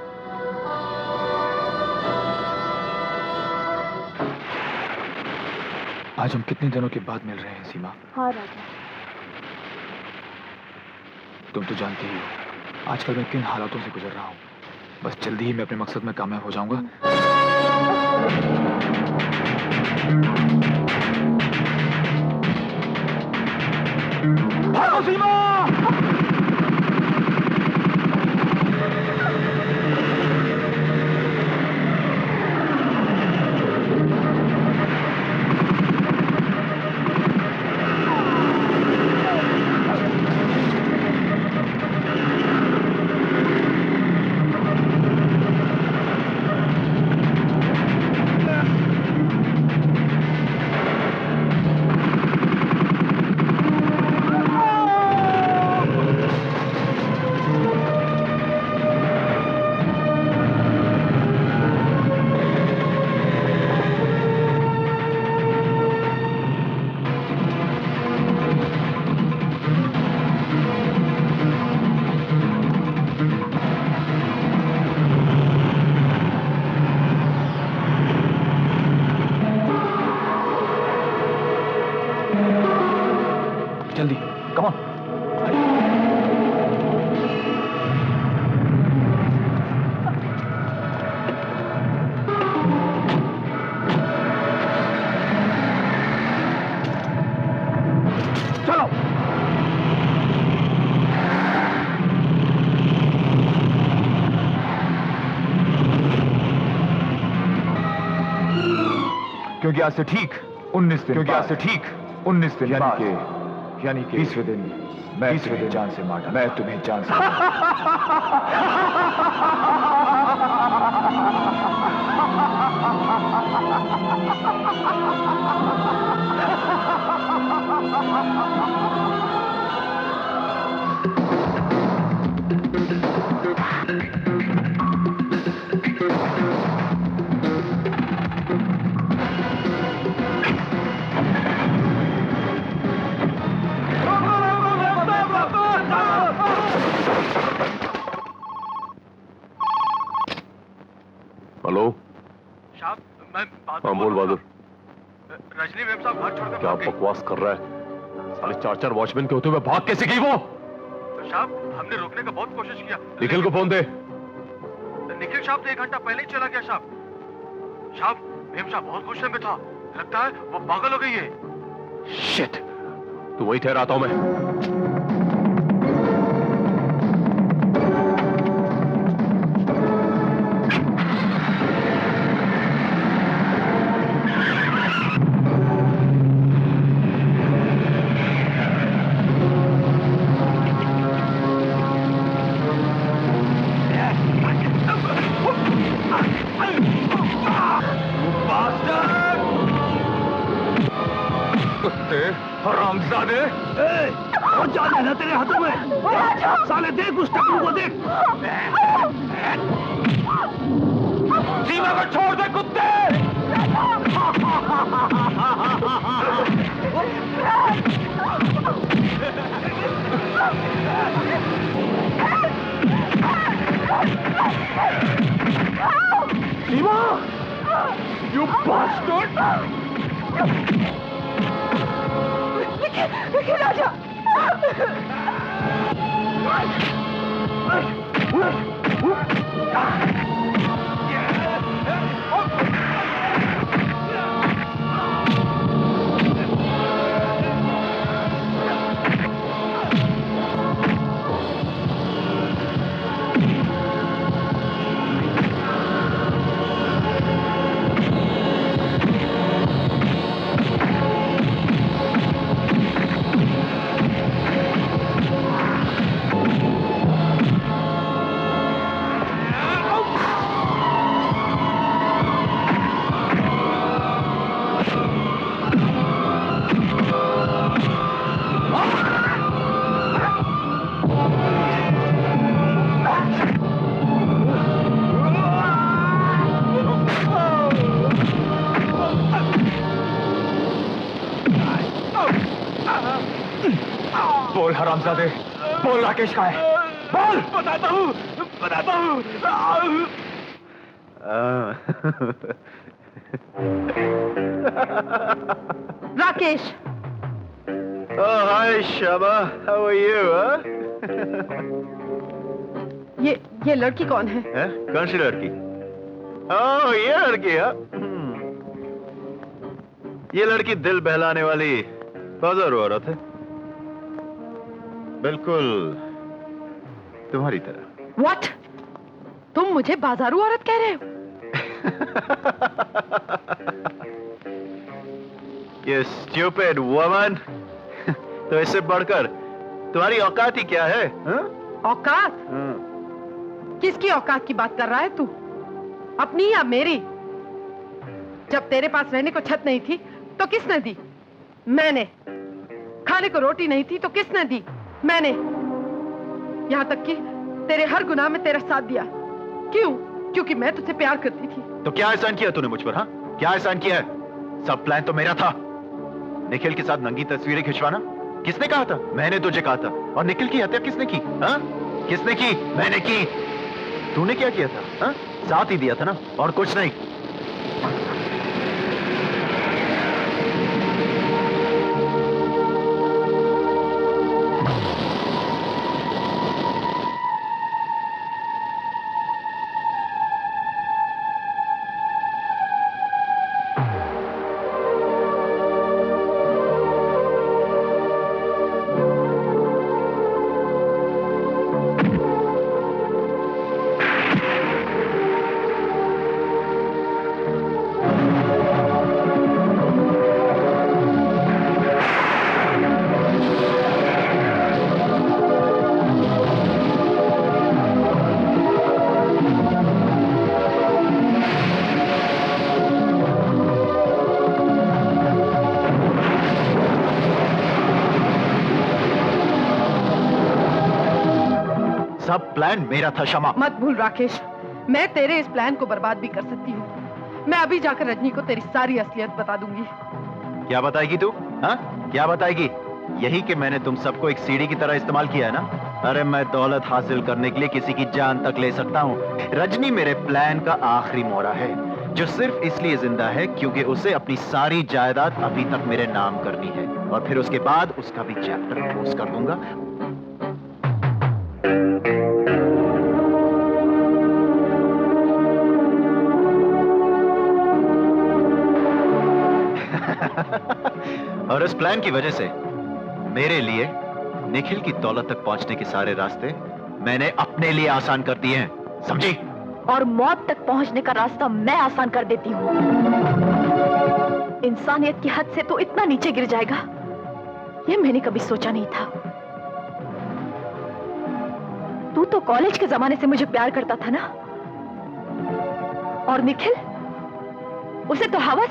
Speaker 11: आज हम कितने दिनों के बाद मिल रहे हैं सीमा?
Speaker 7: हाँ राजा।
Speaker 11: तुम तो जानती ही हो आजकल मैं किन हालातों से गुजर रहा हूँ। बस जल्दी ही मैं अपने मकसद में कामयाब हो जाऊंगा। भागो सीमा! जल्दी, कम ऑन। चलो। क्योंकि आज से ठीक 19 दिन, क्योंकि आज से ठीक 19 दिन यानी कि 20वें दिन मैं तुम्हें जान से मार, मैं तुम्हें जान से
Speaker 1: हेलो
Speaker 11: साहब, मैं
Speaker 1: हाँ बोल बहादुर।
Speaker 11: रजनी मैम साहब घर छोड़कर
Speaker 1: क्या बकवास कर रहा है? साले 4 वॉचमैन के होते हुए भाग कैसे गई वो?
Speaker 11: साहब हमने रोकने का बहुत कोशिश किया।
Speaker 1: निखिल को फोन दे।
Speaker 11: निखिल साहब तो 1 घंटा पहले ही चला गया साहब। साहब मैम साहब बहुत गुस्से में था, लगता है वो पागल हो गई है।
Speaker 1: शिट, तू वही ठहराता हूं मैं। कुत्ते, हरामजादे।
Speaker 8: और जान है ना तेरे हाथों में। साले देख उस टकलू को देख।
Speaker 1: सीमा को छोड़ दे कुत्ते।
Speaker 8: सीमा, you bastard!
Speaker 2: विकी राजा।
Speaker 8: बोल हरामजादे, बोल राकेश कहाँ है? बोल। बताता हूँ।
Speaker 2: Rakesh.
Speaker 3: Oh, hi, Shama. How are you, huh?
Speaker 2: ये लड़की कौन है?
Speaker 3: कौन सी लड़की? Oh, ये लड़की है? ये लड़की दिल बहलाने वाली बाजारू औरत है, बिल्कुल तुम्हारी तरह।
Speaker 2: What? तुम मुझे बाजारू औरत कह रहे हो?
Speaker 3: ये stupid woman। तो इससे बढ़कर तुम्हारी औकात ही क्या है?
Speaker 2: औकात? किसकी औकात की बात कर रहा है तू? अपनी या मेरी? जब तेरे पास रहने को छत नहीं थी तो किसने दी? मैंने। खाने को रोटी नहीं थी तो किसने दी? मैंने। यहाँ तक कि तेरे हर गुनाह में तेरा साथ दिया। क्यों? क्योंकि मैं तुझसे प्यार करती थी।
Speaker 3: तो क्या एहसान किया तूने मुझ पर? हाँ, क्या एहसान किया है? सब प्लान तो मेरा था। निखिल के साथ नंगी तस्वीरें खिंचवाना किसने कहा था? मैंने तुझे कहा था। और निखिल की हत्या किसने की? हाँ, किसने की? मैंने की। तूने क्या किया था? हाँ, साथ ही दिया था ना, और कुछ नहीं। सब प्लान मेरा था शमा।
Speaker 2: मत भूल राकेश, मैं तेरे इस प्लान को बर्बाद भी कर सकती हूँ। मैं अभी जाकर रजनी को तेरी सारी असलियत बता दूंगी।
Speaker 3: क्या बताएगी तू? हाँ, क्या बताएगी? यही कि मैंने तुम सबको एक सीढ़ी की तरह इस्तेमाल किया है ना? अरे मैं दौलत हासिल करने के लिए किसी की जान तक ले सकता हूँ। रजनी मेरे प्लान का आखिरी मोहरा है, जो सिर्फ इसलिए जिंदा है क्योंकि उसे अपनी सारी जायदाद अभी तक मेरे नाम करनी है, और फिर उसके बाद उसका भी चैप्टर क्लोज कर दूंगा। और इस प्लान की वजह से मेरे लिए निखिल की दौलत तक पहुंचने के सारे रास्ते मैंने अपने लिए आसान कर दिए हैं, समझी?
Speaker 7: और मौत तक पहुंचने का रास्ता मैं आसान कर देती हूँ। इंसानियत की हद से तो इतना नीचे गिर जाएगा, ये मैंने कभी सोचा नहीं था। तू तो कॉलेज के जमाने से मुझे प्यार करता था ना? और निखिल, उसे तो हवस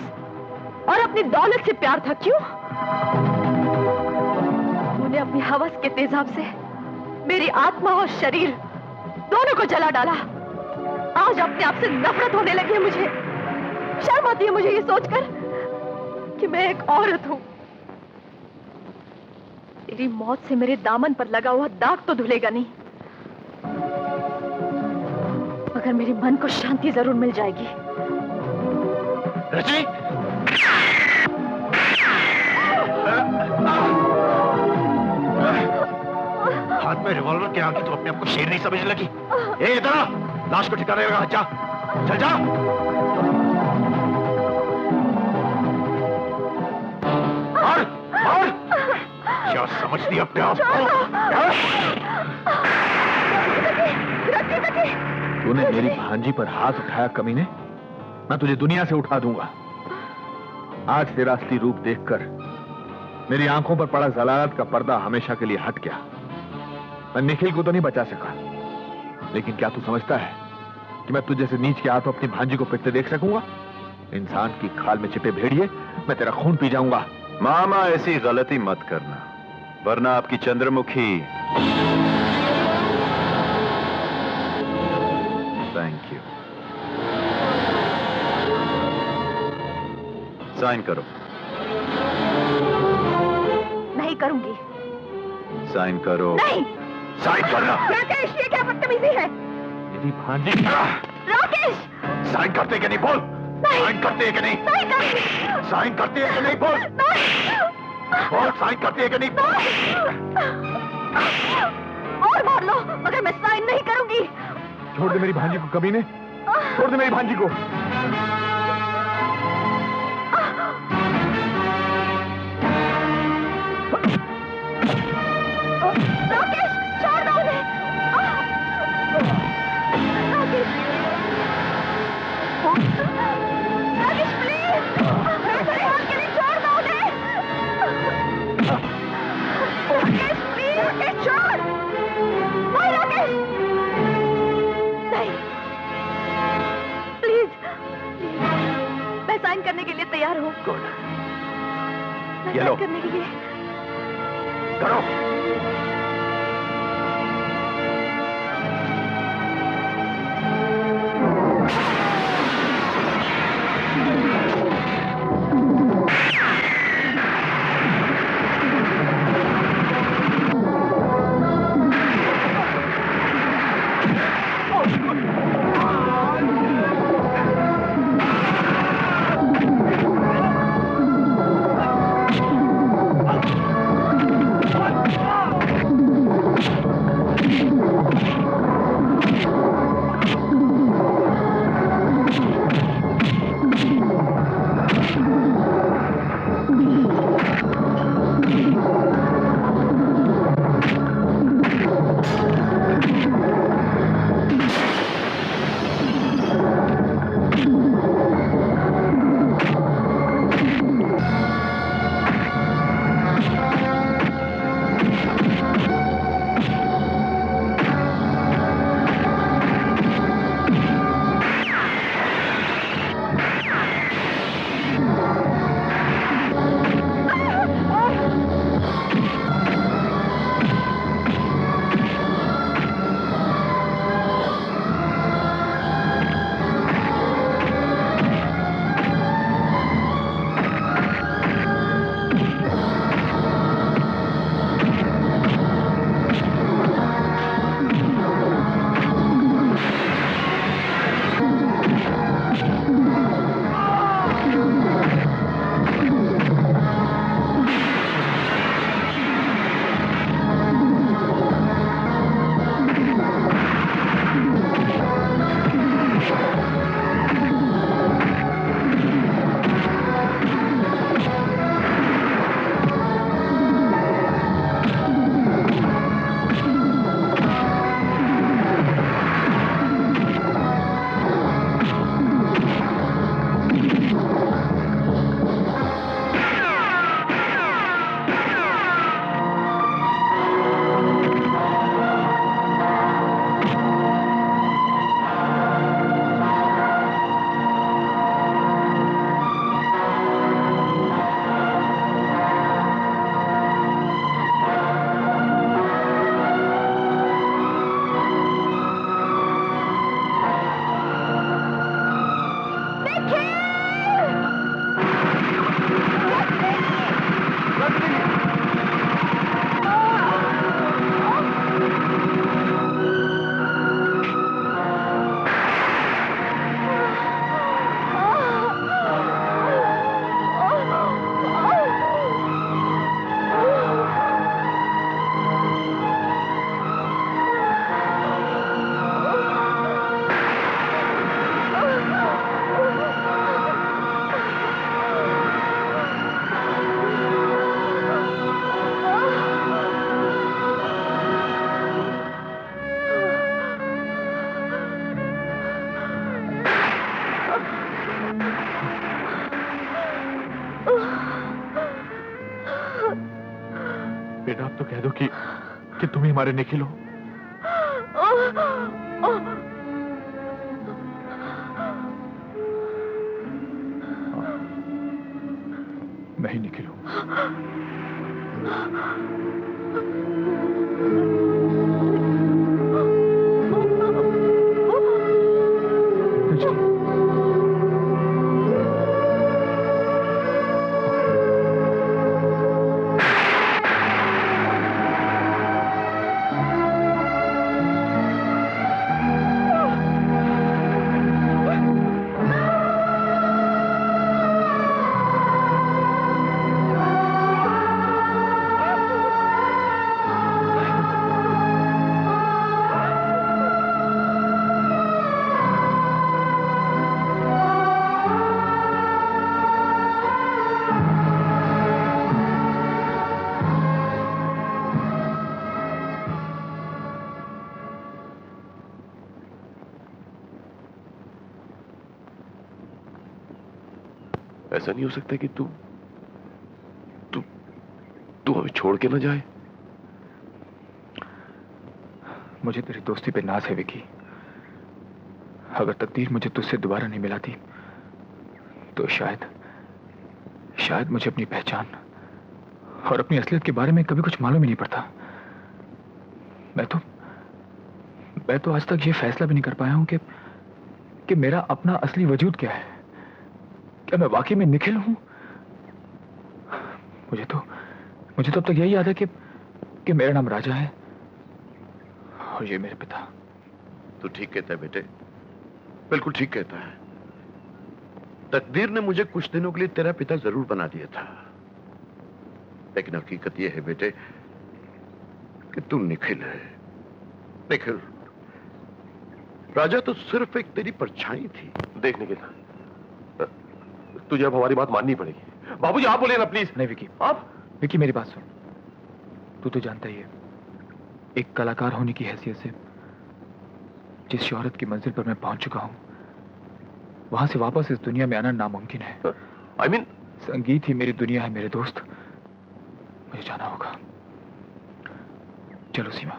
Speaker 7: और अपनी दौलत से प्यार था, क्यों? तूने अपनी हवस के तेजाब से मेरी आत्मा और शरीर दोनों को जला डाला। आज अपने आप से नफरत होने लगी है मुझे। शर्म आती है मुझे ये सोचकर कि मैं एक औरत हूं। तेरी मौत से मेरे दामन पर लगा हुआ दाग तो धुलेगा नहीं, मगर मेरे मन को शांति जरूर मिल जाएगी।
Speaker 3: रजनी! हाथ में रिवॉल्वर के आगे तो अपने आप को शेर नहीं समझने लगी। ए इधर आ, लाश को ठिकाने लगा। जा, चल जा। और क्या समझती अपने आप को? तूने मेरी भांजी पर हाथ उठाया कमीने, मैं तुझे दुनिया से उठा दूंगा। आज तेरा असली रूप देखकर मेरी आंखों पर पड़ा जलालत का पर्दा हमेशा के लिए हट गया। मैं निखिल को तो नहीं बचा सका, लेकिन क्या तू समझता है कि मैं तुझे से नीच के हाथों अपनी भांजी को पिटते देख सकूंगा? इंसान की खाल में चिपे भेड़िए, मैं तेरा खून पी जाऊंगा। मामा ऐसी गलती मत करना, वरना आपकी चंद्रमुखी। Thank you. साइन करो।
Speaker 7: नहीं करूंगी।
Speaker 3: साइन करो।
Speaker 7: नहीं।
Speaker 3: साइन करना।
Speaker 2: राकेश, ये क्या बदतमीजी है?
Speaker 3: मेरी भांजी।
Speaker 2: राकेश!
Speaker 3: साइन करते कि नहीं बोल? साइन करते हैं कि नहीं?
Speaker 2: नहीं करूंगी।
Speaker 3: साइन करते हैं कि नहीं बोल? बोल, साइन करते हैं कि नहीं?
Speaker 7: और मार लो, मगर मैं साइन नहीं करूंगी।
Speaker 1: छोड़ दे मेरी भांजी को कमीने, छोड़ दे मेरी भांजी को।
Speaker 2: राकेश, छोड़ दो उन्हें। राकेश, राकेश प्लीज, मेरे हाथ के लिए छोड़ दो उन्हें। राकेश प्लीज, राकेश छोड़। नहीं राकेश, नहीं,
Speaker 7: प्लीज, मैं साइन करने के लिए तैयार हूँ। मैं
Speaker 3: ये लो।
Speaker 7: साइन करने के लिए।
Speaker 3: करो।
Speaker 1: बेटा अब तो कह दो कि तुम ही हमारे निखिल हो। मैं ही निखिल हूं।
Speaker 12: ऐसा नहीं हो सकता कि तू हमें छोड़ के न जाए।
Speaker 1: मुझे तेरी दोस्ती पे नाज है विकी। अगर तकदीर मुझे तुझसे दोबारा नहीं मिलाती तो शायद मुझे अपनी पहचान और अपनी असलियत के बारे में कभी कुछ मालूम ही नहीं पड़ता। मैं तो आज तक ये फैसला भी नहीं कर पाया हूं कि मेरा अपना असली वजूद क्या है। क्या मैं वाकई में निखिल हूं? मुझे तो अब तक यही याद है कि मेरा नाम राजा है और ये मेरे पिता।
Speaker 6: तू ठीक कहता है बेटे, बिल्कुल ठीक कहता है। तकदीर ने मुझे कुछ दिनों के लिए तेरा पिता जरूर बना दिया था, लेकिन हकीकत यह है बेटे कि तू निखिल है। निखिल, राजा तो सिर्फ एक तेरी परछाई थी।
Speaker 12: देख निखिल, तुझे अब हमारी बात माननी पड़ेगी। बाबूजी आप बोले ना प्लीज।
Speaker 1: नहीं विकी, विकी मेरी बात सुन। तू तो जानता ही है, एक कलाकार होने की हैसियत से जिस शोहरत की मंजिल पर मैं पहुंच चुका हूं, वहां से वापस इस दुनिया में आना नामुमकिन है। संगीत ही मेरी दुनिया है मेरे दोस्त। मुझे जाना होगा। चलो सीमा।